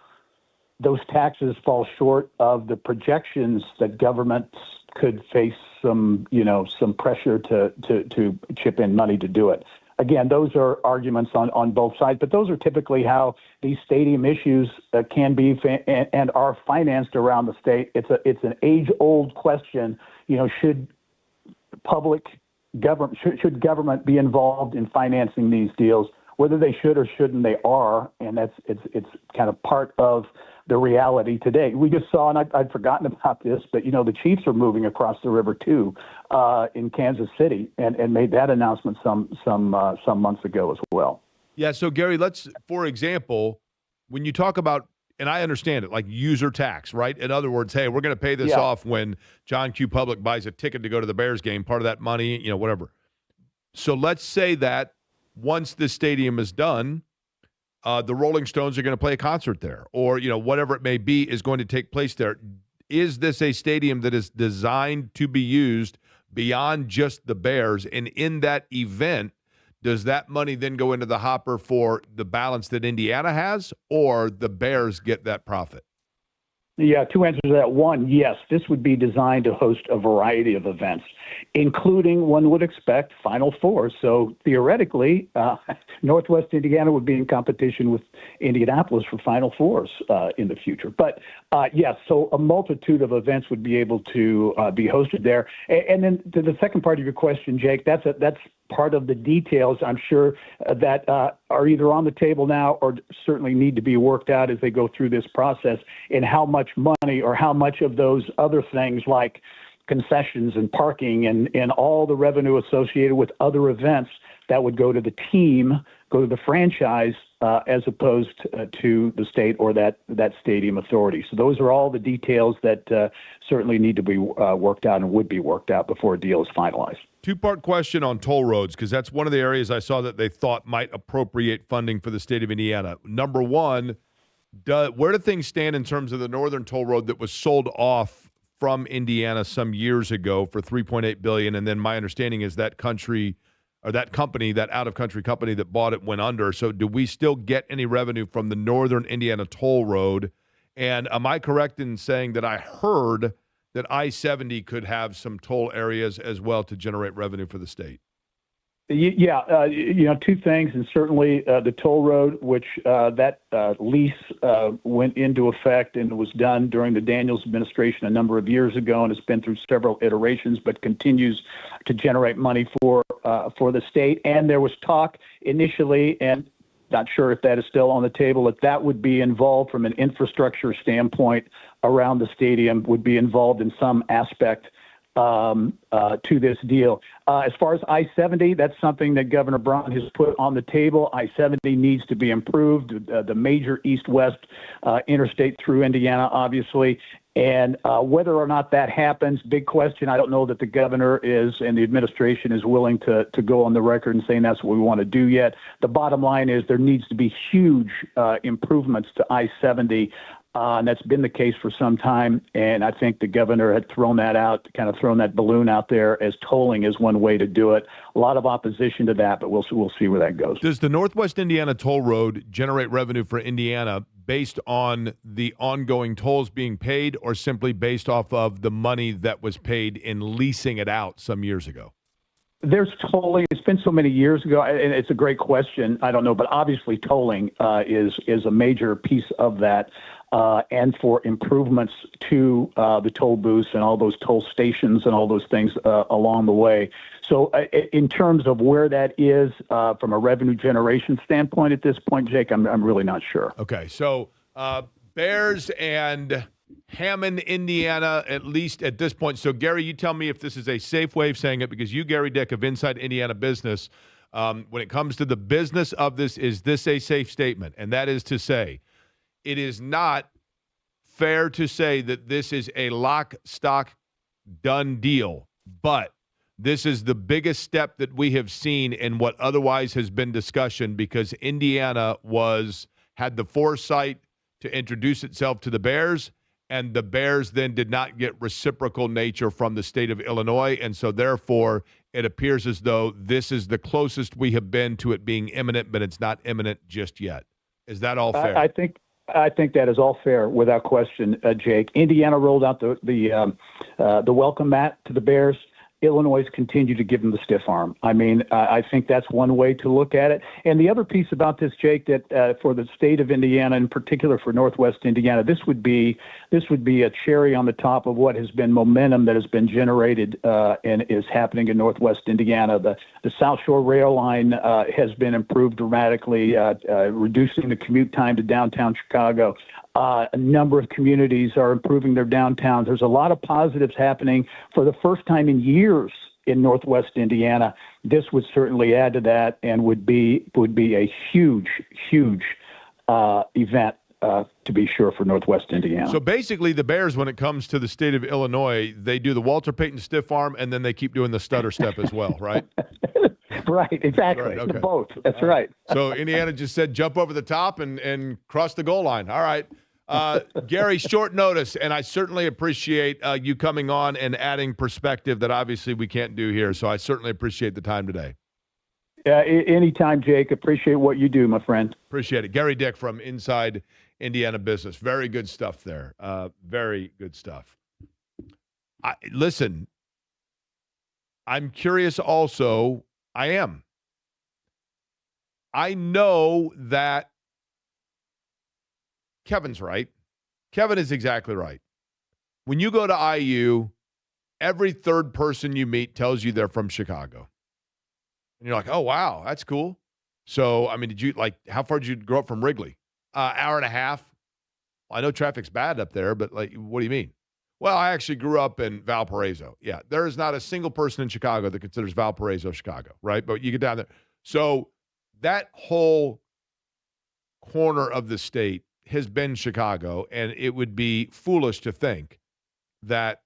those taxes fall short of the projections, that governments could face some pressure to chip in money to do it. Again, those are arguments on both sides, but those are typically how these stadium issues can be and are financed around the state. It's an age-old question. Should government be involved in financing these deals? Whether they should or shouldn't, they are, and it's kind of part of the reality today. We just saw, and I'd forgotten about this, but the Chiefs are moving across the river too in Kansas City, and made that announcement some months ago as well. Yeah. So Gary, for example, when you talk about, and I understand it, like user tax, right? In other words, hey, we're going to pay this off when John Q. Public buys a ticket to go to the Bears game. Part of that money, whatever. So let's say that once this stadium is done, the Rolling Stones are going to play a concert there, or whatever it may be is going to take place there. Is this a stadium that is designed to be used beyond just the Bears? And in that event, does that money then go into the hopper for the balance that Indiana has, or the Bears get that profit? Yeah, two answers to that. One, yes, this would be designed to host a variety of events, including, one would expect, Final Four. So theoretically, Northwest Indiana would be in competition with Indianapolis for Final Fours in the future. But yes, so a multitude of events would be able to be hosted there. And then to the second part of your question, Jake, that's part of the details, I'm sure, that are either on the table now or certainly need to be worked out as they go through this process, and how much money or how much of those other things like concessions and parking and all the revenue associated with other events that would go to the team, go to the franchise, as opposed to the state or that stadium authority. So those are all the details that certainly need to be worked out and would be worked out before a deal is finalized. Two-part question on toll roads, because that's one of the areas I saw that they thought might appropriate funding for the state of Indiana. Number one, where do things stand in terms of the northern toll road that was sold off from Indiana some years ago for $3.8 billion? And then my understanding is that company, that out-of-country company that bought it went under. So do we still get any revenue from the northern Indiana toll road? And am I correct in saying that I heard that I-70 could have some toll areas as well to generate revenue for the state? Yeah, two things, and certainly the toll road, which that lease went into effect and was done during the Daniels administration a number of years ago, and it's been through several iterations, but continues to generate money for the state. And there was talk initially, and not sure if that is still on the table, that would be involved from an infrastructure standpoint around the stadium, would be involved in some aspect to this deal. As far as I-70, that's something that Governor Braun has put on the table. I-70 needs to be improved, the major east-west interstate through Indiana, obviously. And whether or not that happens, big question. I don't know that the governor is and the administration is willing to go on the record and saying that's what we want to do yet. The bottom line is there needs to be huge improvements to I-70. And that's been the case for some time. And I think the governor had thrown that balloon out there as tolling is one way to do it. A lot of opposition to that, but we'll see where that goes. Does the Northwest Indiana Toll Road generate revenue for Indiana based on the ongoing tolls being paid, or simply based off of the money that was paid in leasing it out some years ago? There's tolling. It's been so many years ago, and it's a great question. I don't know, but obviously tolling is a major piece of that. And for improvements to the toll booths and all those toll stations and all those things along the way. So in terms of where that is from a revenue generation standpoint at this point, Jake, I'm really not sure. Okay, so Bears and Hammond, Indiana, at least at this point. So, Gary, you tell me if this is a safe way of saying it, because you, Gary Dick, of Inside Indiana Business, when it comes to the business of this, is this a safe statement? And that is to say, it is not fair to say that this is a lock, stock, done deal, but this is the biggest step that we have seen in what otherwise has been discussion, because Indiana had the foresight to introduce itself to the Bears, and the Bears then did not get reciprocal nature from the state of Illinois, and so therefore it appears as though this is the closest we have been to it being imminent, but it's not imminent just yet. Is that all fair? I think that is all fair without question, Jake. Indiana rolled out the welcome mat to the Bears. Illinois continued to give them the stiff arm. I mean, I think that's one way to look at it. And the other piece about this, Jake, that for the state of Indiana, in particular for Northwest Indiana, this would be a cherry on the top of what has been momentum that has been generated and is happening in Northwest Indiana. The South Shore Rail Line has been improved dramatically, reducing the commute time to downtown Chicago. A number of communities are improving their downtowns. There's a lot of positives happening for the first time in years in Northwest Indiana. This would certainly add to that and would be a huge event to be sure for Northwest Indiana. So basically the Bears, when it comes to the state of Illinois, they do the Walter Payton stiff arm, and then they keep doing the stutter step as well, right? Right, exactly. Right, okay. Both. That's right. So Indiana just said jump over the top and cross the goal line. All right. Gary, short notice, and I certainly appreciate you coming on and adding perspective that obviously we can't do here. So I certainly appreciate the time today. Anytime, Jake. Appreciate what you do, my friend. Appreciate it. Gary Dick from Inside Indiana business. Very good stuff there. Very good stuff. Listen, I'm curious also. I am. I know that Kevin's right. Kevin is exactly right. When you go to IU, every third person you meet tells you they're from Chicago. And you're like, oh, wow, that's cool. So, I mean, how far did you grow up from Wrigley? Hour and a half. Well, I know traffic's bad up there, but what do you mean? Well, I actually grew up in Valparaiso. Yeah, there is not a single person in Chicago that considers Valparaiso Chicago, right? But you get down there. So that whole corner of the state has been Chicago, and it would be foolish to think that,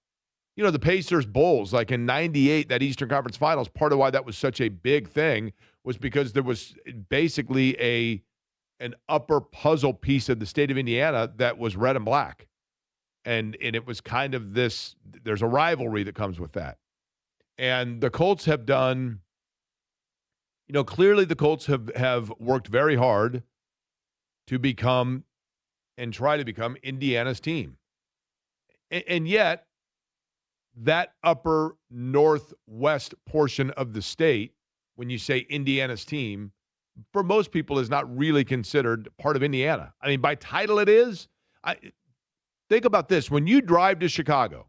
the Pacers Bulls, like in 98, that Eastern Conference Finals, part of why that was such a big thing was because there was basically an upper puzzle piece of the state of Indiana that was red and black. And it was kind of this, there's a rivalry that comes with that. And the Colts have done, clearly the Colts have worked very hard to become and try to become Indiana's team. And yet, that upper northwest portion of the state, when you say Indiana's team, for most people is not really considered part of Indiana. I mean, by title it is. Think about this. When you drive to Chicago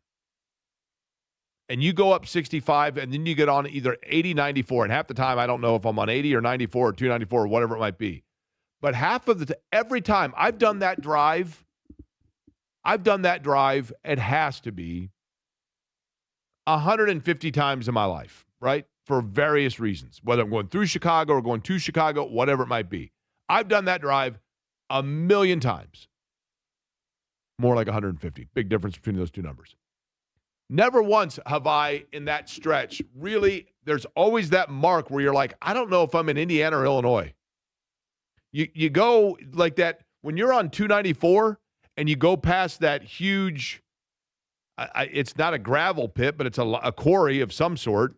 and you go up 65 and then you get on either 80, 94, and half the time I don't know if I'm on 80 or 94 or 294 or whatever it might be. But every time I've done that drive, it has to be 150 times in my life, right? For various reasons, whether I'm going through Chicago or going to Chicago, whatever it might be. I've done that drive 1,000,000 times. More like 150. Big difference between those two numbers. Never once have I, in that stretch, really, there's always that mark where you're like, I don't know if I'm in Indiana or Illinois. You go like that, when you're on 294 and you go past that huge, it's not a gravel pit, but it's a quarry of some sort.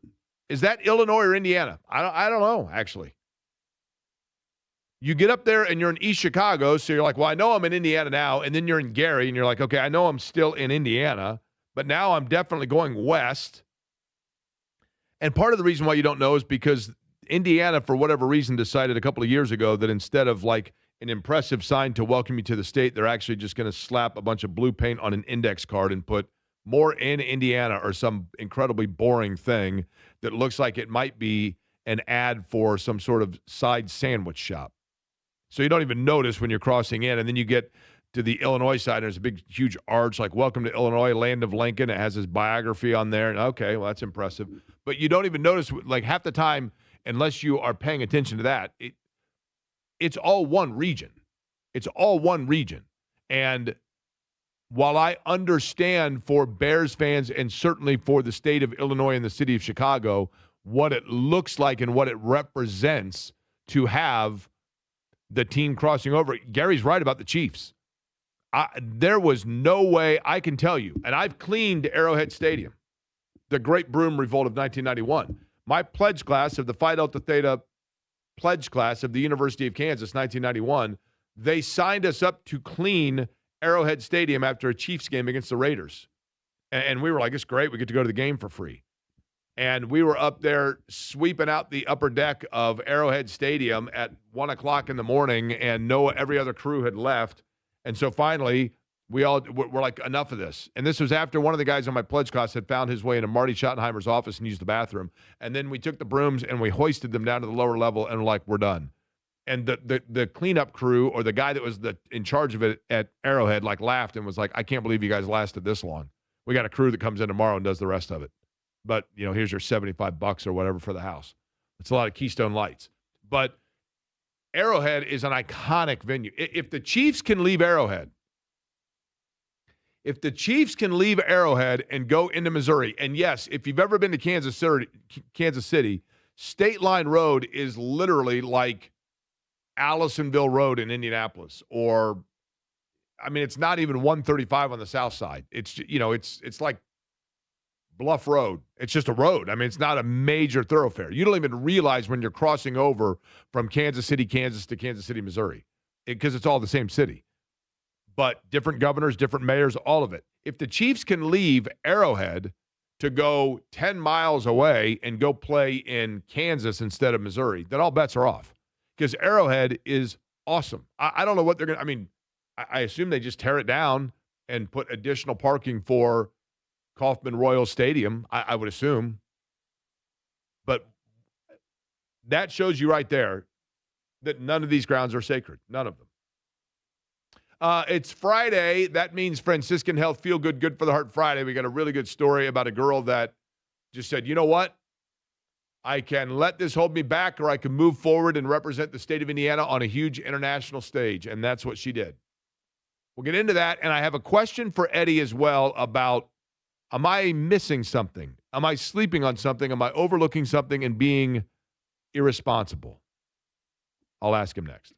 Is that Illinois or Indiana? I don't know, actually. You get up there and you're in East Chicago, so you're like, well, I know I'm in Indiana now, and then you're in Gary, and you're like, okay, I know I'm still in Indiana, but now I'm definitely going west. And part of the reason why you don't know is because Indiana, for whatever reason, decided a couple of years ago that instead of like an impressive sign to welcome you to the state, they're actually just going to slap a bunch of blue paint on an index card and put more in Indiana or some incredibly boring thing that looks like it might be an ad for some sort of side sandwich shop. So you don't even notice when you're crossing in, and then you get to the Illinois side, and there's a big, huge arch like, welcome to Illinois, land of Lincoln. It has his biography on there. And okay, well, that's impressive. But you don't even notice, like half the time, unless you are paying attention to that, it's all one region. It's all one region. And while I understand for Bears fans and certainly for the state of Illinois and the city of Chicago, what it looks like and what it represents to have the team crossing over, Gary's right about the Chiefs. There was no way, I can tell you, and I've cleaned Arrowhead Stadium, the Great Broom Revolt of 1991. My pledge class of the Phi Delta Theta pledge class of the University of Kansas, 1991, they signed us up to clean Arrowhead Stadium after a Chiefs game against the Raiders. And we were like, it's great. We get to go to the game for free. And we were up there sweeping out the upper deck of Arrowhead Stadium at 1 o'clock in the morning, and every other crew had left. And so finally, we're like, enough of this. And this was after one of the guys on my pledge class had found his way into Marty Schottenheimer's office and used the bathroom. And then we took the brooms and we hoisted them down to the lower level and we're like, we're done. And the cleanup crew, or the guy that was in charge of it at Arrowhead, like laughed and was like, I can't believe you guys lasted this long. We got a crew that comes in tomorrow and does the rest of it. But, here's your $75 or whatever for the house. It's a lot of Keystone Lights. But Arrowhead is an iconic venue. If the Chiefs can leave Arrowhead, and go into Missouri, and yes, if you've ever been to Kansas City, State Line Road is literally like Allisonville Road in Indianapolis, or, it's not even 135 on the south side. It's, it's like Bluff Road. It's just a road. It's not a major thoroughfare. You don't even realize when you're crossing over from Kansas City, Kansas to Kansas City, Missouri, because it's all the same city. but different governors, different mayors, all of it. If the Chiefs can leave Arrowhead to go 10 miles away and go play in Kansas instead of Missouri, then all bets are off because Arrowhead is awesome. I don't know what they're going to – I mean, I assume they just tear it down and put additional parking for Kaufman Royal Stadium, I would assume. But that shows you right there that none of these grounds are sacred. None of them. It's Friday. That means Franciscan Health Feel Good, Good for the Heart Friday. We got a really good story about a girl that just said, you know what? I can let this hold me back or I can move forward and represent the state of Indiana on a huge international stage. And that's what she did. We'll get into that. And I have a question for Eddie as well about, am I missing something? Am I sleeping on something? Am I overlooking something and being irresponsible? I'll ask him next.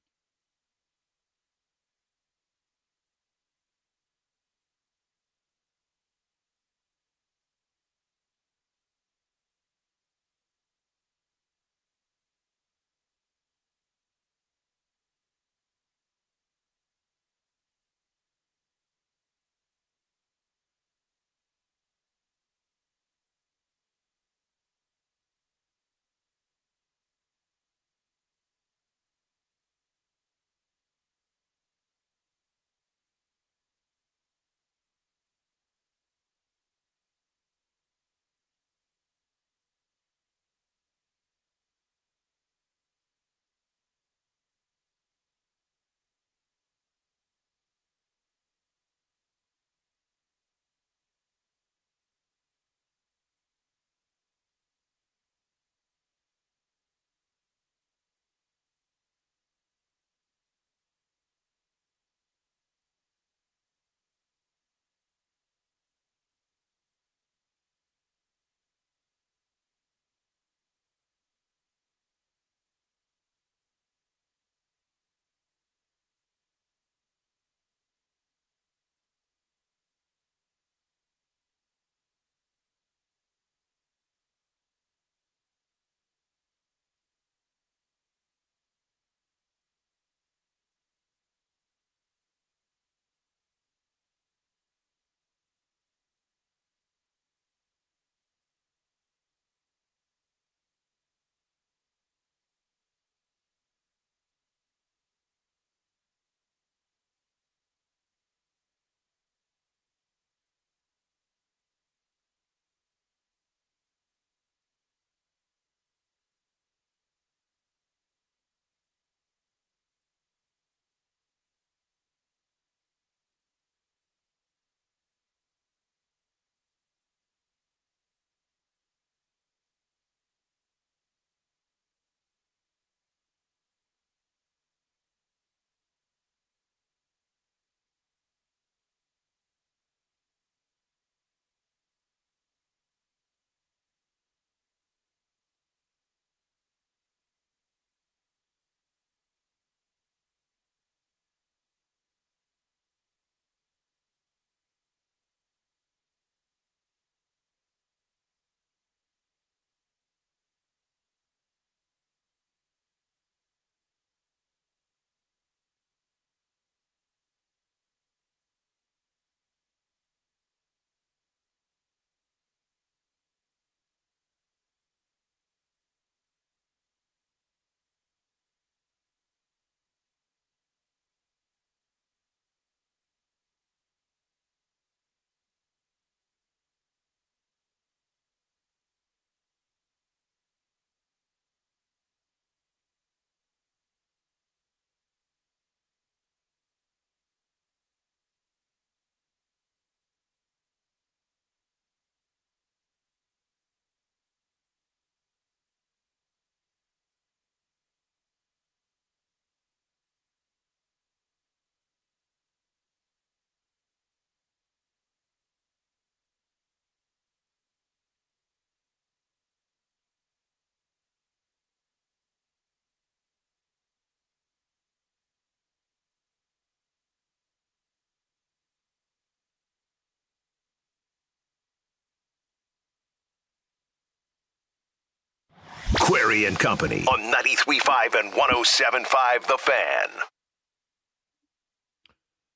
Query and Company on 93.5 and 107.5 The Fan.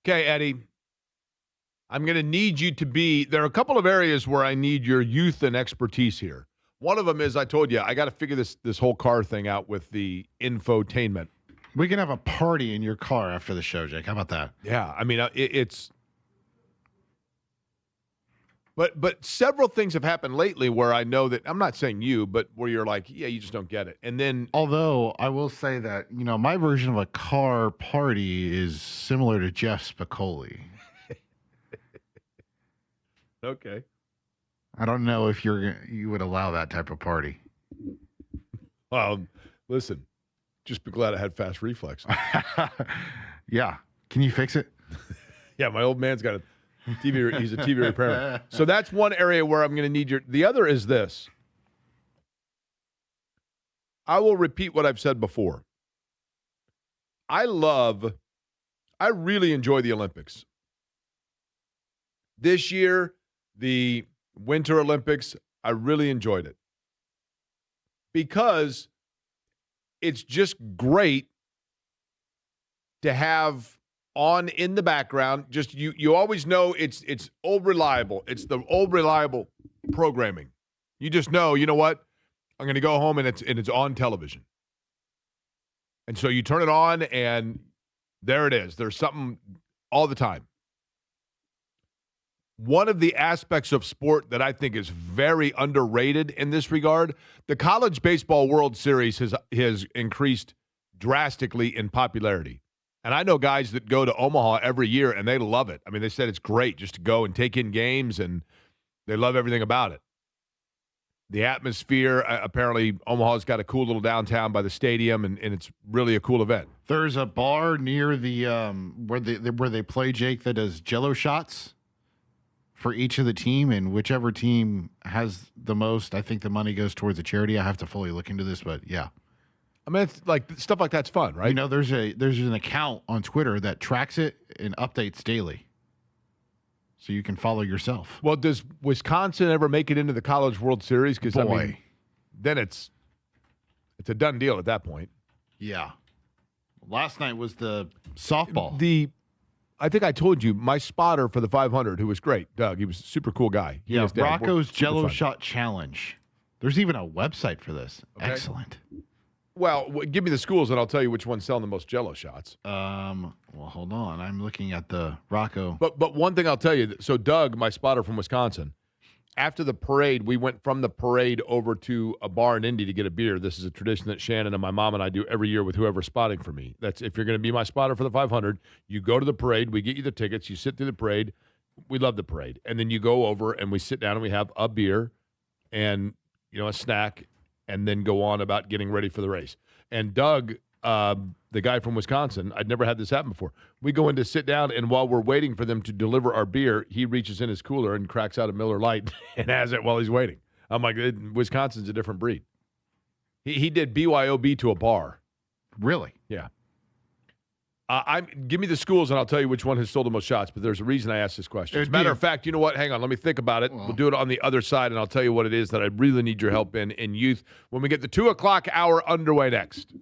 Okay, Eddie. I'm going to need you to be. There are a couple of areas where I need your youth and expertise here. One of them is I told you I got to figure this whole car thing out with the infotainment. We can have a party in your car after the show, Jake. How about that? Yeah, I mean it's. But several things have happened lately where I know that I'm not saying you, but where you're like, yeah, you just don't get it. And then Although I will say that, my version of a car party is similar to Jeff Spicoli. okay. I don't know if you would allow that type of party. Listen, just be glad I had fast reflex. Yeah. Can you fix it? Yeah, my old man's got a TV. He's a TV repairman. So that's one area where I'm going to need your. The other is this. I will repeat what I've said before. I really enjoy the Olympics. This year, the Winter Olympics, I really enjoyed it. Because it's just great to have on in the background. Just you always know it's old reliable. It's the old reliable programming. You just know, you know what? I'm going to go home and it's on television. And so you turn it on and there it is. There's something all the time. One of the aspects of sport that I think is very underrated in this regard, the College Baseball World Series has increased drastically in popularity. And I know guys that go to Omaha every year, and they love it. I mean, they said it's great just to go and take in games, and they love everything about it. The atmosphere, apparently Omaha's got a cool little downtown by the stadium, and it's really a cool event. There's a bar near the where they play, Jake, that does Jello shots for each of the team, and whichever team has the most, I think the money goes towards a charity. I have to fully look into this, but yeah. I mean, it's like stuff like that's fun, right? There's an account on Twitter that tracks it and updates daily, so you can follow yourself. Well, does Wisconsin ever make it into the College World Series? Because I mean, then it's a done deal at that point. Yeah. Last night was the softball. I think I told you my spotter for the 500, who was great, Doug. He was a super cool guy. Yeah, Rocco's Jello Shot Challenge. There's even a website for this. Okay. Excellent. Well, give me the schools, and I'll tell you which one's selling the most Jello shots. Well, hold on. I'm looking at the Rocco. But one thing I'll tell you. So Doug, my spotter from Wisconsin, after the parade, we went from the parade over to a bar in Indy to get a beer. This is a tradition that Shannon and my mom and I do every year with whoever's spotting for me. That's if you're going to be my spotter for the 500, you go to the parade. We get you the tickets. You sit through the parade. We love the parade. And then you go over and we sit down and we have a beer and, a snack, and then go on about getting ready for the race. And Doug, the guy from Wisconsin, I'd never had this happen before. We go in to sit down, and while we're waiting for them to deliver our beer, he reaches in his cooler and cracks out a Miller Lite and has it while he's waiting. I'm like, Wisconsin's a different breed. He did BYOB to a bar. Really? Yeah. Give me the schools, and I'll tell you which one has sold the most shots, but there's a reason I asked this question. As a matter of fact, you know what? Hang on. Let me think about it. We'll do it on the other side, and I'll tell you what it is that I really need your help in youth when we get the 2 o'clock hour underway next.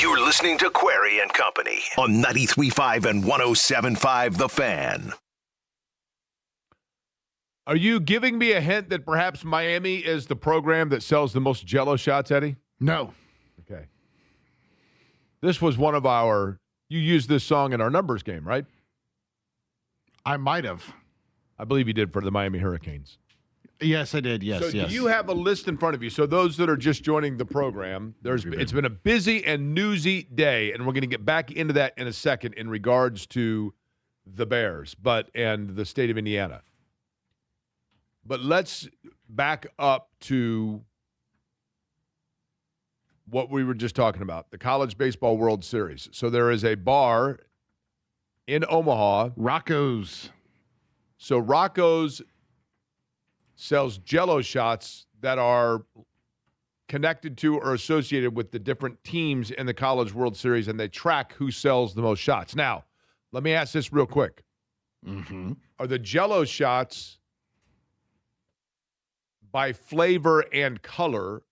You're listening to Query and Company on 93.5 and 107.5 The Fan. Are you giving me a hint that perhaps Miami is the program that sells the most Jell-O shots, Eddie? No. Okay. This was one of our – you used this song in our numbers game, right? I might have. I believe you did for the Miami Hurricanes. Yes, I did. Yes, so yes. do you have a list in front of you? So those that are just joining the program, it's been a busy and newsy day, and we're going to get back into that in a second in regards to the Bears and the state of Indiana. But let's back up to what we were just talking about, the College Baseball World Series. So there is a bar in Omaha. Rocco's. So Rocco's sells Jell-O shots that are connected to or associated with the different teams in the College World Series, and they track who sells the most shots. Now, let me ask this real quick. Mm-hmm. Are the Jell-O shots by flavor and color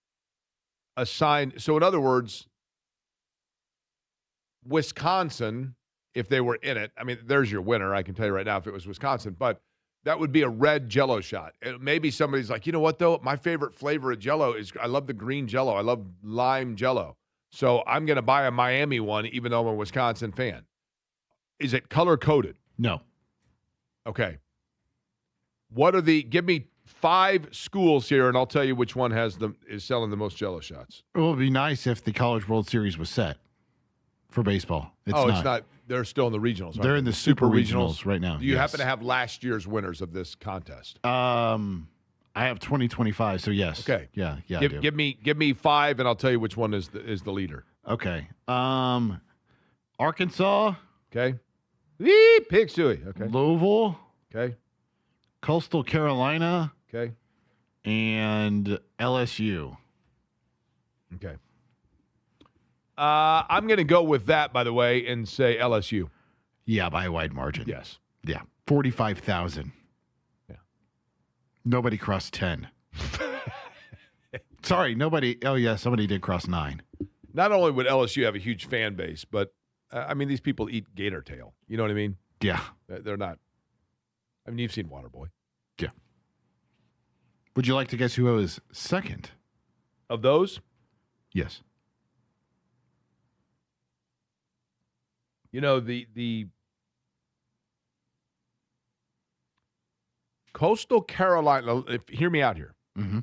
assigned? So in other words, Wisconsin, if they were in it, I mean, there's your winner. I can tell you right now if it was Wisconsin, but that would be a red Jell-O shot. Maybe somebody's like, you know what, though? My favorite flavor of Jell-O is I love the green Jell-O. I love lime Jell-O. So I'm going to buy a Miami one, even though I'm a Wisconsin fan. Is it color-coded? No. Okay. Give me 5 schools here, and I'll tell you which one is selling the most Jell-O shots. It would be nice if the College World Series was set for baseball. It's not. They're still in the regionals. Right? They're in the super regionals right now. Do you happen to have last year's winners of this contest? I have 2025, so yes. Okay. Yeah, I do. Give me 5, and I'll tell you which one is the leader. Okay. Arkansas. Okay. Pig Suey. Okay. Louisville. Okay. Coastal Carolina. Okay. And LSU. Okay. I'm going to go with that, by the way, and say LSU. Yeah, by a wide margin. Yes. Yeah. 45,000. Yeah. Nobody crossed 10. Sorry, nobody. Oh, yeah, somebody did cross 9. Not only would LSU have a huge fan base, but, I mean, these people eat gator tail. You know what I mean? Yeah. They're not. I mean, you've seen Waterboy. Yeah. Would you like to guess who was second? Of those? Yes. You know, the Coastal Carolina, hear me out here. Mm-hmm.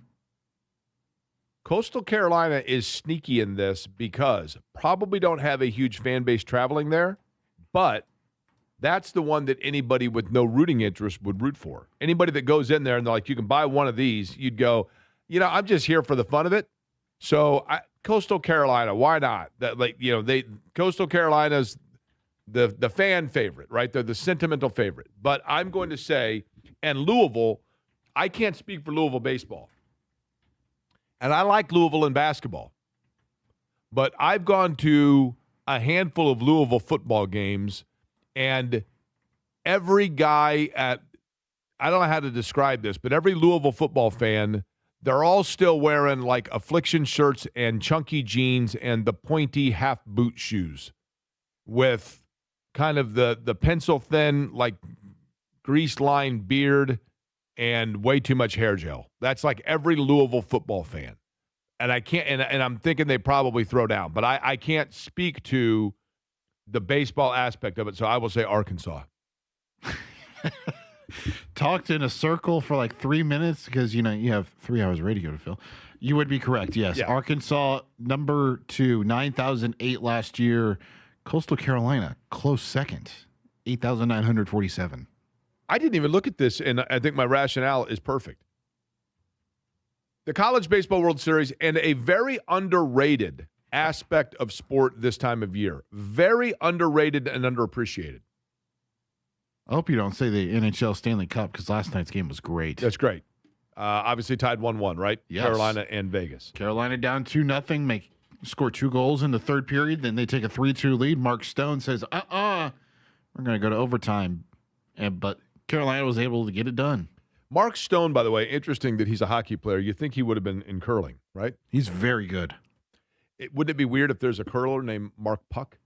Coastal Carolina is sneaky in this because probably don't have a huge fan base traveling there, but that's the one that anybody with no rooting interest would root for. Anybody that goes in there and they're like, you can buy one of these, you'd go, I'm just here for the fun of it. So Coastal Carolina, why not? Coastal Carolina's the fan favorite, right? They're the sentimental favorite. But I'm going to say, and Louisville, I can't speak for Louisville baseball. And I like Louisville in basketball. But I've gone to a handful of Louisville football games, and every guy I don't know how to describe this, but every Louisville football fan, they're all still wearing like affliction shirts and chunky jeans and the pointy half boot shoes with kind of the pencil thin, like grease lined beard and way too much hair gel. That's like every Louisville football fan. And I can't, and I'm thinking they probably throw down, but I can't speak to the baseball aspect of it. So I will say Arkansas. Talked in a circle for like 3 minutes because, you have 3 hours radio to fill. You would be correct. Yes. Yeah. Arkansas, number 2, 9,008 last year. Coastal Carolina, close second, 8,947. I didn't even look at this, and I think my rationale is perfect. The College Baseball World Series, and a very underrated aspect of sport this time of year. Very underrated and underappreciated. I hope you don't say the NHL Stanley Cup because last night's game was great. That's great. Obviously tied 1-1, right? Yes. Carolina and Vegas. Carolina down 2-0, score 2 goals in the third period. Then they take a 3-2 lead. Mark Stone says, we're going to go to overtime. But Carolina was able to get it done. Mark Stone, by the way, interesting that he's a hockey player. You think he would have been in curling, right? He's very good. Wouldn't it be weird if there's a curler named Mark Puck?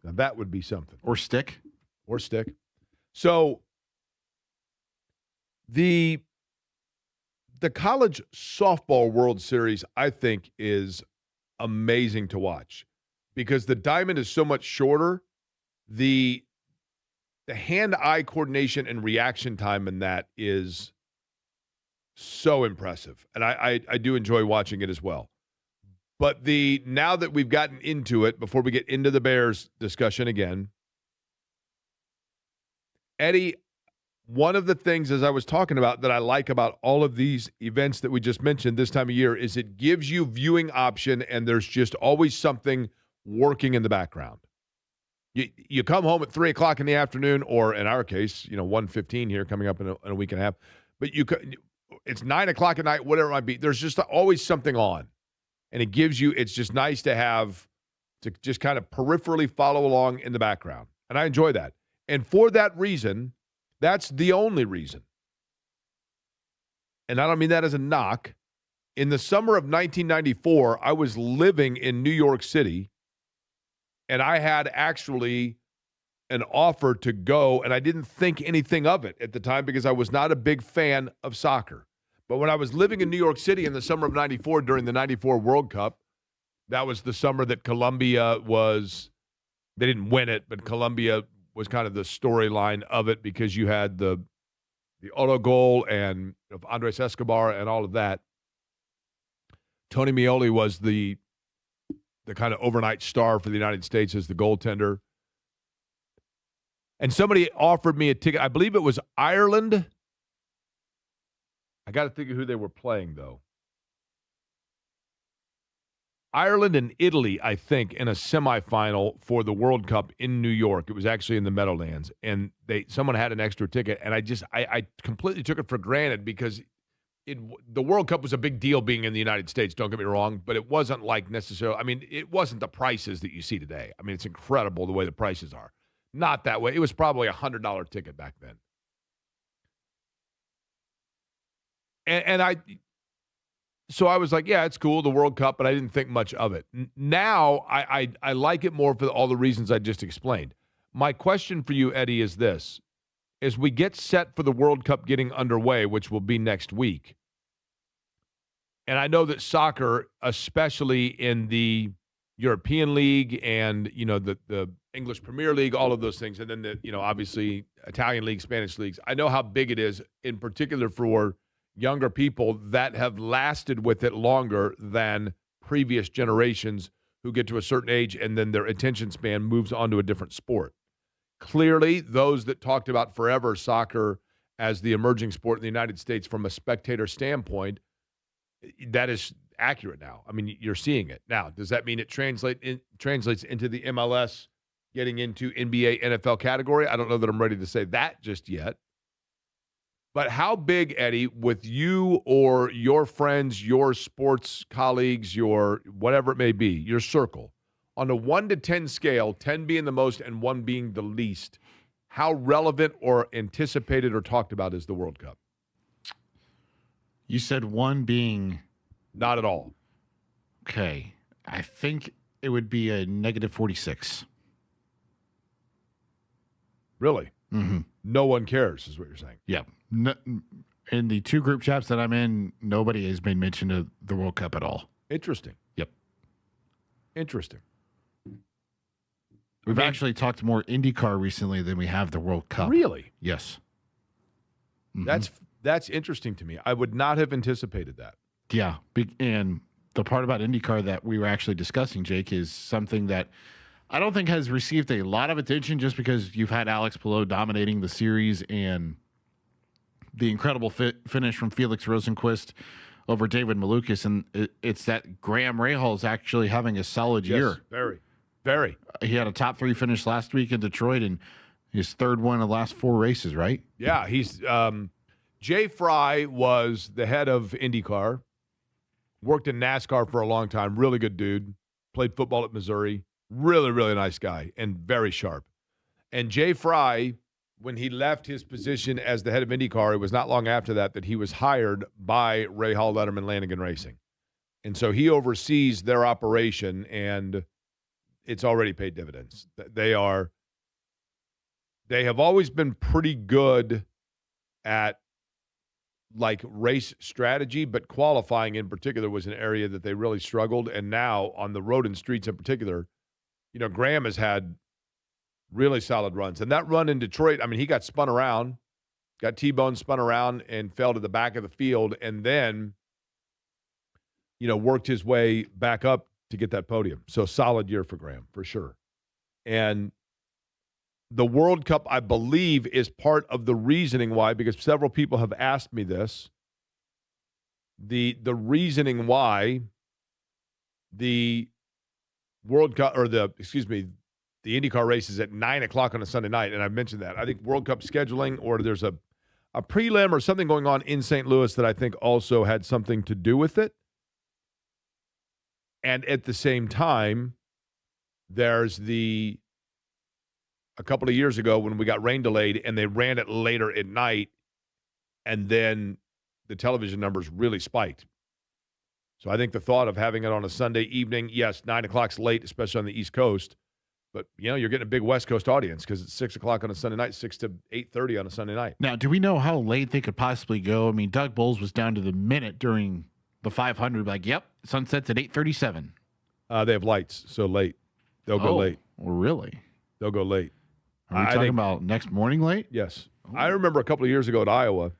Now, that would be something. Or stick. Or stick. So the college softball World Series, I think, is amazing to watch because the diamond is so much shorter. The hand-eye coordination and reaction time in that is so impressive, and I do enjoy watching it as well. But now that we've gotten into it, before we get into the Bears discussion again, Eddie, one of the things, as I was talking about, that I like about all of these events that we just mentioned this time of year is it gives you viewing option, and there's just always something working in the background. You come home at 3 o'clock in the afternoon, or in our case, 1:15 here coming up in a week and a half, but it's 9 o'clock at night, whatever it might be. There's just always something on. And it gives you, it's just nice to just kind of peripherally follow along in the background. And I enjoy that. And for that reason, that's the only reason. And I don't mean that as a knock. In the summer of 1994, I was living in New York City, and I had actually an offer to go, and I didn't think anything of it at the time because I was not a big fan of soccer. But when I was living in New York City in the summer of 94 during the 94 World Cup, that was the summer that Colombia they didn't win it, but Colombia was kind of the storyline of it because you had the auto goal and of Andres Escobar and all of that. Tony Meoli was the kind of overnight star for the United States as the goaltender. And somebody offered me a ticket. I believe it was Ireland. I got to think of who they were playing, though. Ireland and Italy, I think, in a semifinal for the World Cup in New York. It was actually in the Meadowlands. And someone had an extra ticket, and I completely took it for granted because the World Cup was a big deal being in the United States, don't get me wrong, but it wasn't like necessarily, I mean, it wasn't the prices that you see today. I mean, it's incredible the way the prices are. Not that way. It was probably a $100 ticket back then. So I was like, yeah, it's cool, the World Cup, but I didn't think much of it. Now I like it more for all the reasons I just explained. My question for you, Eddie, is this. As we get set for the World Cup getting underway, which will be next week, and I know that soccer, especially in the European League and, the English Premier League, all of those things, and then obviously Italian League, Spanish leagues, I know how big it is, in particular for younger people that have lasted with it longer than previous generations who get to a certain age and then their attention span moves on to a different sport. Clearly, those that talked about forever soccer as the emerging sport in the United States from a spectator standpoint, that is accurate now. I mean, you're seeing it. Now, does that mean it translates into the MLS getting into NBA, NFL category? I don't know that I'm ready to say that just yet. But how big, Eddie, with you or your friends, your sports colleagues, your whatever it may be, your circle, on a 1 to 10 scale, 10 being the most and 1 being the least, how relevant or anticipated or talked about is the World Cup? You said 1 being... Not at all. Okay. I think it would be a -46. Really? Mm-hmm. No one cares, is what you're saying. Yeah. In the 2 group chats that I'm in, nobody has made mention of the World Cup at all. Interesting. Yep. Interesting. We've actually talked more IndyCar recently than we have the World Cup. Really? Yes. Mm-hmm. That's interesting to me. I would not have anticipated that. Yeah. And the part about IndyCar that we were actually discussing, Jake, is something that I don't think has received a lot of attention just because you've had Alex Palou dominating the series and the incredible finish from Felix Rosenqvist over David Malukas. And it's that Graham Rahal is actually having a solid year. Very, very. He had a top 3 finish last week in Detroit and his 3rd one in the last 4 races, right? Yeah, he's Jay Fry was the head of IndyCar, worked in NASCAR for a long time, really good dude, played football at Missouri, really, really nice guy and very sharp. And Jay Fry, when he left his position as the head of IndyCar, it was not long after that he was hired by Rahal, Letterman, Lanigan Racing. And so he oversees their operation, and it's already paid dividends. They have always been pretty good at like race strategy, but qualifying in particular was an area that they really struggled. And now on the road and streets in particular, Graham has had really solid runs. And that run in Detroit, I mean, he got spun around, got T-bone spun around and fell to the back of the field, and then, worked his way back up to get that podium. So solid year for Graham, for sure. And the World Cup, I believe, is part of the reasoning why, because several people have asked me this, the reasoning why the World Cup, or the IndyCar race is at 9 o'clock on a Sunday night, and I mentioned that. I think World Cup scheduling, or there's a prelim or something going on in St. Louis that I think also had something to do with it. And at the same time, there's a couple of years ago when we got rain delayed and they ran it later at night, and then the television numbers really spiked. So I think the thought of having it on a Sunday evening, yes, 9 o'clock's late, especially on the East Coast, but, you're getting a big West Coast audience because it's 6 o'clock on a Sunday night, 6 to 8:30 on a Sunday night. Now, do we know how late they could possibly go? I mean, Doug Bowles was down to the minute during the 500, like, yep, sunsets at 8:37. They have lights, so late. They'll go late. Really? They'll go late. Are we talking about next morning late? Yes. Oh. I remember a couple of years ago at Iowa,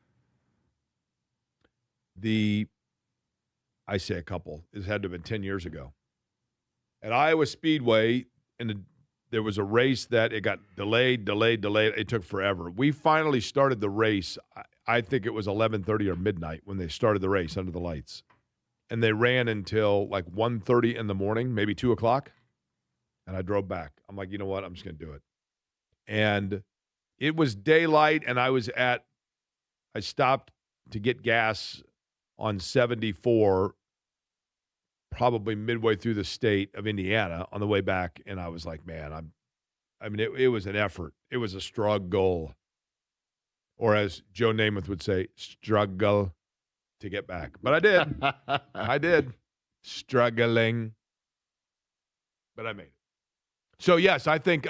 I say a couple, it had to have been 10 years ago. At Iowa Speedway, there was a race that it got delayed. It took forever. We finally started the race. I think it was 11:30 or midnight when they started the race under the lights. And they ran until like 1:30 in the morning, maybe 2 o'clock. And I drove back. I'm like, you know what? I'm just going to do it. And it was daylight, and I stopped to get gas on 74, probably midway through the state of Indiana on the way back. And I was like, man, it was an effort. It was a struggle. Or as Joe Namath would say, struggle to get back. But I did. I did. Struggling. But I made it. So, yes, I think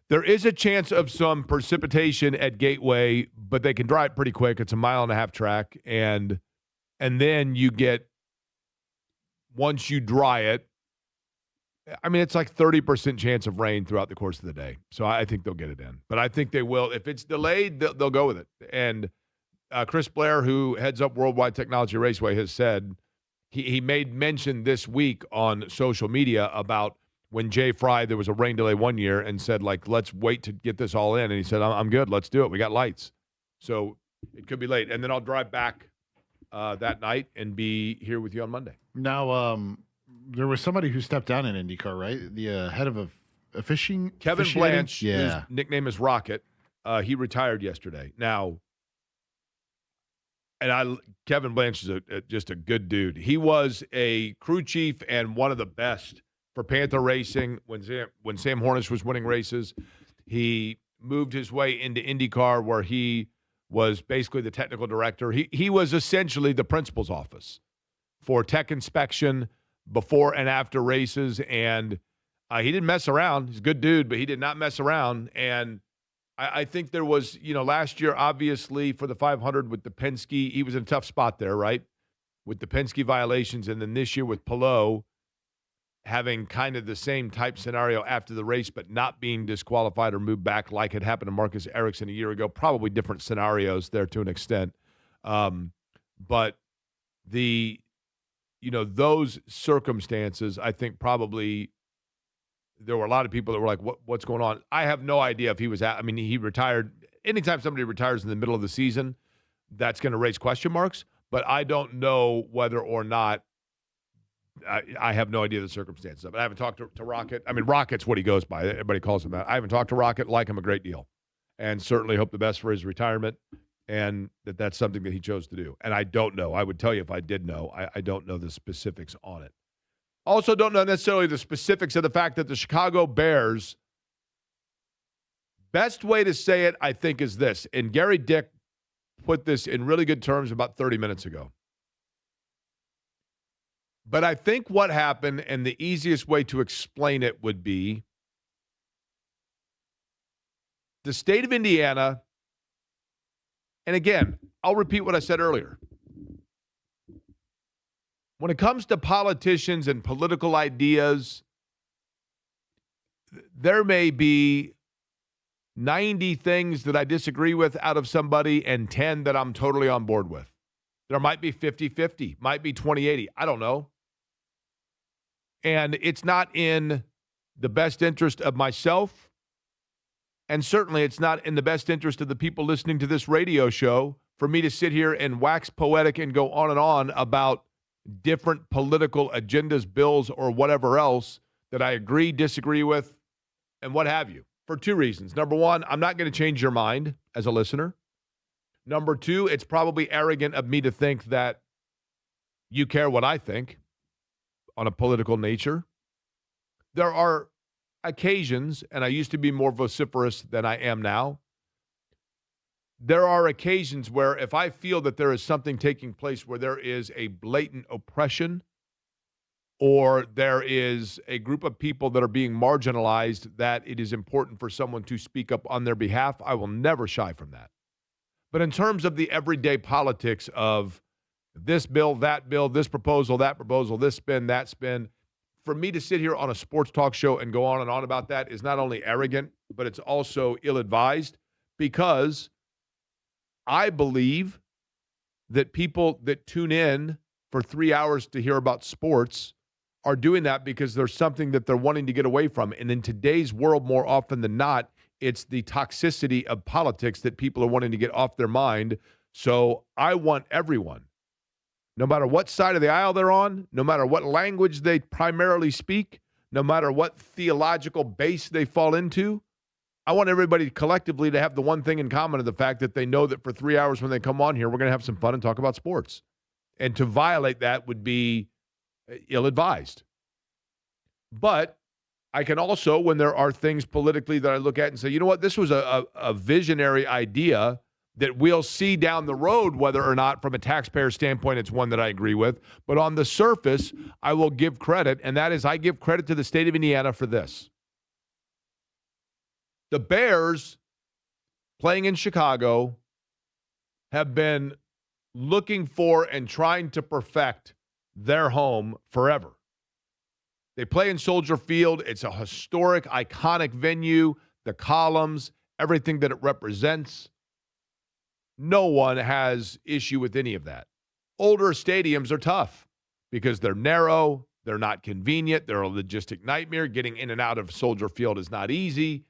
there is a chance of some precipitation at Gateway, but they can dry it pretty quick. It's a 1.5 mile track. And then you get, once you dry it, I mean, it's like 30% chance of rain throughout the course of the day. So I think they'll get it in. But I think they will. If it's delayed, they'll go with it. And Chris Blair, who heads up Worldwide Technology Raceway, has said he made mention this week on social media about when Jay Fry, there was a rain delay one year, and said, like, let's wait to get this all in. And he said, I'm good. Let's do it. We got lights. So it could be late. And then I'll drive back that night and be here with you on Monday. Now, there was somebody who stepped down in IndyCar, right? The head of a fishing. Kevin Blanche, whose nickname is Rocket. He retired yesterday. Now, Kevin Blanche is just a good dude. He was a crew chief and one of the best for Panther Racing when Sam Hornish was winning races. He moved his way into IndyCar, where he was basically the technical director. He was essentially the principal's office for tech inspection before and after races, and he didn't mess around. He's a good dude, but he did not mess around. And I think there was, last year, obviously, for the 500 with the Penske, he was in a tough spot there, right, with the Penske violations. And then this year with Palou having kind of the same type scenario after the race, but not being disqualified or moved back like had happened to Marcus Ericsson a year ago. Probably different scenarios there to an extent. But those circumstances, I think probably there were a lot of people that were like, what's going on? I have no idea if he was he retired. Anytime somebody retires in the middle of the season, that's going to raise question marks. But I don't know whether or not, I have no idea the circumstances of it. I haven't talked to Rocket. I mean, Rocket's what he goes by. Everybody calls him that. I haven't talked to Rocket. Like him a great deal. And certainly hope the best for his retirement, and that's something that he chose to do. And I don't know. I would tell you if I did know. I don't know the specifics on it. Also don't know necessarily the specifics of the fact that the Chicago Bears, best way to say it, I think, is this. And Gary Dick put this in really good terms about 30 minutes ago. But I think what happened, and the easiest way to explain it would be the state of Indiana, and again, I'll repeat what I said earlier. When it comes to politicians and political ideas, there may be 90 things that I disagree with out of somebody and 10 that I'm totally on board with. There might be 50-50, might be 20-80. I don't know. And it's not in the best interest of myself, and certainly it's not in the best interest of the people listening to this radio show for me to sit here and wax poetic and go on about different political agendas, bills, or whatever else that I agree, disagree with, and what have you. For two reasons. Number one, I'm not going to change your mind as a listener. Number two, it's probably arrogant of me to think that you care what I think on a political nature. There are occasions, and I used to be more vociferous than I am now. There are occasions where if I feel that there is something taking place where there is a blatant oppression or there is a group of people that are being marginalized, that it is important for someone to speak up on their behalf, I will never shy from that. But in terms of the everyday politics of this bill, this proposal, that proposal, this spin, that spin, for me to sit here on a sports talk show and go on and on about that is not only arrogant, but it's also ill-advised, because I believe that people that tune in for 3 hours to hear about sports are doing that because there's something that they're wanting to get away from. And in today's world, more often than not, it's the toxicity of politics that people are wanting to get off their mind. So I want everyone, no matter what side of the aisle they're on, no matter what language they primarily speak, no matter what theological base they fall into, I want everybody collectively to have the one thing in common, of the fact that they know that for 3 hours when they come on here, we're going to have some fun and talk about sports. And to violate that would be ill-advised. But I can also, when there are things politically that I look at and say, you know what, this was a visionary idea that we'll see down the road whether or not from a taxpayer standpoint it's one that I agree with. But on the surface, I will give credit, and that is I give credit to the state of Indiana for this. The Bears, playing in Chicago, have been looking for and trying to perfect their home forever. They play in Soldier Field. It's a historic, iconic venue, the columns, everything that it represents. No one has issue with any of that. Older stadiums are tough because they're narrow, they're not convenient, they're a logistic nightmare. Getting in and out of Soldier Field is not easy.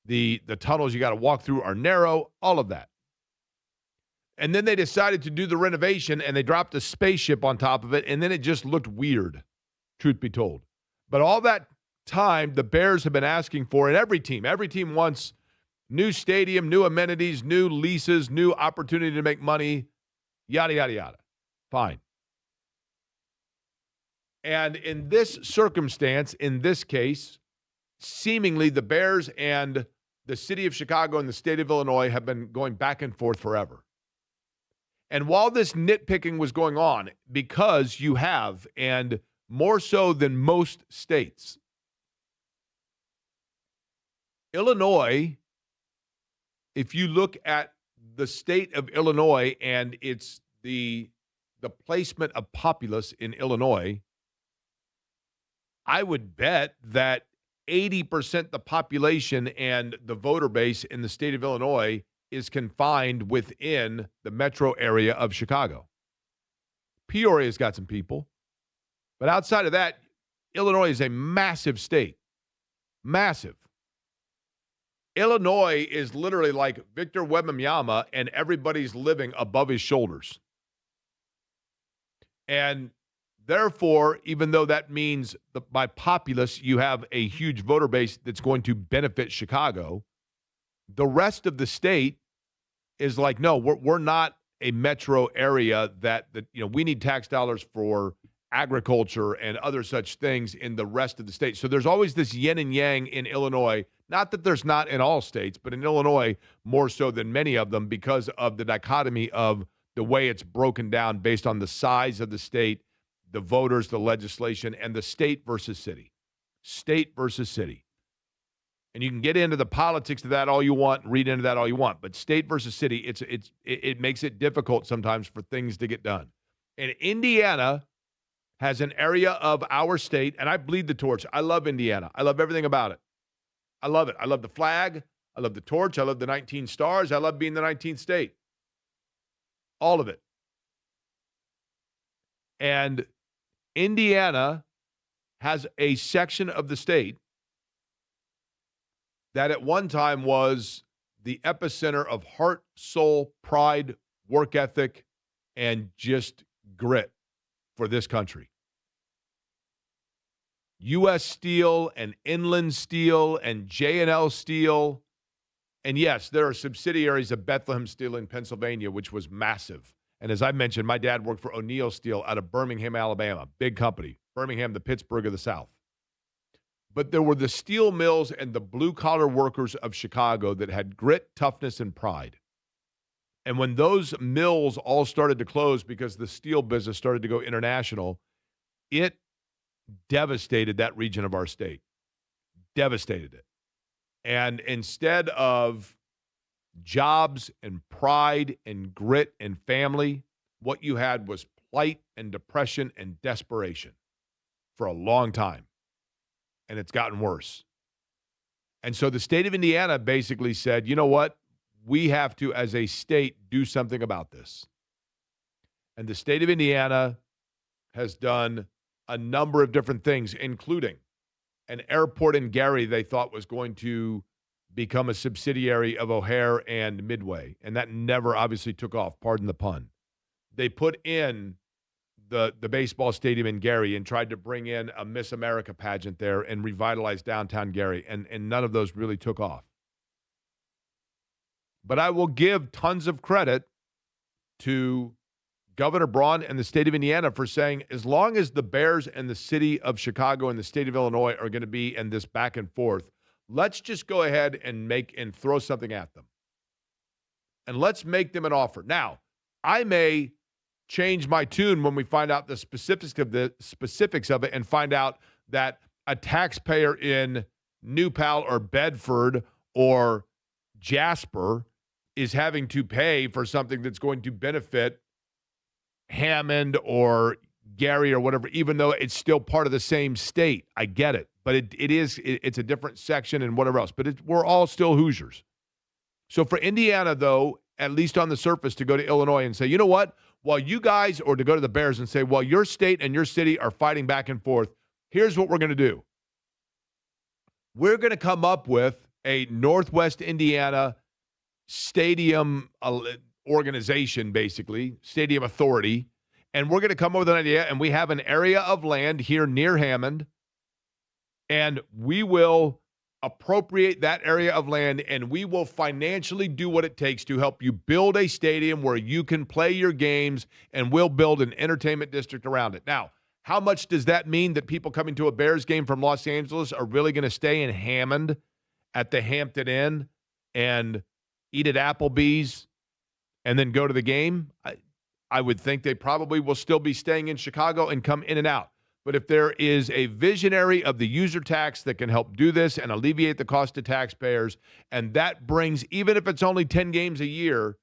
The tunnels you got to walk through are narrow, all of that. And then they decided to do the renovation, and they dropped a spaceship on top of it, and then it just looked weird, truth be told. But all that time, the Bears have been asking for, and every team wants new stadium, new amenities, new leases, new opportunity to make money, yada, yada, yada. Fine. And in this circumstance, in this case, seemingly the Bears and the city of Chicago and the state of Illinois have been going back and forth forever. And while this nitpicking was going on, because you have, and more so than most states, Illinois, if you look at the state of Illinois and it's the placement of populace in Illinois, I would bet that 80% the population and the voter base in the state of Illinois is confined within the metro area of Chicago. Peoria's got some people. But outside of that, Illinois is a massive state. Massive. Illinois is literally like Victor Wembanyama, and everybody's living above his shoulders. And therefore, even though that means by populace you have a huge voter base that's going to benefit Chicago, the rest of the state is like, no, we're not a metro area that we need tax dollars for agriculture and other such things in the rest of the state. So there's always this yin and yang in Illinois. Not that there's not in all states, but in Illinois more so than many of them because of the dichotomy of the way it's broken down based on the size of the state, the voters, the legislation, and the state versus city. State versus city. And you can get into the politics of that all you want, read into that all you want, but state versus city, it makes it difficult sometimes for things to get done. And Indiana has an area of our state, and I bleed the torch. I love Indiana. I love everything about it. I love it. I love the flag. I love the torch. I love the 19 stars. I love being the 19th state. All of it. And Indiana has a section of the state that at one time was the epicenter of heart, soul, pride, work ethic, and just grit for this country. U.S. Steel and Inland Steel and J&L Steel. And yes, there are subsidiaries of Bethlehem Steel in Pennsylvania, which was massive. And as I mentioned, my dad worked for O'Neill Steel out of Birmingham, Alabama. Big company. Birmingham, the Pittsburgh of the South. But there were the steel mills and the blue-collar workers of Chicago that had grit, toughness, and pride. And when those mills all started to close because the steel business started to go international, it devastated that region of our state. Devastated it. And instead of jobs and pride and grit and family, what you had was plight and depression and desperation for a long time. And it's gotten worse. And so the state of Indiana basically said, you know what? We have to, as a state, do something about this. And the state of Indiana has done a number of different things, including an airport in Gary they thought was going to become a subsidiary of O'Hare and Midway. And that never obviously took off, pardon the pun. They put in the baseball stadium in Gary and tried to bring in a Miss America pageant there and revitalize downtown Gary, and none of those really took off. But I will give tons of credit to Governor Braun and the state of Indiana for saying, as long as the Bears and the city of Chicago and the state of Illinois are going to be in this back and forth, let's just go ahead and throw something at them. And let's make them an offer. Now, I may change my tune when we find out the specifics of it and find out that a taxpayer in New Pal or Bedford or Jasper is having to pay for something that's going to benefit Hammond or Gary or whatever, even though it's still part of the same state. I get it. But it's a different section and whatever else. But we're all still Hoosiers. So for Indiana, though, at least on the surface, to go to Illinois and say, you know what? While you guys, or to go to the Bears and say, well, your state and your city are fighting back and forth, here's what we're going to do. We're going to come up with a Northwest Indiana stadium organization, basically, stadium authority, and we're going to come up with an idea, and we have an area of land here near Hammond, and we will appropriate that area of land, and we will financially do what it takes to help you build a stadium where you can play your games, and we'll build an entertainment district around it. Now, how much does that mean that people coming to a Bears game from Los Angeles are really going to stay in Hammond at the Hampton Inn and eat at Applebee's and then go to the game? I would think they probably will still be staying in Chicago and come in and out. But if there is a visionary of the user tax that can help do this and alleviate the cost to taxpayers, and that brings, even if it's only 10 games a year,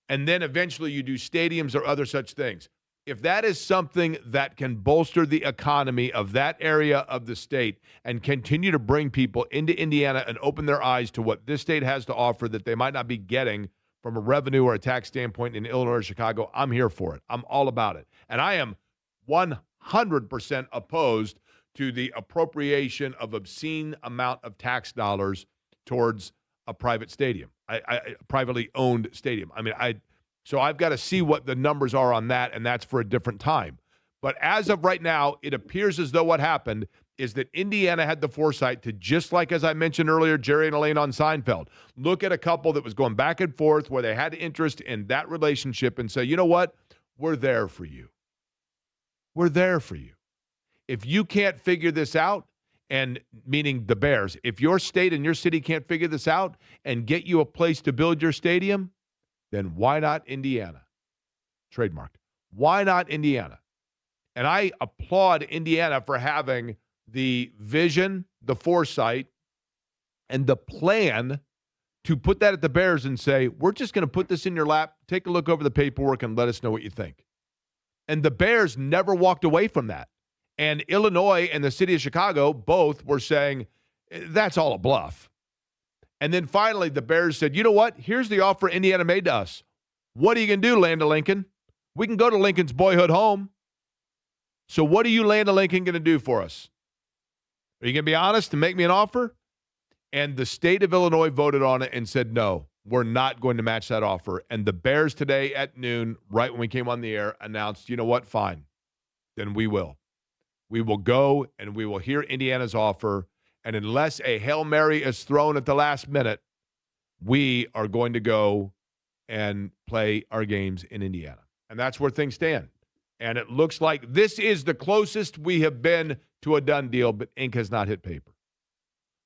and then eventually you do stadiums or other such things, if that is something that can bolster the economy of that area of the state and continue to bring people into Indiana and open their eyes to what this state has to offer that they might not be getting from a revenue or a tax standpoint in Illinois or Chicago, I'm here for it. I'm all about it. And I am 100% opposed to the appropriation of obscene amount of tax dollars towards a private stadium, a privately owned stadium. I mean, so I've got to see what the numbers are on that, and that's for a different time. But as of right now, it appears as though what happened is that Indiana had the foresight to, just like as I mentioned earlier, Jerry and Elaine on Seinfeld, look at a couple that was going back and forth where they had interest in that relationship and say, you know what? We're there for you. We're there for you. If you can't figure this out, and meaning the Bears, if your state and your city can't figure this out and get you a place to build your stadium, then why not Indiana? Trademarked. Why not Indiana? And I applaud Indiana for having the vision, the foresight, and the plan to put that at the Bears and say, we're just going to put this in your lap, take a look over the paperwork, and let us know what you think. And the Bears never walked away from that. And Illinois and the city of Chicago both were saying, that's all a bluff. And then finally, the Bears said, you know what? Here's the offer Indiana made to us. What are you going to do, Land of Lincoln? We can go to Lincoln's boyhood home. So what are you, Land of Lincoln, going to do for us? Are you going to be honest and make me an offer? And the state of Illinois voted on it and said, no, we're not going to match that offer. And the Bears today at noon, right when we came on the air, announced, you know what? Fine. Then we will. We will go and we will hear Indiana's offer. And unless a Hail Mary is thrown at the last minute, we are going to go and play our games in Indiana. And that's where things stand. And it looks like this is the closest we have been to a done deal, but ink has not hit paper.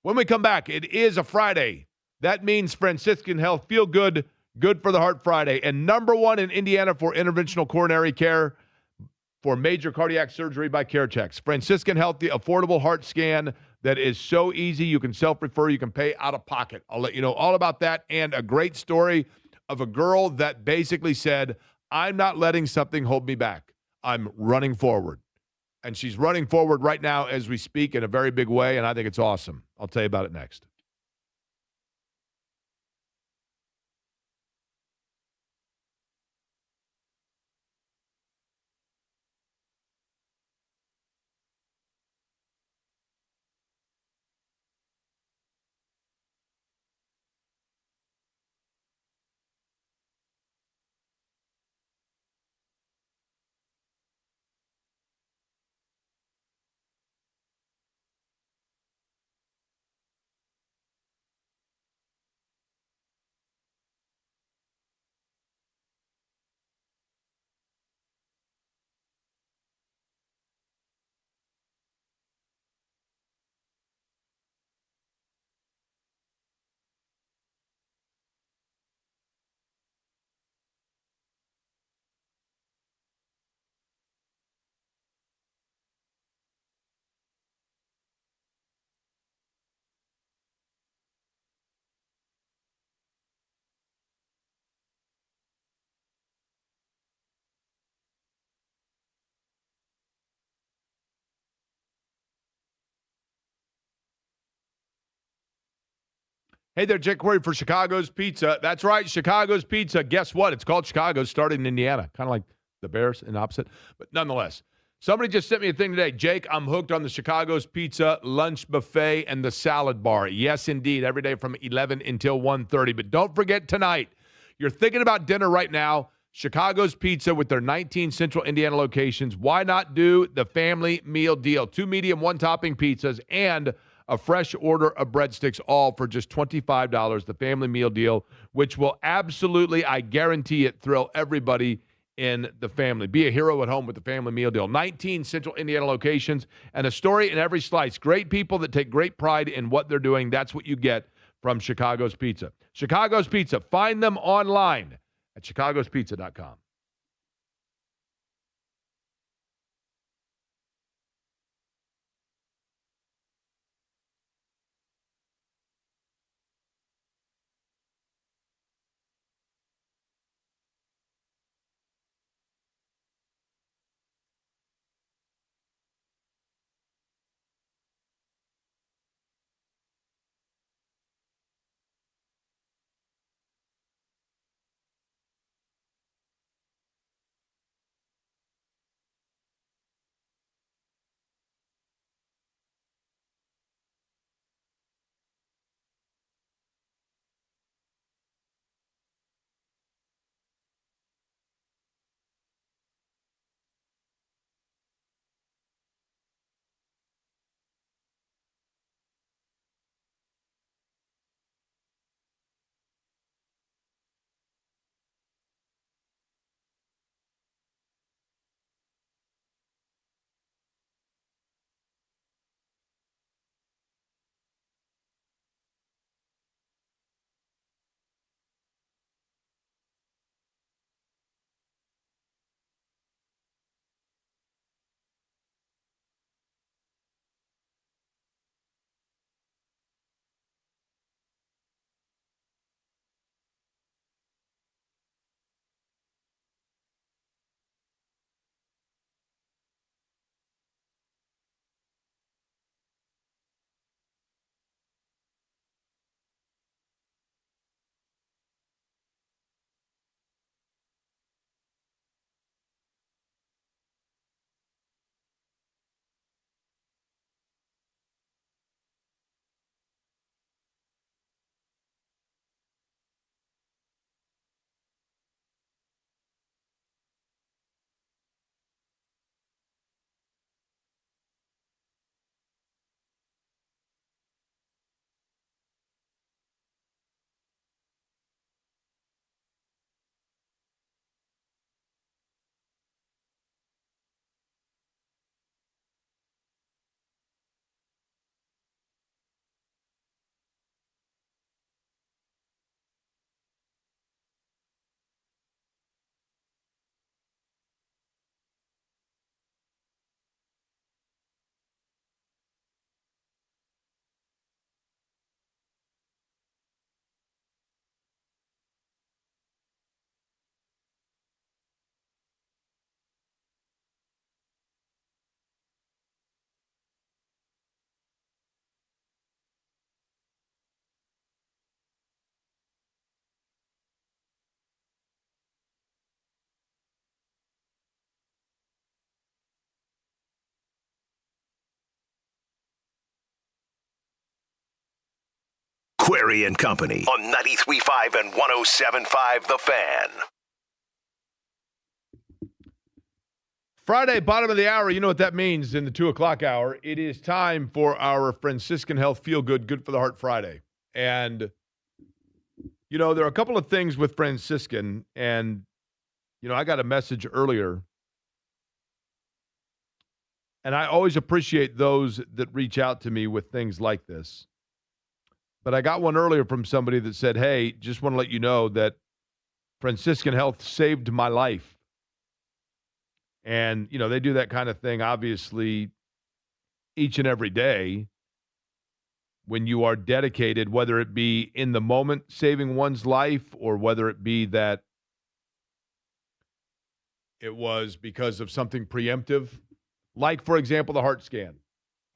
When we come back, it is a Friday. That means Franciscan Health Feel Good, Good for the Heart Friday. And number one in Indiana for interventional coronary care for major cardiac surgery by CareChex. Franciscan Health, the affordable heart scan that is so easy. You can self-refer. You can pay out of pocket. I'll let you know all about that. And a great story of a girl that basically said, I'm not letting something hold me back. I'm running forward. And she's running forward right now as we speak in a very big way, and I think it's awesome. I'll tell you about it next. Hey there, Jake Corey for Chicago's Pizza. That's right, Chicago's Pizza. Guess what? It's called Chicago's, started in Indiana. Kind of like the Bears and opposite. But nonetheless, somebody just sent me a thing today. Jake, I'm hooked on the Chicago's Pizza lunch buffet and the salad bar. Yes, indeed, every day from 11 until 1:30. But don't forget tonight, you're thinking about dinner right now, Chicago's Pizza with their 19 Central Indiana locations. Why not do the family meal deal? 2 medium, 1 topping pizzas and a fresh order of breadsticks, all for just $25, the family meal deal, which will absolutely, I guarantee it, thrill everybody in the family. Be a hero at home with the family meal deal. 19 Central Indiana locations and a story in every slice. Great people that take great pride in what they're doing. That's what you get from Chicago's Pizza. Chicago's Pizza. Find them online at chicagospizza.com. Query and Company on 93.5 and 107.5 The Fan. Friday, bottom of the hour. You know what that means in the 2 o'clock hour. It is time for our Franciscan Health Feel Good, Good for the Heart Friday. And, you know, there are a couple of things with Franciscan. And, you know, I got a message earlier. And I always appreciate those that reach out to me with things like this. But I got one earlier from somebody that said, hey, just want to let you know that Franciscan Health saved my life. And, you know, they do that kind of thing, obviously, each and every day when you are dedicated, whether it be in the moment saving one's life or whether it be that it was because of something preemptive, like, for example, the heart scan.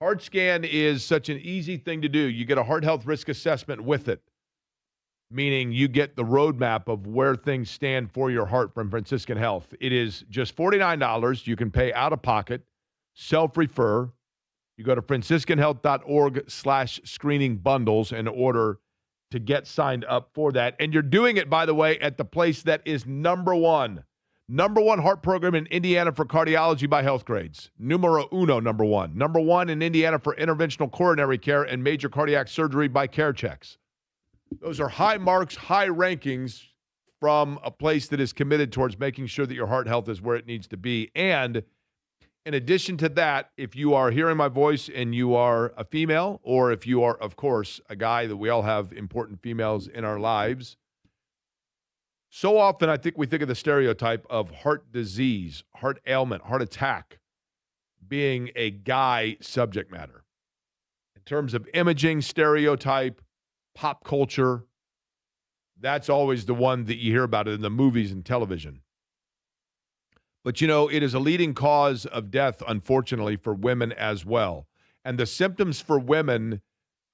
Heart scan is such an easy thing to do. You get a heart health risk assessment with it, meaning you get the roadmap of where things stand for your heart from Franciscan Health. It is just $49. You can pay out of pocket, self-refer. You go to franciscanhealth.org/screening bundles in order to get signed up for that. And you're doing it, by the way, at the place that is number one heart program in Indiana for cardiology by health grades. Numero uno, number one. Number one in Indiana for interventional coronary care and major cardiac surgery by care checks. Those are high marks, high rankings from a place that is committed towards making sure that your heart health is where it needs to be. And in addition to that, if you are hearing my voice and you are a female, or if you are, of course, a guy, that we all have important females in our lives, so often I think we think of the stereotype of heart disease, heart ailment, heart attack being a guy subject matter. In terms of imaging stereotype, pop culture, that's always the one that you hear about it in the movies and television. But, you know, it is a leading cause of death, unfortunately, for women as well. And the symptoms for women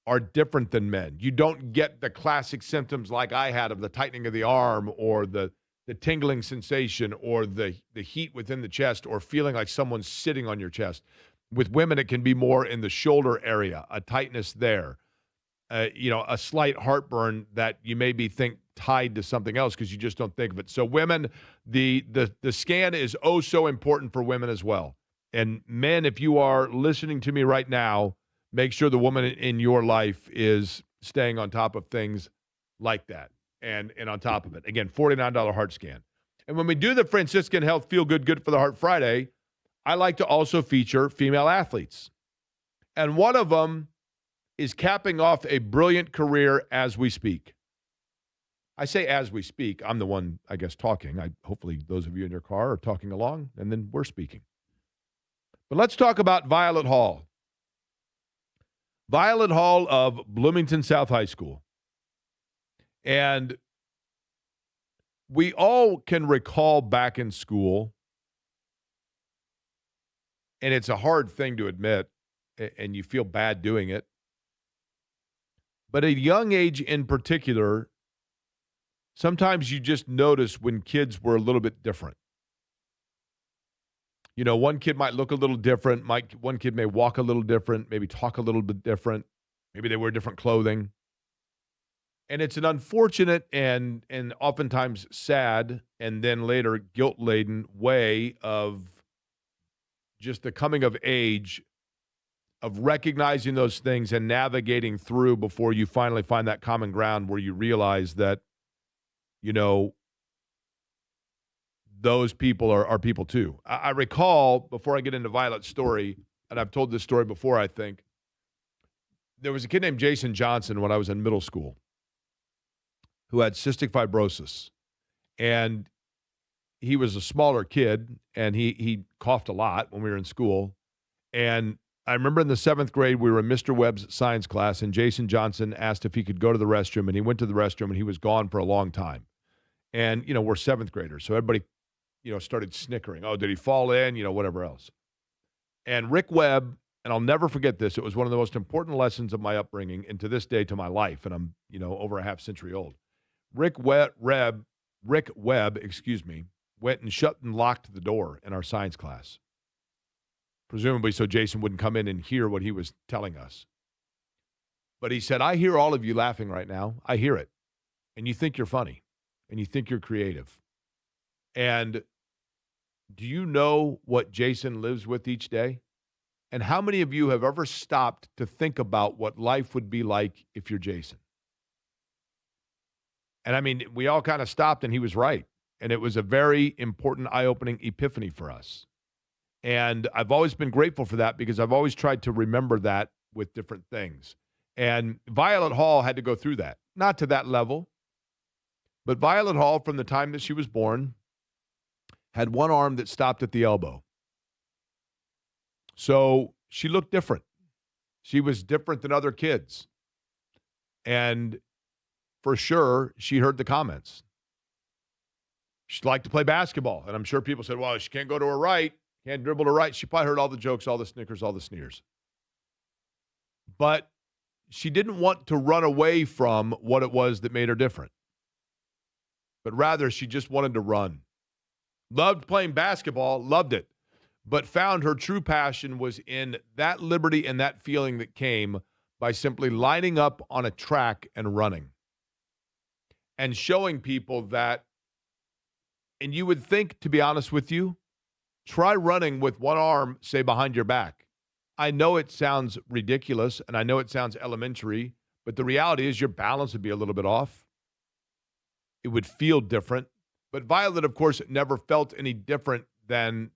are different than men. You don't get the classic symptoms like I had of the tightening of the arm or the tingling sensation or the heat within the chest or feeling like someone's sitting on your chest. With women, it can be more in the shoulder area, a tightness there. You know, a slight heartburn that you maybe think tied to something else because you just don't think of it. So women, the scan is oh so important for women as well. And men, if you are listening to me right now, make sure the woman in your life is staying on top of things like that and on top of it. Again, $49 heart scan. And when we do the Franciscan Health Feel Good, Good for the Heart Friday, I like to also feature female athletes. And one of them is capping off a brilliant career as we speak. I say as we speak. I'm the one, I guess, talking. Hopefully those of you in your car are talking along, and then we're speaking. But let's talk about Violet Hall. Violet Hall of Bloomington South High School. And we all can recall back in school, and it's a hard thing to admit, and you feel bad doing it. But at a young age in particular, sometimes you just notice when kids were a little bit different. You know, one kid might look a little different. One kid may walk a little different, maybe talk a little bit different. Maybe they wear different clothing. And it's an unfortunate and oftentimes sad and then later guilt-laden way of just the coming of age, of recognizing those things and navigating through before you finally find that common ground where you realize that, you know, those people are people too. I recall, before I get into Violet's story, and I've told this story before, I think, there was a kid named Jason Johnson when I was in middle school who had cystic fibrosis. And he was a smaller kid, and he coughed a lot when we were in school. And I remember in the 7th grade, we were in Mr. Webb's science class, and Jason Johnson asked if he could go to the restroom, and he went to the restroom, and he was gone for a long time. And, you know, we're 7th graders, so everybody, you know, started snickering. Oh, did he fall in? You know, whatever else. And Rick Webb, and I'll never forget this, it was one of the most important lessons of my upbringing, and to this day, to my life, and I'm, you know, over a half century old. Rick Webb, went and shut and locked the door in our science class, presumably so Jason wouldn't come in and hear what he was telling us. But he said, I hear all of you laughing right now. I hear it. And you think you're funny. And you think you're creative. And do you know what Jason lives with each day? And how many of you have ever stopped to think about what life would be like if you're Jason? And I mean, we all kind of stopped, and he was right. And it was a very important, eye-opening epiphany for us. And I've always been grateful for that because I've always tried to remember that with different things. And Violet Hall had to go through that. Not to that level, but Violet Hall, from the time that she was born, had one arm that stopped at the elbow. So she looked different. She was different than other kids. And for sure, she heard the comments. She'd like to play basketball. And I'm sure people said, well, she can't go to her right, can't dribble to her right. She probably heard all the jokes, all the snickers, all the sneers. But she didn't want to run away from what it was that made her different. But rather, she just wanted to run. Loved playing basketball, loved it. But found her true passion was in that liberty and that feeling that came by simply lining up on a track and running. And showing people that, and you would think, to be honest with you, try running with one arm, say, behind your back. I know it sounds ridiculous, and I know it sounds elementary, but the reality is your balance would be a little bit off. It would feel different. But Violet, of course, never felt any different than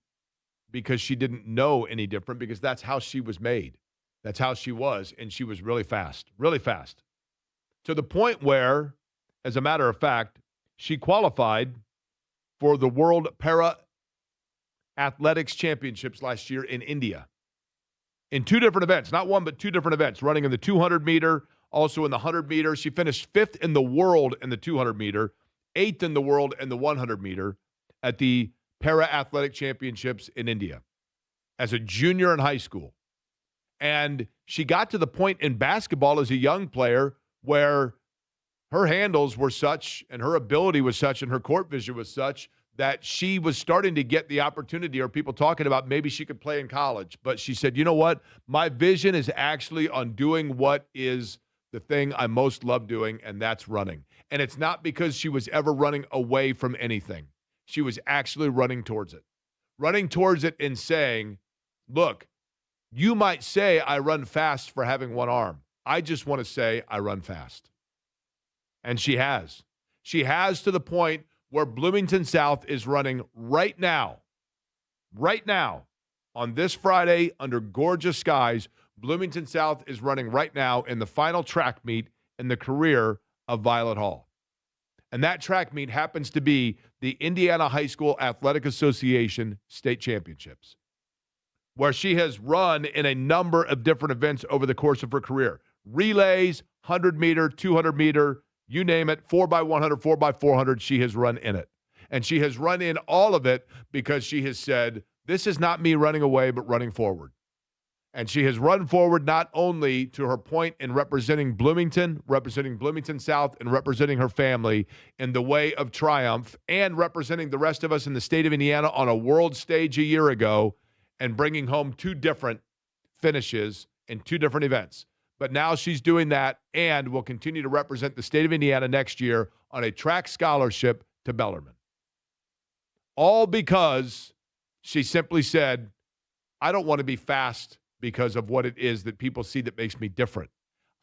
because she didn't know any different, because that's how she was made. That's how she was, and she was really fast, to the point where, as a matter of fact, she qualified for the World Para Athletics Championships last year in India in two different events, not one, but two different events, running in the 200-meter, also in the 100-meter. She finished 5th in the world in the 200-meter, 8th in the world in the 100-meter at the Para Athletic Championships in India as a junior in high school. And she got to the point in basketball as a young player where her handles were such and her ability was such and her court vision was such that she was starting to get the opportunity, or people talking about maybe she could play in college. But she said, you know what? My vision is actually on doing what is the thing I most love doing, and that's running. And it's not because she was ever running away from anything. She was actually running towards it and saying, look, you might say I run fast for having one arm. I just want to say I run fast. And she has. She has, to the point where Bloomington South is running right now, on this Friday under gorgeous skies. Bloomington South is running right now in the final track meet in the career of Violet Hall. And that track meet happens to be the Indiana High School Athletic Association State Championships, where she has run in a number of different events over the course of her career. Relays, 100-meter, 200-meter, you name it, 4x100, 4x400, she has run in it. And she has run in all of it because she has said, this is not me running away, but running forward. And she has run forward not only to her point in representing Bloomington South, and representing her family in the way of triumph, and representing the rest of us in the state of Indiana on a world stage a year ago, and bringing home two different finishes in two different events. But now she's doing that and will continue to represent the state of Indiana next year on a track scholarship to Bellarmine. All because she simply said, I don't want to be fast because of what it is that people see that makes me different.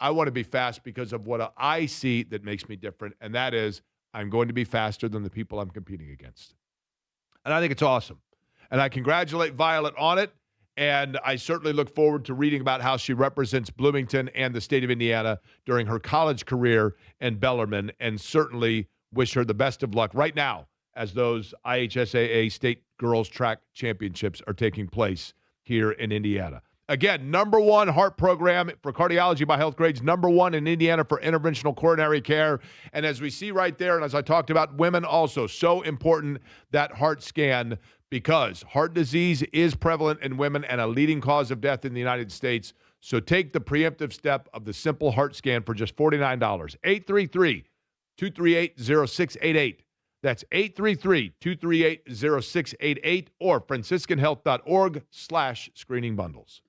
I want to be fast because of what I see that makes me different, and that is I'm going to be faster than the people I'm competing against. And I think it's awesome. And I congratulate Violet on it, and I certainly look forward to reading about how she represents Bloomington and the state of Indiana during her college career in Bellarmine, and certainly wish her the best of luck right now as those IHSAA State Girls Track Championships are taking place here in Indiana. Again, #1 heart program for cardiology by Health Grades, #1 in Indiana for interventional coronary care. And as we see right there, and as I talked about, women also, so important, that heart scan, because heart disease is prevalent in women and a leading cause of death in the United States. So take the preemptive step of the simple heart scan for just $49. 833-238-0688. That's 833-238-0688 or franciscanhealth.org/screening bundles.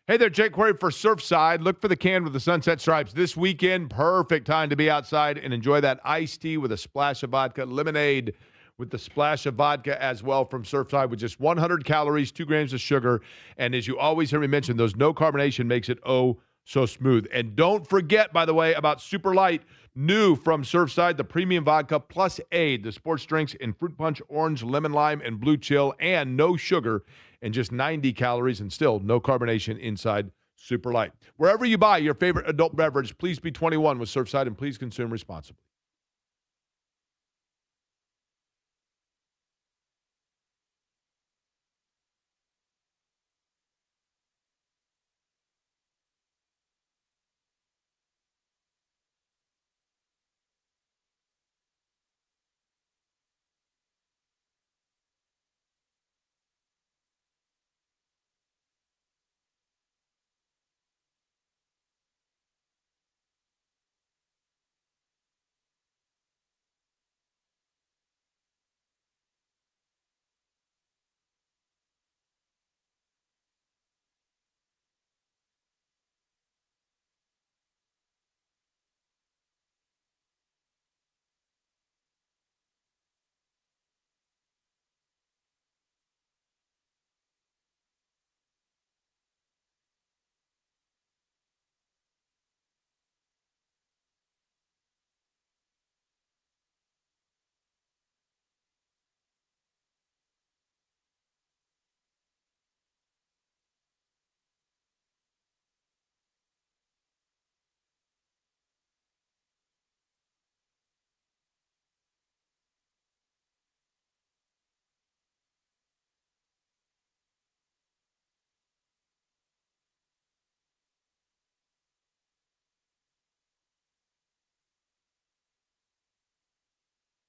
Hey there, Jake Query for Surfside. Look for the can with the sunset stripes this weekend. Perfect time to be outside and enjoy that iced tea with a splash of vodka, lemonade with the splash of vodka as well from Surfside with just 100 calories, 2 grams of sugar. And as you always hear me mention, those no carbonation makes it so smooth. And don't forget, by the way, about Super Light, new from Surfside, the premium vodka plus aid, the sports drinks in fruit punch, orange, lemon lime, and blue chill, and no sugar and just 90 calories and still no carbonation inside Super Light. Wherever you buy your favorite adult beverage, please be 21 with Surfside and please consume responsibly.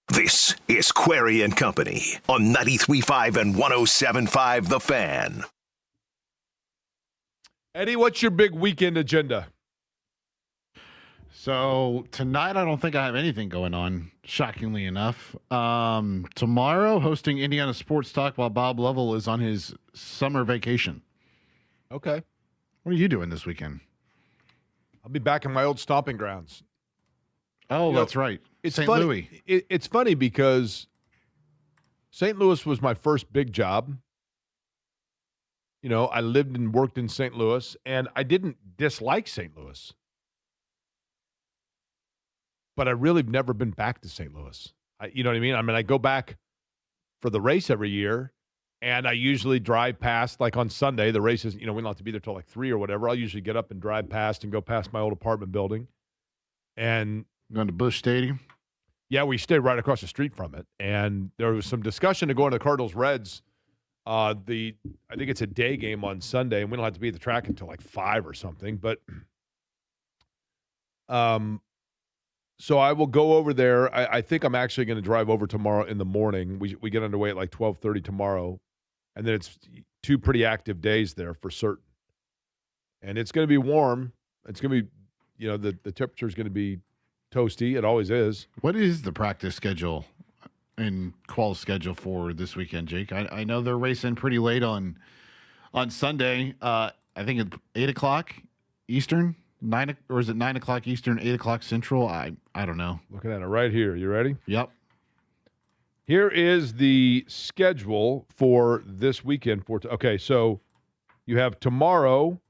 This is Query and Company on 93.5 and 107.5 The Fan. Eddie, what's your big weekend agenda? So tonight, I don't think I have anything going on, shockingly enough. Tomorrow, hosting Indiana Sports Talk while Bob Lovell is on his summer vacation. Okay. What are you doing this weekend? I'll be back in my old stomping grounds. Oh, You know, that's right. It's St. funny. Louis. It's funny because St. Louis was my first big job. You know, I lived and worked in St. Louis, and I didn't dislike St. Louis. But I really have never been back to St. Louis. You know what I mean? I mean, I go back for the race every year, and I usually drive past, like on Sunday, the races, you know, we don't have to be there till like 3 or whatever. I'll usually get up and drive past and go past my old apartment building. And Going to Busch Stadium? yeah, we stay right across the street from it. And there was some discussion to go into the Cardinals-Reds. I think it's a day game on Sunday, and we don't have to be at the track until like 5 or something. But so I will go over there. I think I'm actually going to drive over tomorrow in the morning. We get underway at like 12:30 tomorrow, and then it's 2 pretty active days there for certain. And it's going to be warm. It's going to be, you know, the temperature is going to be toasty. It always is. What is the practice schedule and qual schedule for this weekend, Jake? I know they're racing pretty late on Sunday. I think it's 8 o'clock Eastern. 9 or is it 9 o'clock Eastern, 8 o'clock Central? I don't know. Looking at it right here. You ready? Yep. Here is the schedule for this weekend. Okay, so you have tomorrow,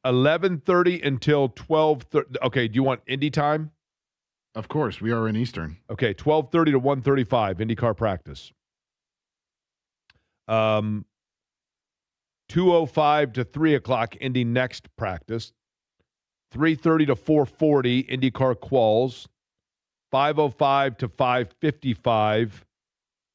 11:30 until 12:30. Okay, do you want Indy time? Of course, we are in Eastern. Okay, 12:30 to 1:35 IndyCar practice. 2:05 to 3 o'clock Indy next practice. 3:30 to 4:40 IndyCar quals. 5:05 to 5:55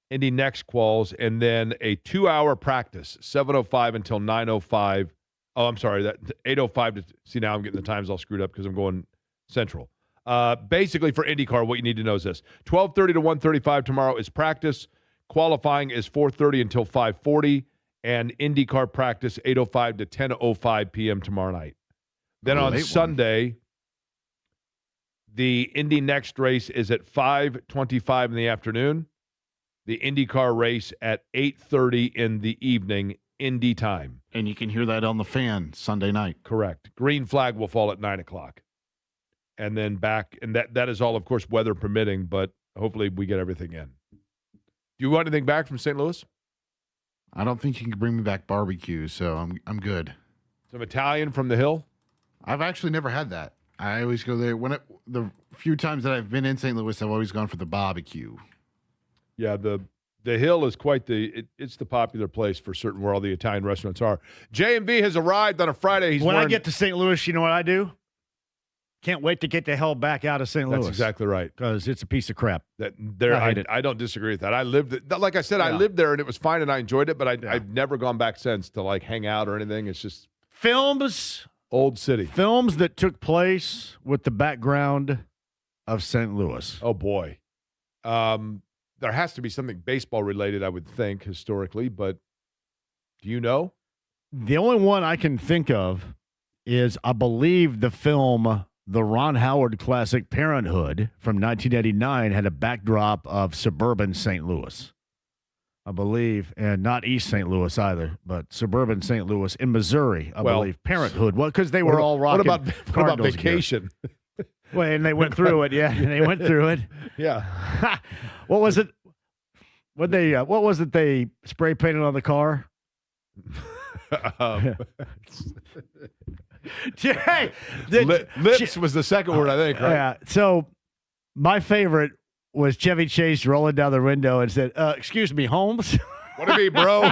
Indy next quals, and then a 2-hour practice, 7:05 until 9:05. Oh, I'm sorry, that 8:05 to see, now I'm getting the times all screwed up because I'm going Central. Basically for IndyCar, what you need to know is this: 12:30 to 1:35 tomorrow is practice. Qualifying is 4:30 until 5:40, and IndyCar practice 8:05 to 10:05 p.m. tomorrow night. Then on Sunday, the Indy next race is at 5:25 in the afternoon. The IndyCar race at 8:30 in the evening Indy time. And you can hear that on the Fan Sunday night. Correct. Green flag will fall at 9 o'clock. And then back, and that is all, of course, weather permitting, but hopefully we get everything in. Do you want anything back from St. Louis? I don't think you can bring me back barbecue, so I'm good. Some Italian from the Hill? I've actually never had that. I always go there. The few times that I've been in St. Louis, I've always gone for the barbecue. Yeah, the Hill is quite it's the popular place for certain where all the Italian restaurants are. J&B has arrived on a Friday. When I get to St. Louis, you know what I do? Can't wait to get the hell back out of St. Louis. That's exactly right. Because it's a piece of crap. I hate it. I don't disagree with that. I lived, like I said, I lived there and it was fine and I enjoyed it, but I've never gone back since to like hang out or anything. It's just old city. Films that took place with the background of St. Louis. Oh boy, there has to be something baseball related, I would think historically. But do you know? The only one I can think of is, I believe, the film. The Ron Howard classic Parenthood from 1989 had a backdrop of suburban St. Louis, I believe, and not East St. Louis either, but suburban St. Louis in Missouri, I believe. Parenthood, because they were all rocking. What about Vacation? Well, and they went through it, yeah. They went through it. Yeah. What was it? What was it they spray painted on the car? Hey, lips was the second word, I think, right? Yeah. So my favorite was Chevy Chase rolling down the window and said, "Excuse me, Holmes." What it be, bro?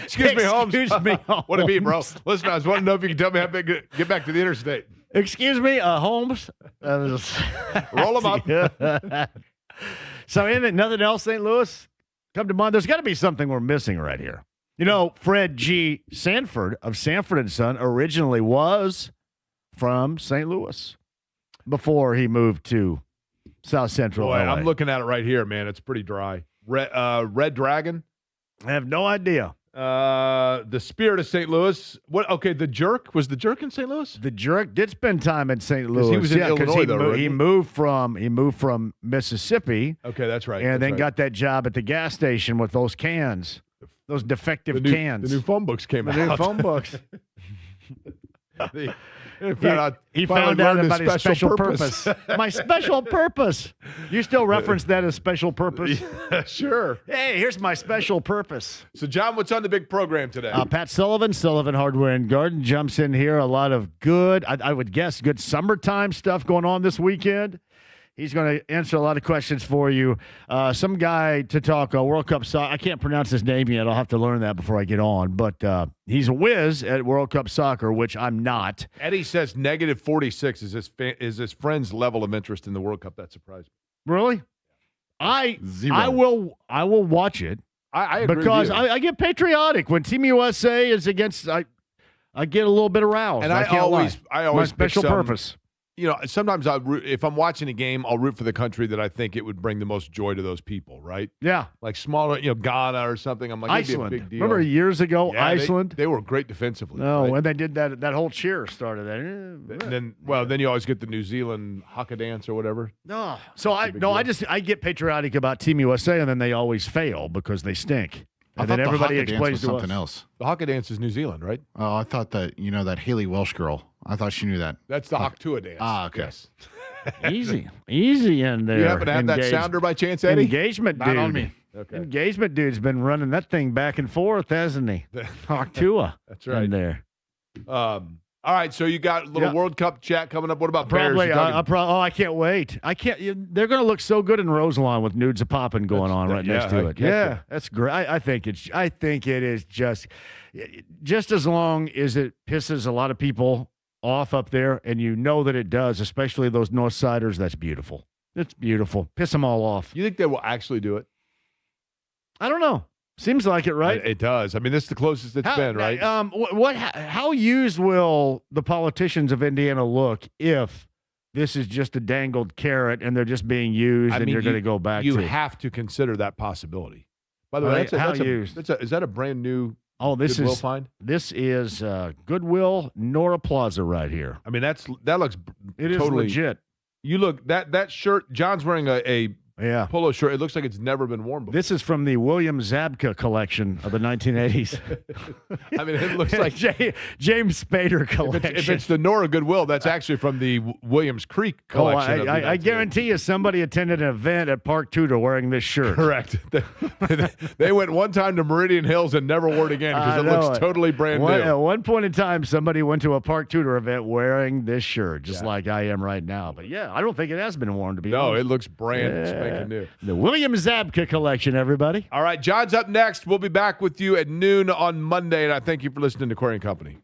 Excuse me, Holmes. Excuse me, Holmes. What it be, bro? Listen, I was wanting to know if you can tell me how to get back to the interstate. Excuse me, Holmes. Roll them up. So, nothing else, St. Louis? Come to mind. There's got to be something we're missing right here. You know, Fred G. Sanford of Sanford & Son originally was from St. Louis before he moved to South Central Boy, LA. I'm looking at it right here, man. It's pretty dry. Red Dragon. I have no idea. The Spirit of St. Louis. What? Okay, the Jerk. Was the Jerk in St. Louis? The Jerk did spend time in St. Louis. He was in Illinois, though. He moved from Mississippi. Okay, that's right. And then got that job at the gas station with those cans. Those defective cans. The new phone books came out. The new phone books. He found out about his special purpose. My special purpose. You still reference that as special purpose? Yeah, sure. Hey, here's my special purpose. So, John, what's on the big program today? Pat Sullivan Hardware and Garden jumps in here. A lot of good, I would guess, good summertime stuff going on this weekend. He's going to answer a lot of questions for you. Some guy to talk World Cup soccer. I can't pronounce his name yet. I'll have to learn that before I get on. But he's a whiz at World Cup soccer, which I'm not. Eddie says negative 46 is his friend's level of interest in the World Cup. That surprised me. Really? Zero. I will watch it. I agree because with you. I get patriotic when Team USA is against. I get a little bit aroused. And I can't lie. I always my special purpose. You know, sometimes if I'm watching a game, I'll root for the country that I think it would bring the most joy to those people, right? Yeah. Like smaller, Ghana or something. I'm like, Iceland. It'd be a big deal. Remember years ago, Yeah, Iceland? They were great defensively. No, right? when they did that whole cheer started there. And then you always get the New Zealand haka dance or whatever. No. So I get patriotic about Team USA, and then they always fail because they stink. And then everybody explains to something us. else. The haka dance is New Zealand, right? Oh, I thought that, that Haley Welsh girl. I thought she knew that. That's the Haktua dance. Ah, okay. Yes. Easy in there. You happen to have that sounder by chance, Eddie? Engagement Not dude. on me. Okay. Engagement dude's been running that thing back and forth, hasn't he? Haktua. That's right. In there. All right, so you got a little World Cup chat coming up. What about Probably. Bears? I can't wait. They're going to look so good in Roselawn with nudes of popping going on right next to it. Yeah, that's great. I think it is just as long as it pisses a lot of people off up there, and you know that it does, especially those North Siders. That's beautiful. It's beautiful. Piss them all off. You think they will actually do it? I don't know. Seems like it, right? It does. I mean, this is the closest it's been, right? How used will the politicians of Indiana look if this is just a dangled carrot and they're just being used you're going to go back to? You have to consider that possibility. By the way, is that a brand new Goodwill find? This is Goodwill Nora Plaza right here. I mean, that looks it is totally legit. You look that shirt. John's wearing a Yeah. polo shirt. It looks like it's never been worn before. This is from the William Zabka collection of the 1980s. I mean, it looks like James Spader collection. if it's the Nora Goodwill, that's actually from the Williams Creek collection. I guarantee you somebody attended an event at Park Tudor wearing this shirt. Correct. They went one time to Meridian Hills and never wore it again because it looks totally brand new. At one point in time, somebody went to a Park Tudor event wearing this shirt, just like I am right now. But yeah, I don't think it has been worn, to be honest. No, it looks brand spanking new. The William Zabka collection, everybody. All right, John's up next. We'll be back with you at noon on Monday, and I thank you for listening to Corey and Company.